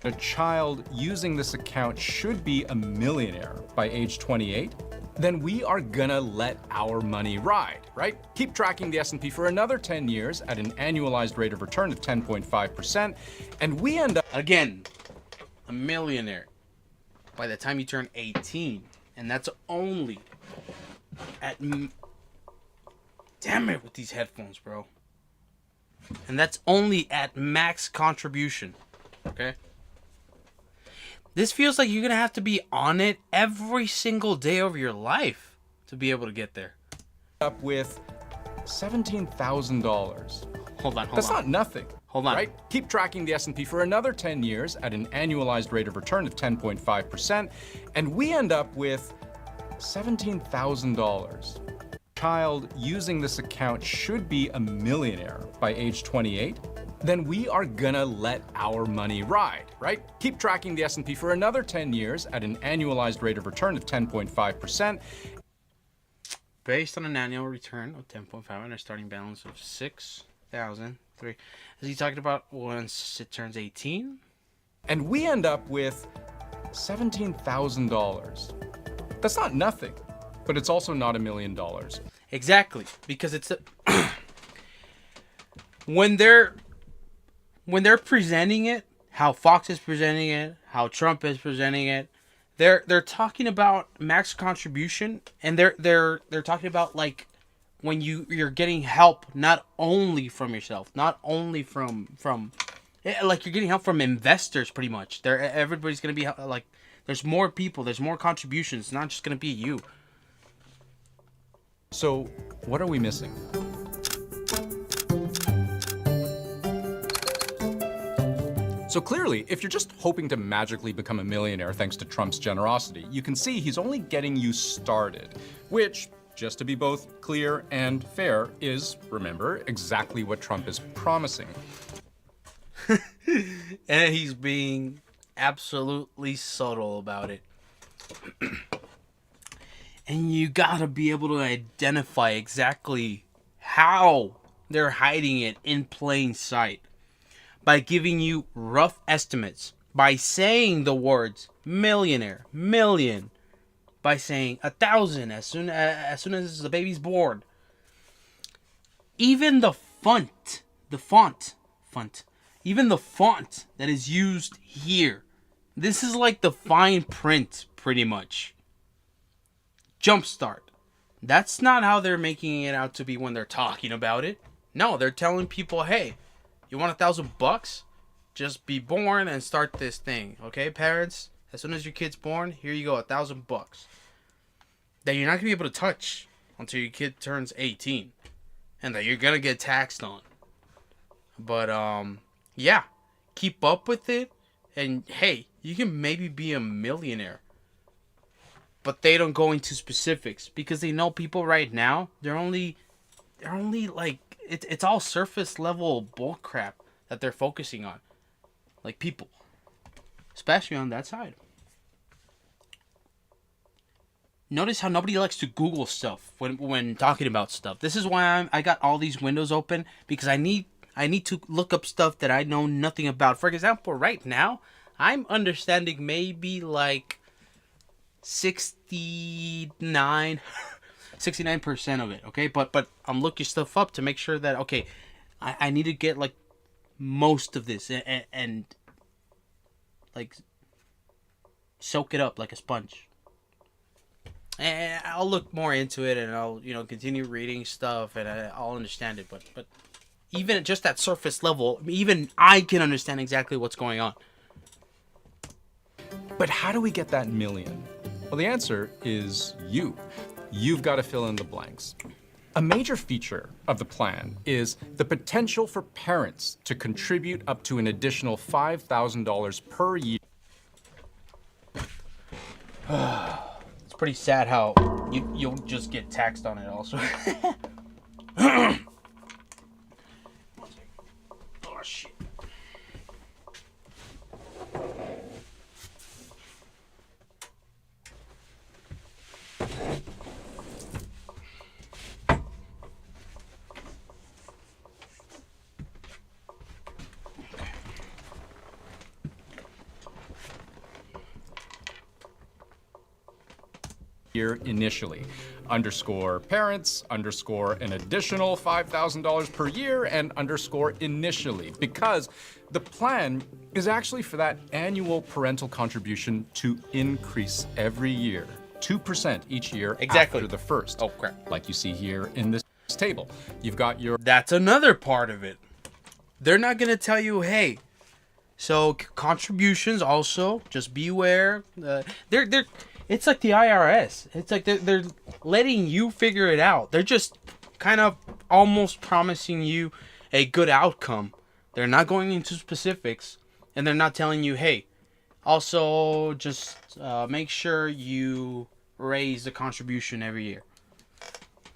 A child using this account should be a millionaire by age 28, then we are gonna let our money ride, right? Keep tracking the S&P for another 10 years at an annualized rate of return of 10.5%, and we end up... Again, a millionaire by the time you turn 18, and that's only at... Damn it with these headphones, bro. And that's only at max contribution, okay? This feels like you're going to have to be on it every single day of your life to be able to get there. Up with $17,000. Hold on. That's not nothing. Hold on. Right? Keep tracking the S&P for another 10 years at an annualized rate of return of 10.5%, and we end up with $17,000. Child using this account should be a millionaire by age 28, then we are gonna let our money ride, right? Keep tracking the S&P for another 10 years at an annualized rate of return of 10.5%. Based on an annual return of 10.5 and a starting balance of 6,003. Is he talking about once it turns 18? And we end up with $17,000. That's not nothing, but it's also not $1 million. Exactly, because it's when they're presenting it, how Fox is presenting it, how Trump is presenting it, they're talking about max contribution, and they're talking about like when you're getting help not only from yourself, not only from like you're getting help from investors pretty much. Everybody's gonna be like, there's more people, there's more contributions. It's not just gonna be you. So what are we missing? So clearly, if you're just hoping to magically become a millionaire thanks to Trump's generosity, you can see he's only getting you started, which, just to be both clear and fair, is, remember, exactly what Trump is promising. And he's being absolutely subtle about it. And you gotta be able to identify exactly how they're hiding it in plain sight. By giving you rough estimates. By saying the words millionaire, million. By saying 1,000 as soon as the baby's born. Even the font. Even the font that is used here. This is like the fine print, pretty much. Jumpstart. That's not how they're making it out to be when they're talking about it. No, they're telling people, hey, you want $1,000? Just be born and start this thing. Okay, parents? As soon as your kid's born, here you go, $1,000. That you're not going to be able to touch until your kid turns 18. And that you're going to get taxed on. But, yeah, keep up with it, and hey, you can maybe be a millionaire. But they don't go into specifics because they know people right now, they're only like, it's all surface level bullcrap that they're focusing on. Like people, especially on that side. Notice how nobody likes to Google stuff when talking about stuff. This is why I got all these windows open, because I need to look up stuff that I know nothing about. For example, right now, I'm understanding maybe like 69% of it, okay? But I'm looking stuff up to make sure that, okay, I need to get like most of this and like soak it up like a sponge. And I'll look more into it, and I'll, continue reading stuff, and I'll understand it. But even at just that surface level, even I can understand exactly what's going on. But how do we get that million? Well, the answer is you. You've got to fill in the blanks. A major feature of the plan is the potential for parents to contribute up to an additional $5,000 per year. It's pretty sad how you'll just get taxed on it also. Oh, shit. Year initially. Underscore parents, underscore an additional $5,000 per year, and underscore initially. Because the plan is actually for that annual parental contribution to increase every year. 2% each year after the first. Oh, crap. Like you see here in this table. You've got your... That's another part of it. They're not going to tell you, hey, so contributions also, just beware. It's like the IRS. It's like they're letting you figure it out. They're just kind of almost promising you a good outcome. They're not going into specifics, and they're not telling you, hey, also just make sure you raise the contribution every year.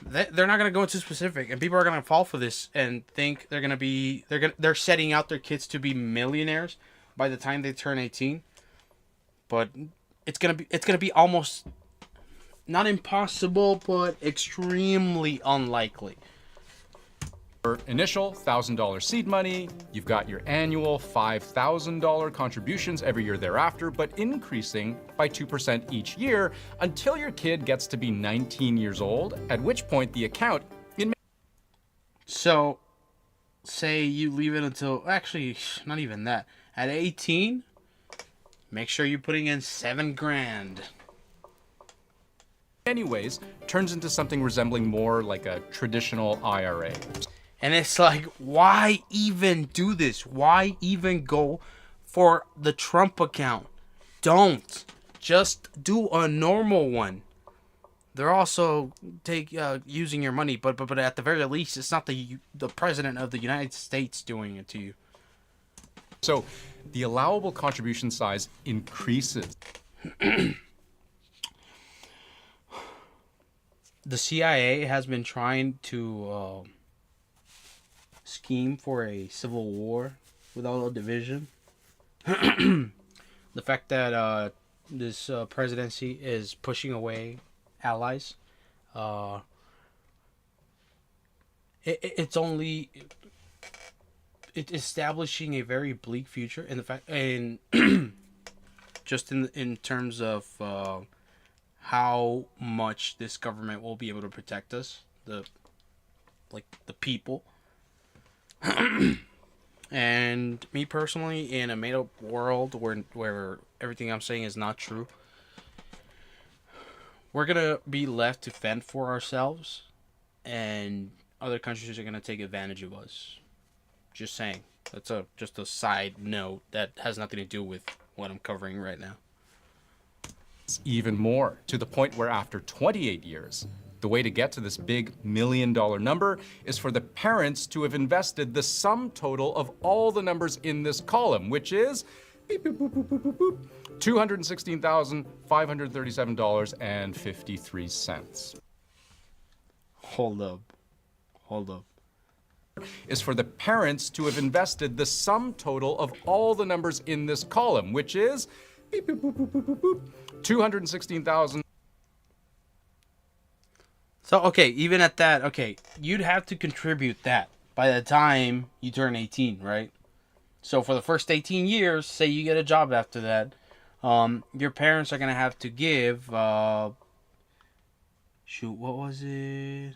They're not going to go into specific, and people are going to fall for this and think they're setting out their kids to be millionaires by the time they turn 18. But it's gonna be almost not impossible, but extremely unlikely. Your initial $1,000 seed money, you've got your annual $5,000 contributions every year thereafter, but increasing by 2% each year until your kid gets to be 19 years old, at which point the account... So, say you leave it until... Actually, not even that. At 18... Make sure you're putting in $7,000. Anyways, turns into something resembling more like a traditional IRA. And it's like, why even do this? Why even go for the Trump account? Don't. Just do a normal one. They're also using your money, but at the very least, it's not the president of the United States doing it to you. So the allowable contribution size increases. The CIA has been trying to scheme for a civil war without a division. The fact that this presidency is pushing away allies, it's establishing a very bleak future in the fact, and just in terms of how much this government will be able to protect us, the people. And me personally, in a made-up world where everything I'm saying is not true, we're gonna be left to fend for ourselves, and other countries are gonna take advantage of us. Just saying. That's just a side note that has nothing to do with what I'm covering right now. Even more, to the point where after 28 years, the way to get to this big $1 million number is for the parents to have invested the sum total of all the numbers in this column, which is $216,537.53. Hold up. Is for the parents to have invested the sum total of all the numbers in this column, which is 216,000. So, okay, even at that, okay, you'd have to contribute that by the time you turn 18, right? So for the first 18 years, say you get a job after that, your parents are going to have to give, shoot, what was it?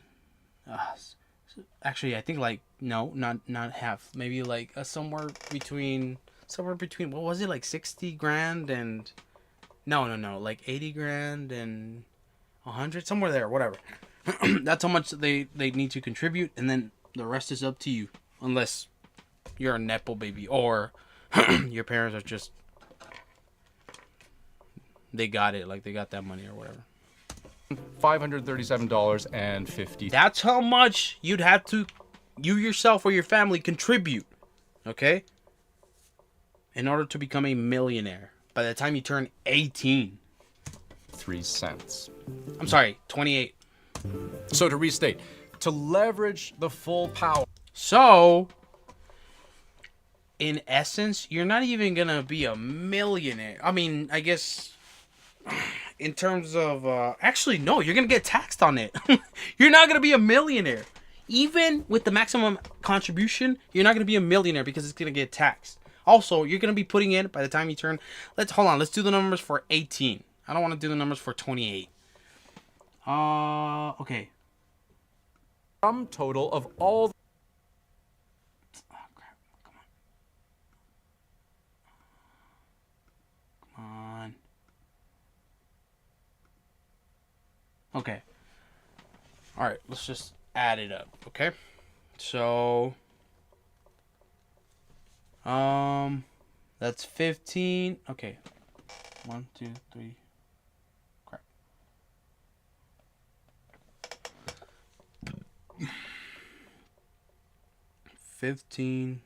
Actually, I think no, not half, maybe somewhere between, what was it, 60 grand and, no, like 80 grand and 100, somewhere there, whatever. That's how much they need to contribute, and then the rest is up to you, unless you're a nepo baby or your parents are just, they got it, they got that money or whatever. $537.50. That's how much you'd have to, you yourself or your family, contribute, okay, in order to become a millionaire by the time you turn 18. 3 cents. I'm sorry, 28. So to restate, to leverage the full power. So, in essence, you're not even gonna be a millionaire. I mean, I guess, in terms of, actually, no, you're gonna get taxed on it. You're not gonna be a millionaire. Even with the maximum contribution, you're not gonna be a millionaire because it's gonna get taxed. Also, you're gonna be putting in, by the time you turn, let's do the numbers for 18. I don't want to do the numbers for 28. Okay. Sum total of all. Oh, crap. Come on. Okay. All right, let's just add it up, okay? So, that's 15. Okay. 1, 2, 3. Crap. $15.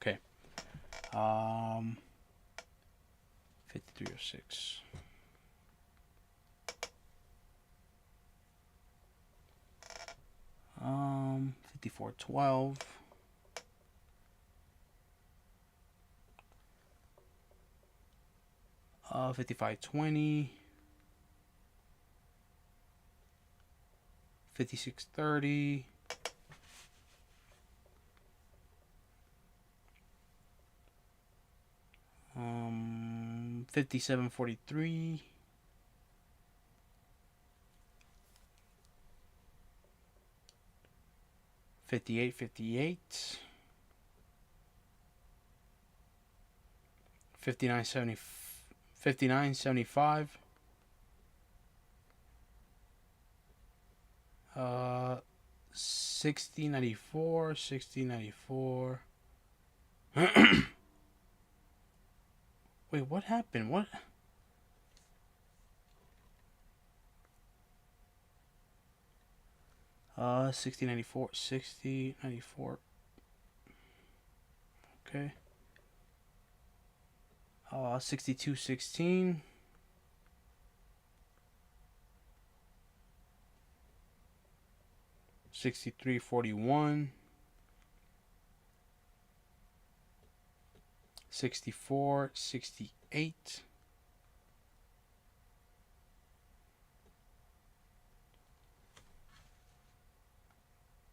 Okay. 5306. $54.12. 55.20. 56.30. 57.43. 58.58. 59.75. 60.94. 60.94. Wait, what happened? What? 6094, 6094. Okay. 6216. 6341. 64, 68.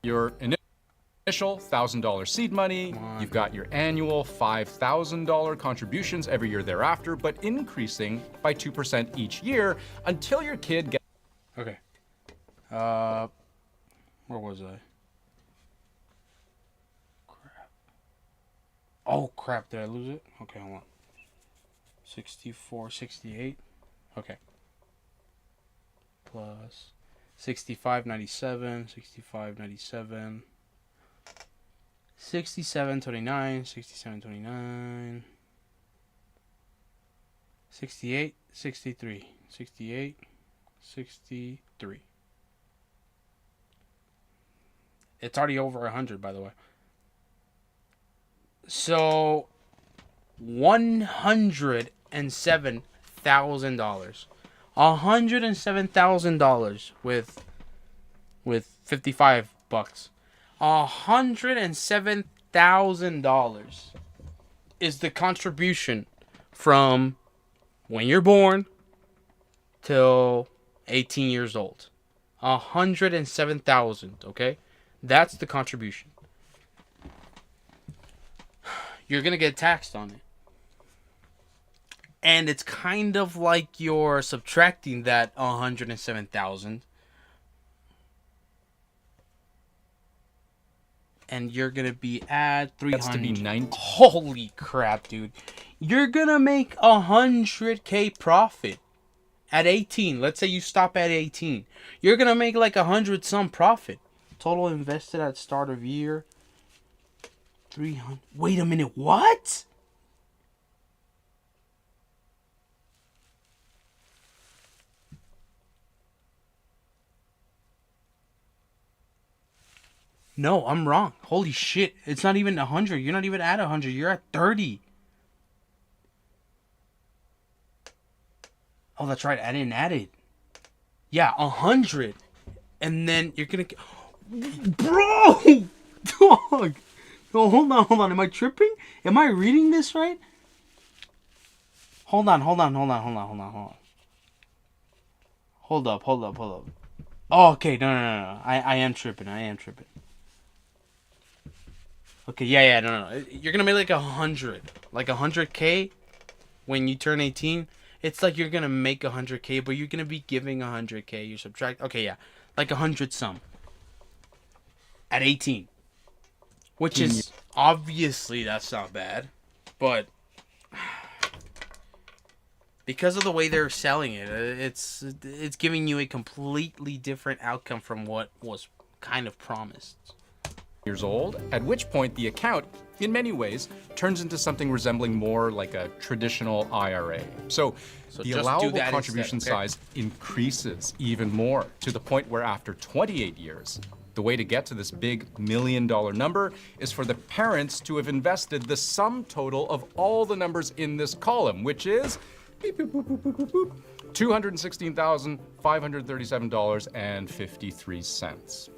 Your initial $1,000 seed money, you've got your annual $5,000 contributions every year thereafter, but increasing by 2% each year until your kid gets... Okay. Where was I? Crap. Oh, crap. Did I lose it? Okay, hold on. 64, 68. Okay. Plus 6597, 6597. 6729, 6729. 68, 63. 68, 63. It's already over 100, by the way. So, $107,000. $107,000 with 55 bucks. $107,000 is the contribution from when you're born till 18 years old. 107,000, okay? That's the contribution. You're going to get taxed on it. And it's kind of like you're subtracting that 107,000. And you're going to be at 300. That's to be 90. Holy crap, dude. You're going to make 100K profit at 18. Let's say you stop at 18. You're going to make like 100 some profit. Total invested at start of year. 300. Wait a minute. What? No, I'm wrong. Holy shit. It's not even 100. You're not even at 100. You're at 30. Oh, that's right. I didn't add it. Yeah, 100. And then you're going to... Bro! Dog! No, hold on. Am I tripping? Am I reading this right? Hold on. Hold up. Oh, okay. No. I am tripping. Okay, yeah, no. You're gonna make like 100. Like 100K when you turn 18. It's like you're gonna make 100K, but you're gonna be giving 100K. You subtract... Okay, yeah. Like 100 some. At 18. Which is... Obviously, that's not bad. But... because of the way they're selling it, it's giving you a completely different outcome from what was kind of promised. Years old, at which point the account, in many ways, turns into something resembling more like a traditional IRA. So the allowable contribution size increases even more, to the point where after 28 years, the way to get to this big $1 million number is for the parents to have invested the sum total of all the numbers in this column, which is $216,537.53.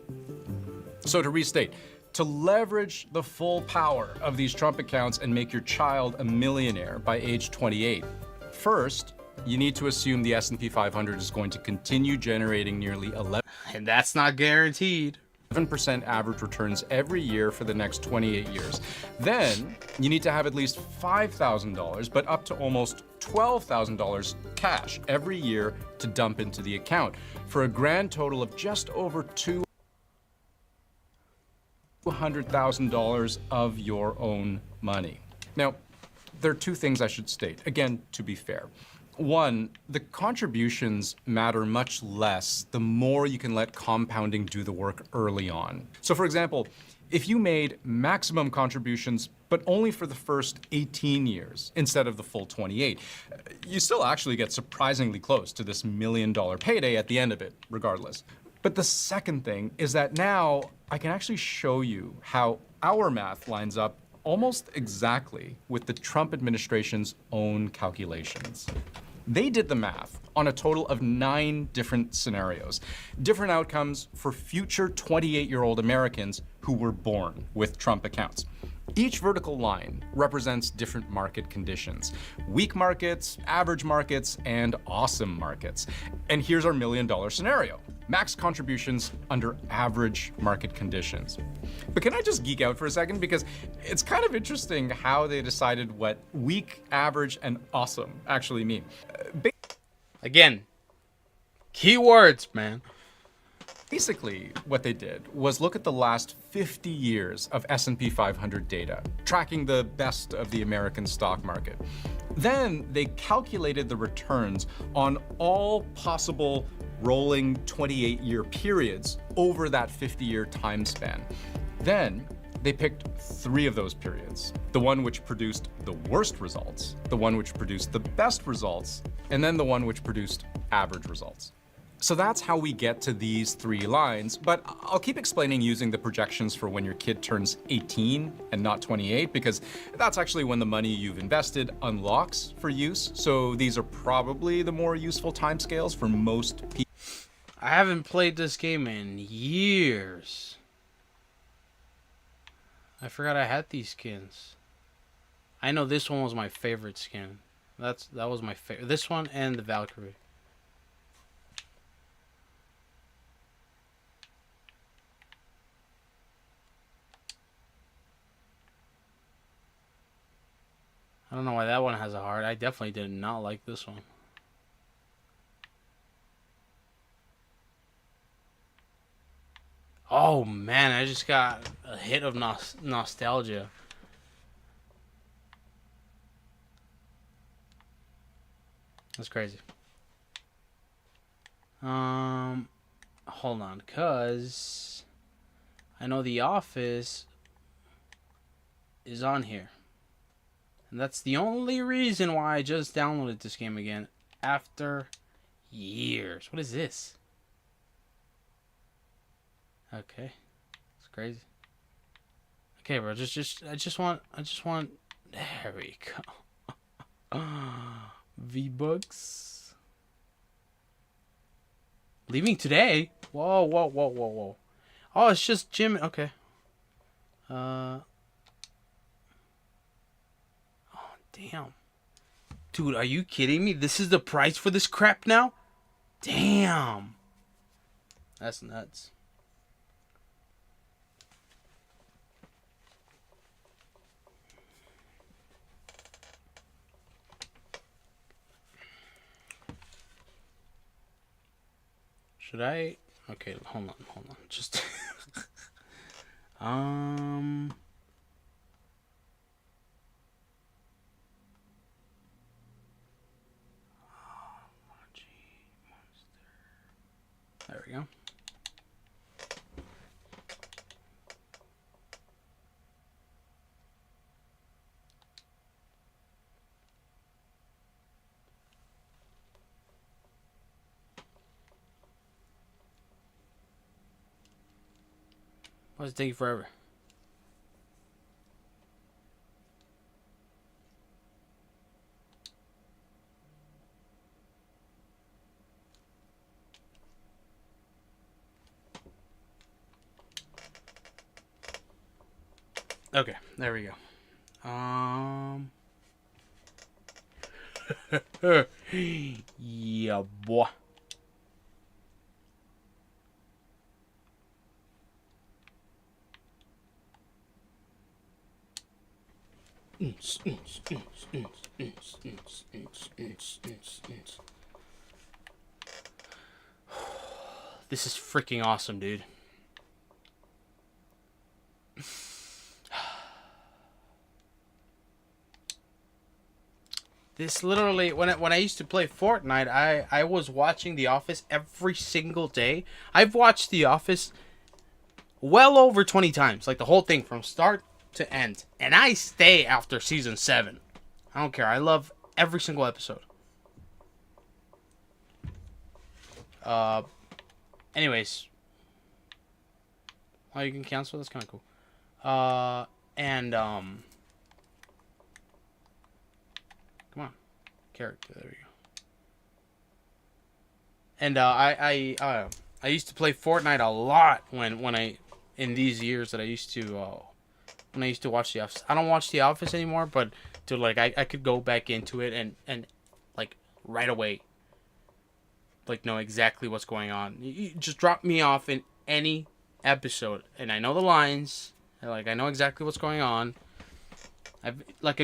So to restate, to leverage the full power of these Trump accounts and make your child a millionaire by age 28, first, you need to assume the S&P 500 is going to continue generating nearly 11%. And that's not guaranteed. 7% average returns every year for the next 28 years. Then, you need to have at least $5,000, but up to almost $12,000 cash every year to dump into the account, for a grand total of just over $200,000 of your own money. Now, there are two things I should state, again, to be fair. One, the contributions matter much less the more you can let compounding do the work early on. So for example, if you made maximum contributions, but only for the first 18 years instead of the full 28, you still actually get surprisingly close to this $1 million payday at the end of it, regardless. But the second thing is that now I can actually show you how our math lines up almost exactly with the Trump administration's own calculations. They did the math on a total of 9 different scenarios, different outcomes for future 28-year-old Americans who were born with Trump accounts. Each vertical line represents different market conditions: weak markets, average markets, and awesome markets. And here's our $1 million scenario: max contributions under average market conditions. But can I just geek out for a second? Because it's kind of interesting how they decided what weak, average, and awesome actually mean. Again, keywords, man. Basically, what they did was look at the last 50 years of S&P 500 data, tracking the best of the American stock market. Then they calculated the returns on all possible rolling 28-year periods over that 50-year time span. Then they picked 3 of those periods: the one which produced the worst results, the one which produced the best results, and then the one which produced average results. So that's how we get to these 3 lines, but I'll keep explaining using the projections for when your kid turns 18 and not 28, because that's actually when the money you've invested unlocks for use. So these are probably the more useful timescales for most people. I haven't played this game in years. I forgot I had these skins. I know this one was my favorite skin. That was my favorite. This one and the Valkyrie. I don't know why that one has a heart. I definitely did not like this one. Oh man, I just got a hit of nostalgia. That's crazy. Hold on, cause I know The Office is on here. And that's the only reason why I just downloaded this game again after years. What is this? Okay. It's crazy. Okay, bro, I just want there we go. V-Bucks. Leaving today? Whoa, whoa, whoa, whoa, whoa. Oh, it's just Jim. Okay. Damn. Dude, are you kidding me? This is the price for this crap now? Damn. That's nuts. Should I? Okay, hold on. Just there we go. Why does it take you forever? Okay, there we go. Yeah, boy. This is freaking awesome, dude. This literally, when I used to play Fortnite, I was watching The Office every single day. I've watched The Office well over 20 times, like the whole thing from start to end. And I stay after season 7. I don't care. I love every single episode. Anyways, Oh, you can cancel? That's kind of cool. And, come on. Character, there we go. And, I used to play Fortnite a lot when I, in these years that I used to, when I used to watch The Office. I don't watch The Office anymore, but, dude, like, I could go back into it and, like, right away, like, know exactly what's going on. You just drop me off in any episode, and I know the lines, and, like, I know exactly what's going on. I've, like,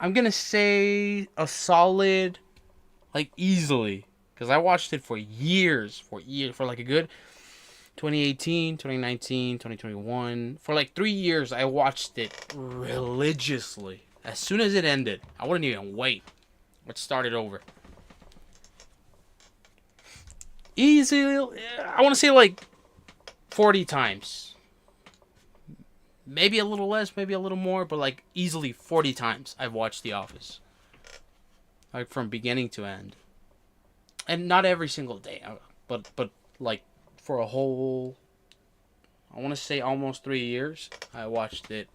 I'm gonna say a solid, like, easily, because I watched it for years, for like a good 2018, 2019, 2021. For like 3 years, I watched it religiously. As soon as it ended, I wouldn't even wait. Let's start it over. Easily, I want to say like 40 times. Maybe a little less, maybe a little more, but like easily 40 times I've watched The Office. Like from beginning to end. And not every single day, but like for a whole, I want to say almost 3 years, I watched it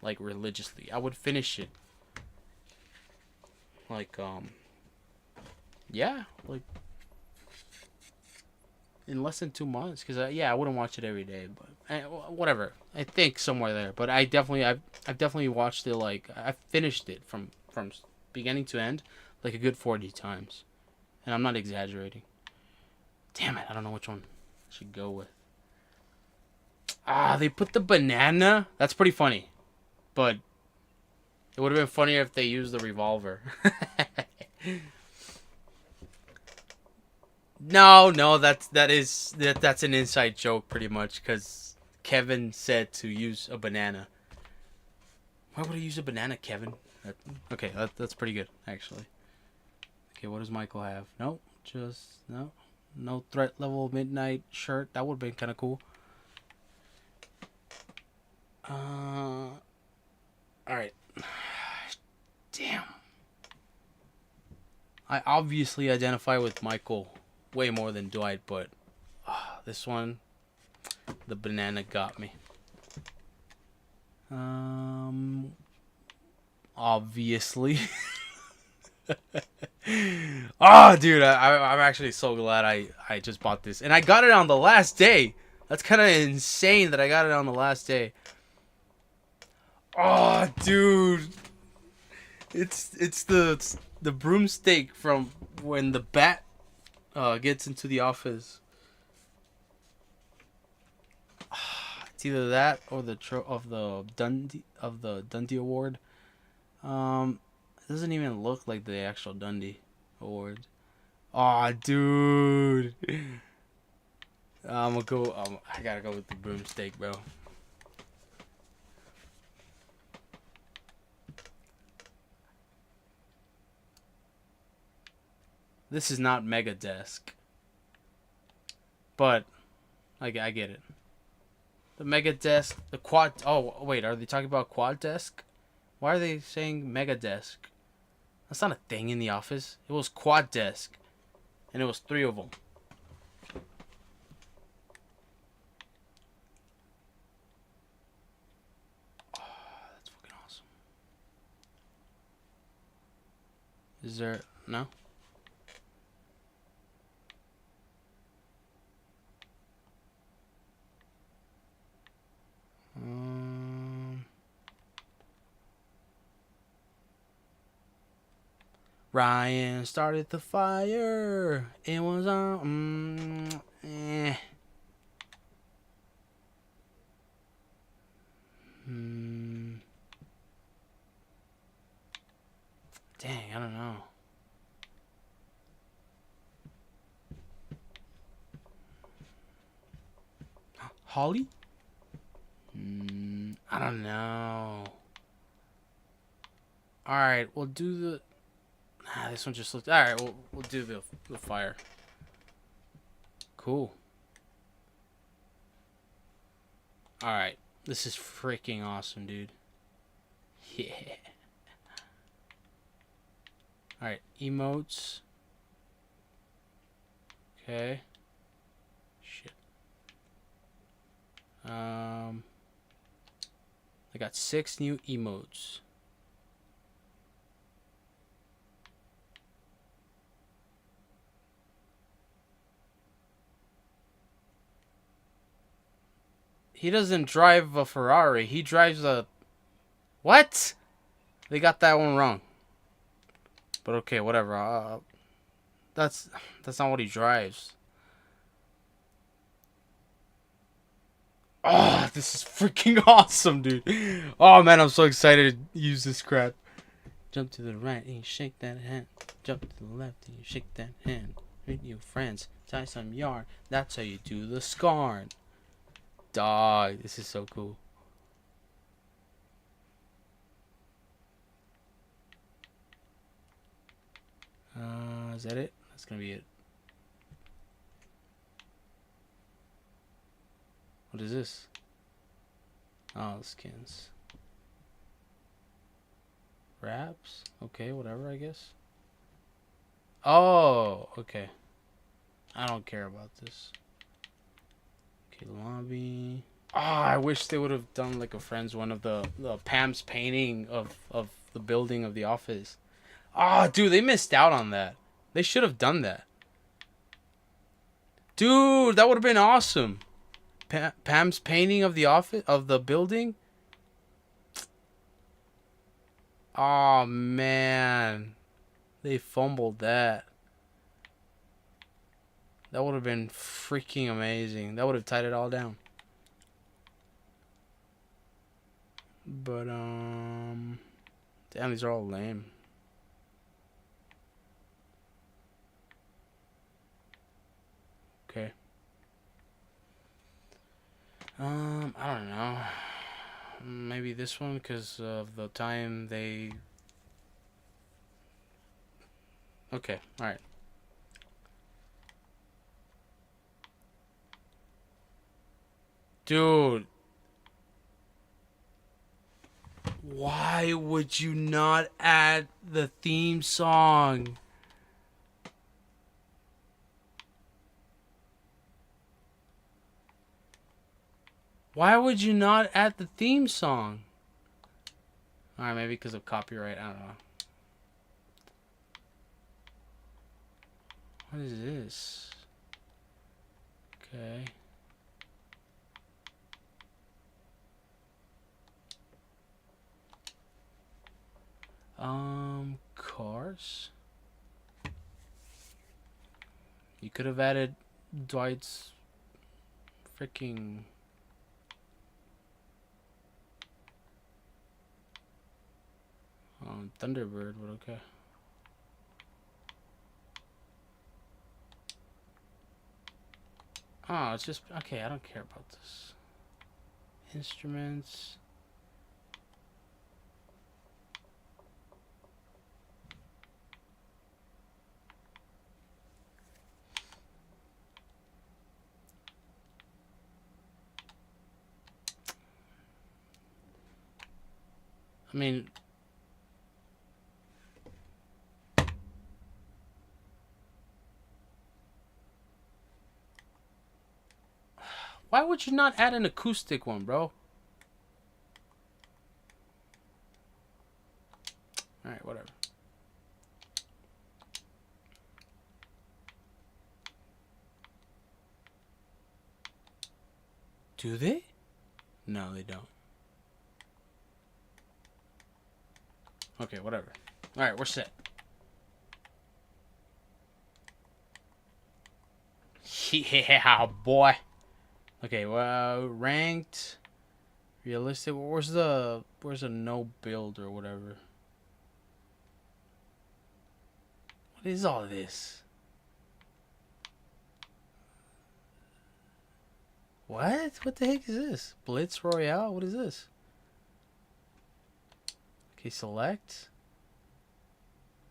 like religiously. I would finish it like yeah, like in less than 2 months, because I wouldn't watch it every day, but whatever. I think somewhere there, but I've definitely watched it, like I finished it from beginning to end like a good 40 times, and I'm not exaggerating. Damn it, I don't know which one I should go with. They put the banana. That's pretty funny, but it would have been funnier if they used the revolver. No, that's an inside joke pretty much, because Kevin said to use a banana. Why would I use a banana, Kevin? Okay, that's pretty good actually. Okay, what does Michael have? No, no threat level midnight shirt. That would have been kind of cool. All right. Damn. I obviously identify with Michael way more than Dwight, but this one, the banana got me. Obviously. Oh, dude, I'm actually so glad I just bought this, and I got it on the last day. That's kind of insane that I got it on the last day. Oh, dude, it's the broomstick from when the bat gets into the office. It's either that or the Dundee Award. It doesn't even look like the actual Dundee Award. Oh, dude. I gotta go with the broomstick, bro. This is not Mega Desk, but I get it. The Mega Desk, the Quad. Oh wait, are they talking about Quad Desk? Why are they saying Mega Desk? That's not a thing in the office. It was Quad Desk, and it was 3 of them. Oh, that's fucking awesome. Is there no? Ryan started the fire. It was on. Dang, I don't know. Holly? I don't know. Alright, we'll do the... this one just looks... Alright, we'll do the fire. Cool. Alright. This is freaking awesome, dude. Yeah. Alright, emotes. Okay. Shit. I got 6 new emotes. He doesn't drive a Ferrari. He drives a... What? They got that one wrong. But okay, whatever. That's not what he drives. Oh, this is freaking awesome, dude. Oh, man, I'm so excited to use this crap. Jump to the right and you shake that hand. Jump to the left and you shake that hand. Meet your friends. Tie some yarn. That's how you do the scarn. Dog, this is so cool. Is that it? That's gonna be it. What is this? Oh, skins. Wraps? Okay, whatever, I guess. Oh, okay. I don't care about this. Okay, lobby. Oh, I wish they would have done like a Friends one of the Pam's painting of the building of the office. Oh, dude, they missed out on that. They should have done that. Dude, that would have been awesome. Pam's painting of the office of the building. Oh man, they fumbled that. That would have been freaking amazing. That would have tied it all down. But damn, these are all lame. Okay. I don't know. Maybe this one because of the time they... Okay, alright. Dude. Why would you not add the theme song? Why would you not add the theme song? Alright, maybe because of copyright. I don't know. What is this? Okay. Cars. You could have added Dwight's freaking... Thunderbird, but okay. Oh, it's just... Okay, I don't care about this. Instruments... I mean... Why would you not add an acoustic one, bro? Alright, whatever. Do they? No, they don't. Okay, whatever. Alright, we're set. Yeah, boy. Okay, well, ranked, realistic. Where's the no build or whatever? What is all this? What? What the heck is this? Blitz Royale? What is this? Okay, select.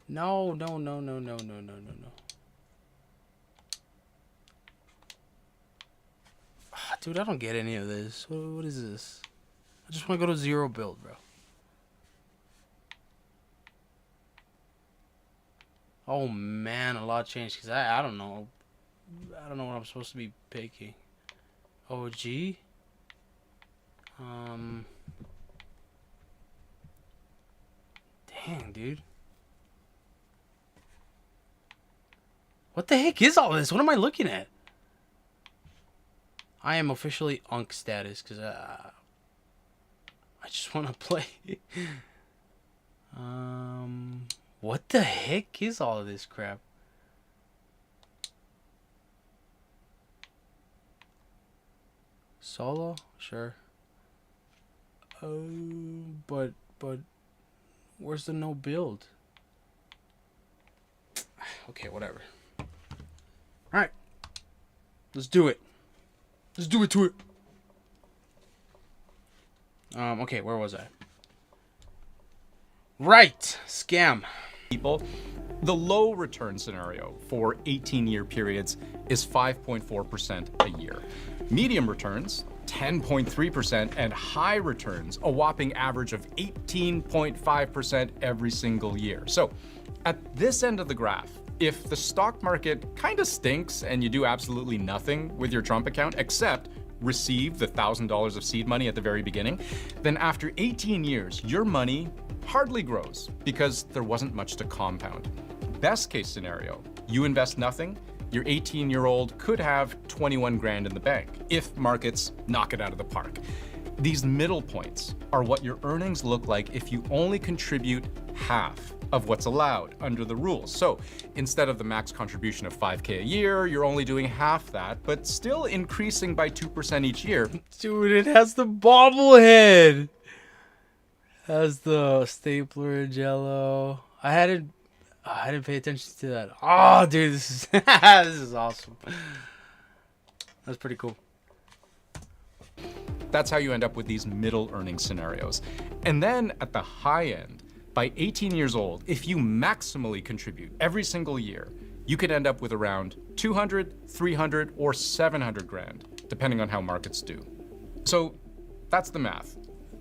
No. Dude, I don't get any of this. What is this? I just want to go to 0 build, bro. Oh man, a lot changed because I don't know. I don't know what I'm supposed to be picking. OG? Dang, dude. What the heck is all this? What am I looking at? I am officially UNC status because I just want to play. What the heck is all of this crap? Solo? Sure. But where's the no build? Okay, whatever. Alright. Let's do it. Let's do it to it. Okay, where was I? Right. Scam. People, the low return scenario for 18-year periods is 5.4% a year. Medium returns, 10.3%, and high returns, a whopping average of 18.5% every single year. So, at this end of the graph, if the stock market kind of stinks and you do absolutely nothing with your Trump account except receive the $1,000 of seed money at the very beginning, then after 18 years, your money hardly grows because there wasn't much to compound. Best case scenario, you invest nothing, your 18-year-old could have 21 grand in the bank if markets knock it out of the park. These middle points are what your earnings look like if you only contribute half of what's allowed under the rules. So instead of the max contribution of $5K a year, you're only doing half that, but still increasing by 2% each year. Dude, it has the bobblehead. Has the stapler and Jello. I didn't pay attention to that. Oh, dude, this is this is awesome. That's pretty cool. That's how you end up with these middle earning scenarios. And then at the high end, by 18 years old, if you maximally contribute every single year, you could end up with around 200, 300, or 700 grand, depending on how markets do. So that's the math.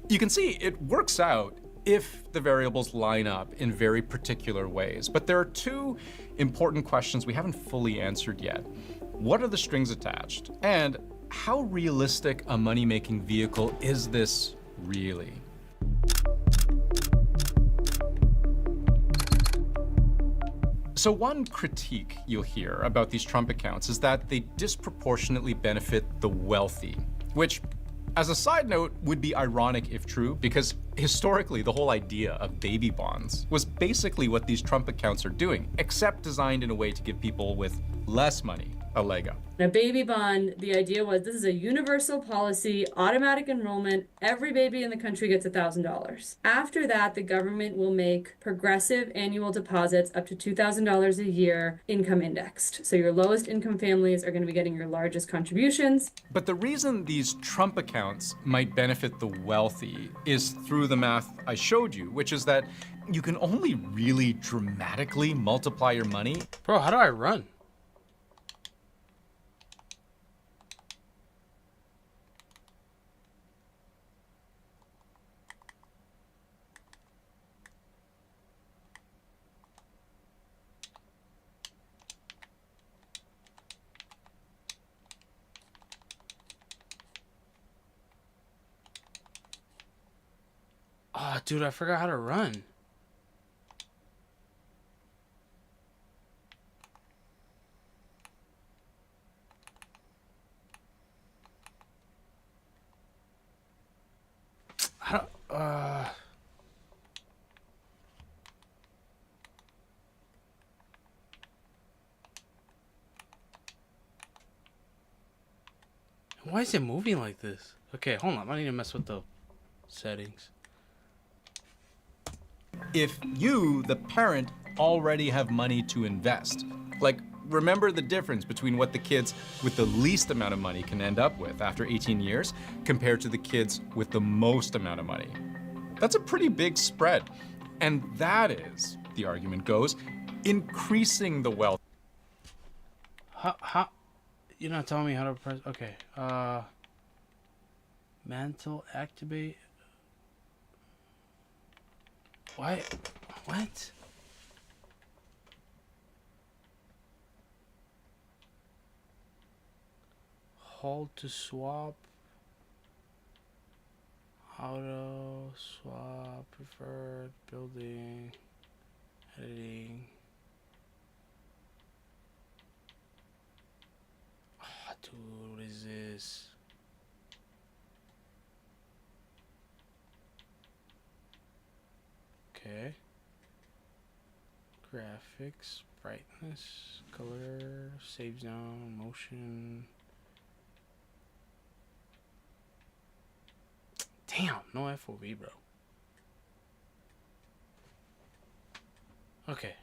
You can see it works out if the variables line up in very particular ways. But there are two important questions we haven't fully answered yet. What are the strings attached? And how realistic a money-making vehicle is this really? So one critique you'll hear about these Trump accounts is that they disproportionately benefit the wealthy, which, as a side note, would be ironic if true, because historically the whole idea of baby bonds was basically what these Trump accounts are doing, except designed in a way to give people with less money a leg up. A baby bond, the idea was this is a universal policy, automatic enrollment. Every baby in the country gets $1,000. After that, the government will make progressive annual deposits up to $2,000 a year, income indexed. So your lowest income families are going to be getting your largest contributions. But the reason these Trump accounts might benefit the wealthy is through the math I showed you, which is that you can only really dramatically multiply your money. Bro, how do I run? Oh, dude, I forgot how to run. Why is it moving like this? Okay, hold on. I need to mess with the settings. If you, the parent, already have money to invest, like, remember the difference between what the kids with the least amount of money can end up with after 18 years compared to the kids with the most amount of money. That's a pretty big spread. And that is, the argument goes, increasing the wealth. How? You're not telling me how to press. Okay. Mantle activate. Why? What? Hold to swap. Auto, swap, preferred, building, editing. Oh, dude, what is this? Okay. Graphics, brightness, color, save zone, motion. Damn, no FOV, bro. Okay.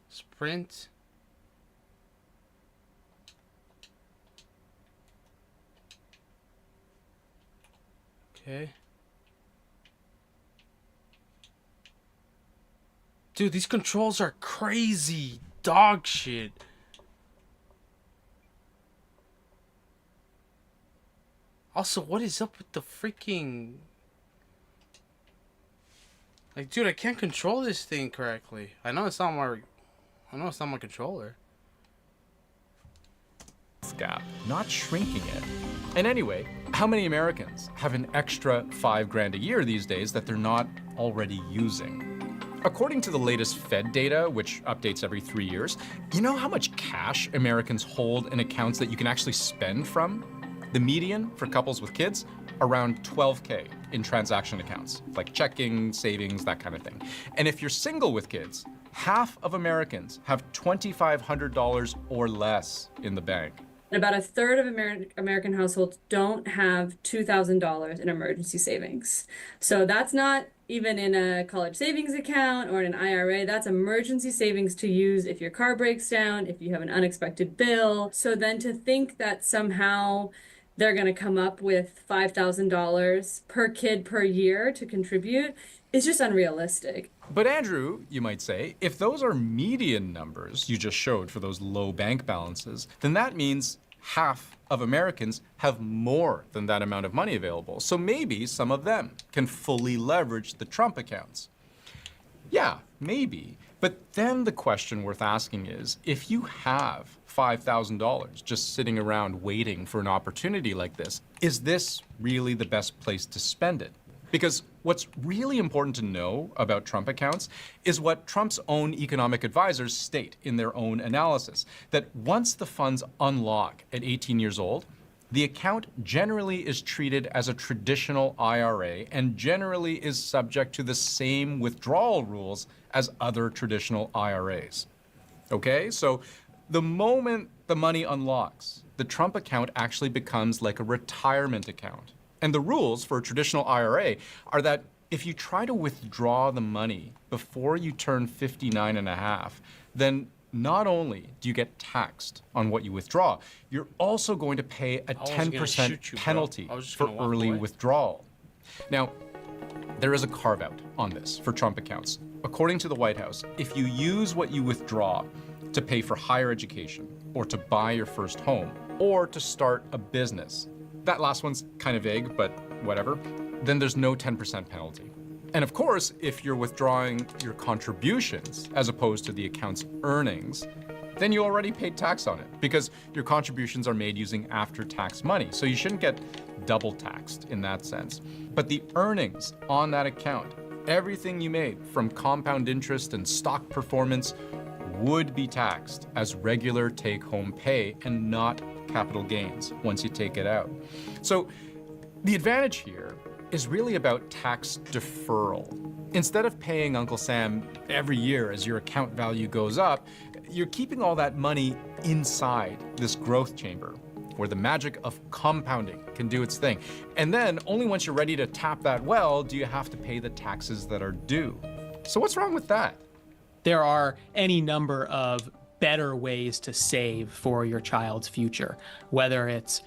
Sprint. Okay. Dude, these controls are crazy. Dog shit. Also, what is up with the freaking... Like, dude, I can't control this thing correctly. I know it's not my controller. Gap, not shrinking it. And anyway, how many Americans have an extra $5 a year these days that they're not already using? According to the latest Fed data, which updates every 3 years, you know how much cash Americans hold in accounts that you can actually spend from? The median for couples with kids, around $12K in transaction accounts, like checking, savings, that kind of thing. And if you're single with kids, half of Americans have $2,500 or less in the bank. About a third of American households don't have $2,000 in emergency savings. So that's not even in a college savings account or in an IRA. That's emergency savings to use if your car breaks down, if you have an unexpected bill. So then to think that somehow they're going to come up with $5,000 per kid per year to contribute is just unrealistic. But Andrew, you might say, if those are median numbers you just showed for those low bank balances, then that means half of Americans have more than that amount of money available. So maybe some of them can fully leverage the Trump accounts. Yeah, maybe. But then the question worth asking is, if you have $5,000 just sitting around waiting for an opportunity like this, is this really the best place to spend it? Because what's really important to know about Trump accounts is what Trump's own economic advisors state in their own analysis, that once the funds unlock at 18 years old, the account generally is treated as a traditional IRA and generally is subject to the same withdrawal rules as other traditional IRAs. Okay, so the moment the money unlocks, the Trump account actually becomes like a retirement account. And the rules for a traditional IRA are that if you try to withdraw the money before you turn 59 and a half, then not only do you get taxed on what you withdraw, you're also going to pay a 10% penalty for early withdrawal. Now, there is a carve-out on this for Trump accounts. According to the White House, if you use what you withdraw to pay for higher education, or to buy your first home, or to start a business, that last one's kind of vague, but whatever, then there's no 10% penalty. And of course, if you're withdrawing your contributions as opposed to the account's earnings, then you already paid tax on it because your contributions are made using after-tax money. So you shouldn't get double taxed in that sense. But the earnings on that account, everything you made from compound interest and stock performance would be taxed as regular take-home pay and not capital gains once you take it out. So the advantage here is really about tax deferral. Instead of paying Uncle Sam every year as your account value goes up, you're keeping all that money inside this growth chamber where the magic of compounding can do its thing. And then only once you're ready to tap that well do you have to pay the taxes that are due. So what's wrong with that? There are any number of better ways to save for your child's future, whether it's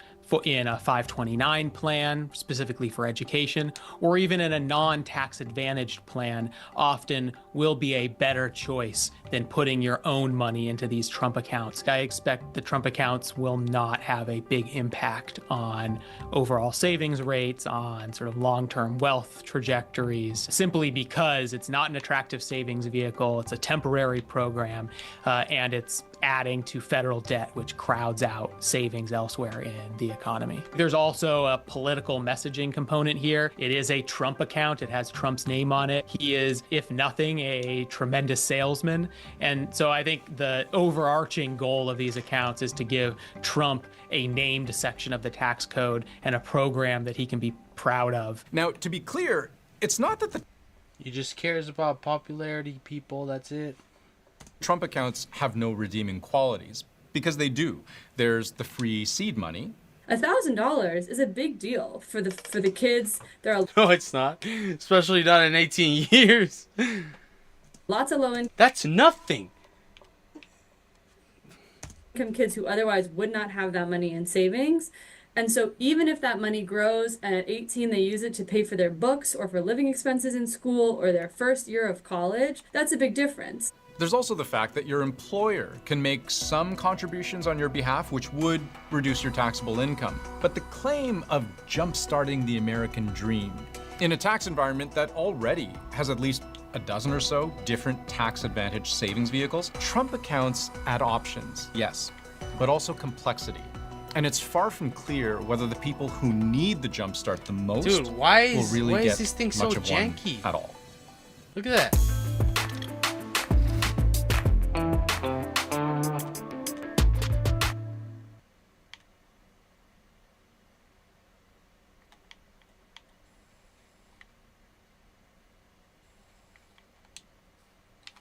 in a 529 plan, specifically for education, or even in a non-tax advantaged plan, often will be a better choice than putting your own money into these Trump accounts. I expect the Trump accounts will not have a big impact on overall savings rates, on sort of long-term wealth trajectories, simply because it's not an attractive savings vehicle, it's a temporary program, and it's adding to federal debt, which crowds out savings elsewhere in the economy. There's also a political messaging component here. It is a Trump account. It has Trump's name on it. He is, if nothing, a tremendous salesman. And so I think the overarching goal of these accounts is to give Trump a named section of the tax code and a program that he can be proud of. Now, to be clear, it's not that the He just cares about popularity, people, that's it. Trump accounts have no redeeming qualities, because they do. There's the free seed money. $1,000 is a big deal for the kids. There are No, it's not. Especially not in 18 years. lots of low-income That's nothing. kids who otherwise would not have that money in savings. And so even if that money grows and at 18 they use it to pay for their books or for living expenses in school or their first year of college, that's a big difference. There's also the fact that your employer can make some contributions on your behalf, which would reduce your taxable income. But the claim of jump-starting the American dream in a tax environment that already has at least a dozen or so different tax-advantaged savings vehicles, Trump accounts add options, yes, but also complexity. And it's far from clear whether the people who need the jumpstart the most Dude, why will is really get this thing much so of one janky? at all. Look at that.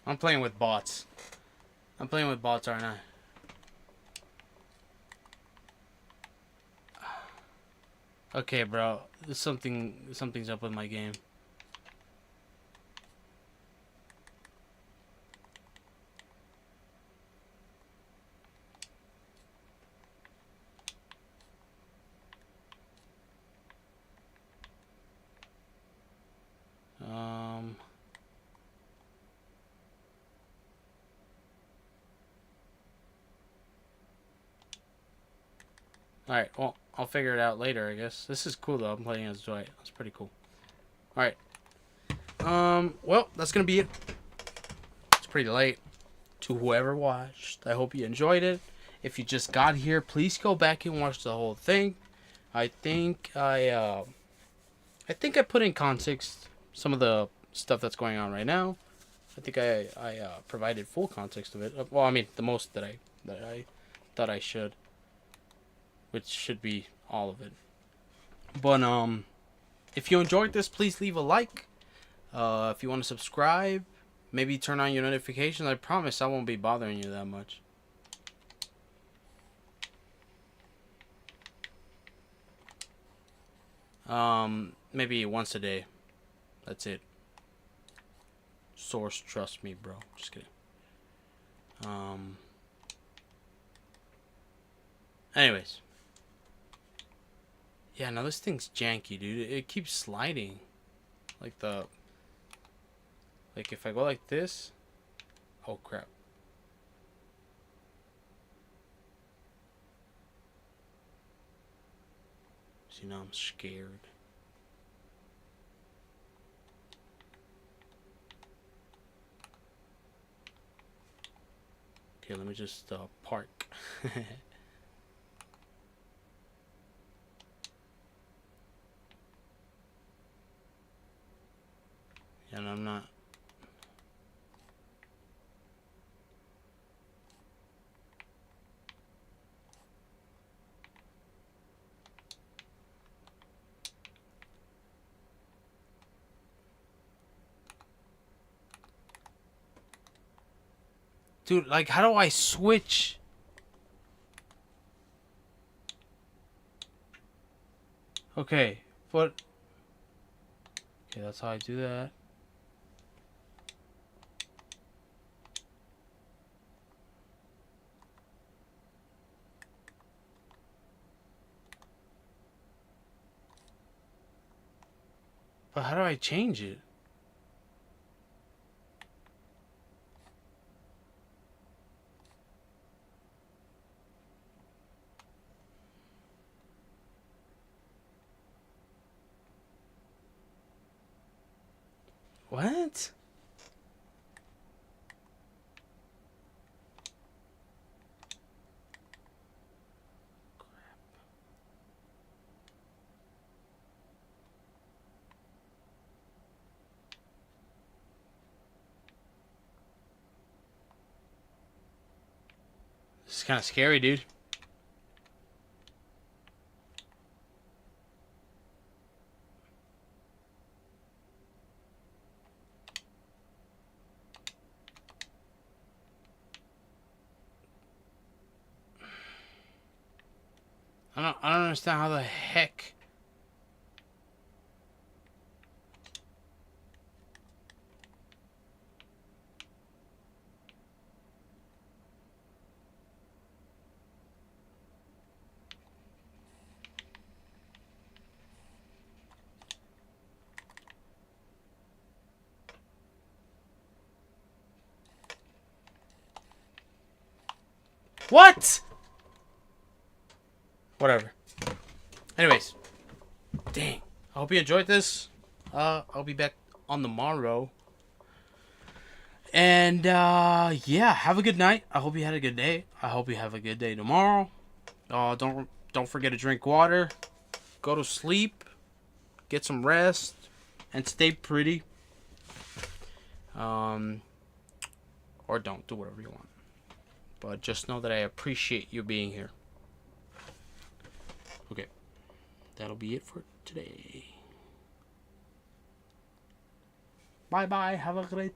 I'm playing with bots. I'm playing with bots, aren't I? Okay, bro. Something's up with my game. Alright, well, I'll figure it out later, I guess. This is cool, though. I'm playing as Dwight. That's pretty cool. Alright. Well, that's gonna be it. It's pretty late. To whoever watched, I hope you enjoyed it. If you just got here, please go back and watch the whole thing. I think I put in context some of the stuff that's going on right now. I think I provided full context of it. Well, I mean, the most that I thought I should. Which should be all of it. But if you enjoyed this, please leave a like. If you want to subscribe, maybe turn on your notifications. I promise I won't be bothering you that much. Maybe once a day. That's it. Source, trust me, bro. Just kidding. Anyways. Yeah, now this thing's janky, dude. It keeps sliding. Like if I go like this. Oh, crap. See, now I'm scared. Okay, let me just park. And I'm not. Dude, like, how do I switch? Okay, but... Okay, that's how I do that. How do I change it? What? This is kind of scary, dude. I don't understand how the heck. What? Whatever. Anyways. Dang. I hope you enjoyed this. I'll be back on the morrow. And, yeah, have a good night. I hope you had a good day. I hope you have a good day tomorrow. Don't forget to drink water. Go to sleep. Get some rest. And stay pretty. Or don't. Do whatever you want. But just know that I appreciate you being here. Okay. That'll be it for today. Bye-bye. Have a great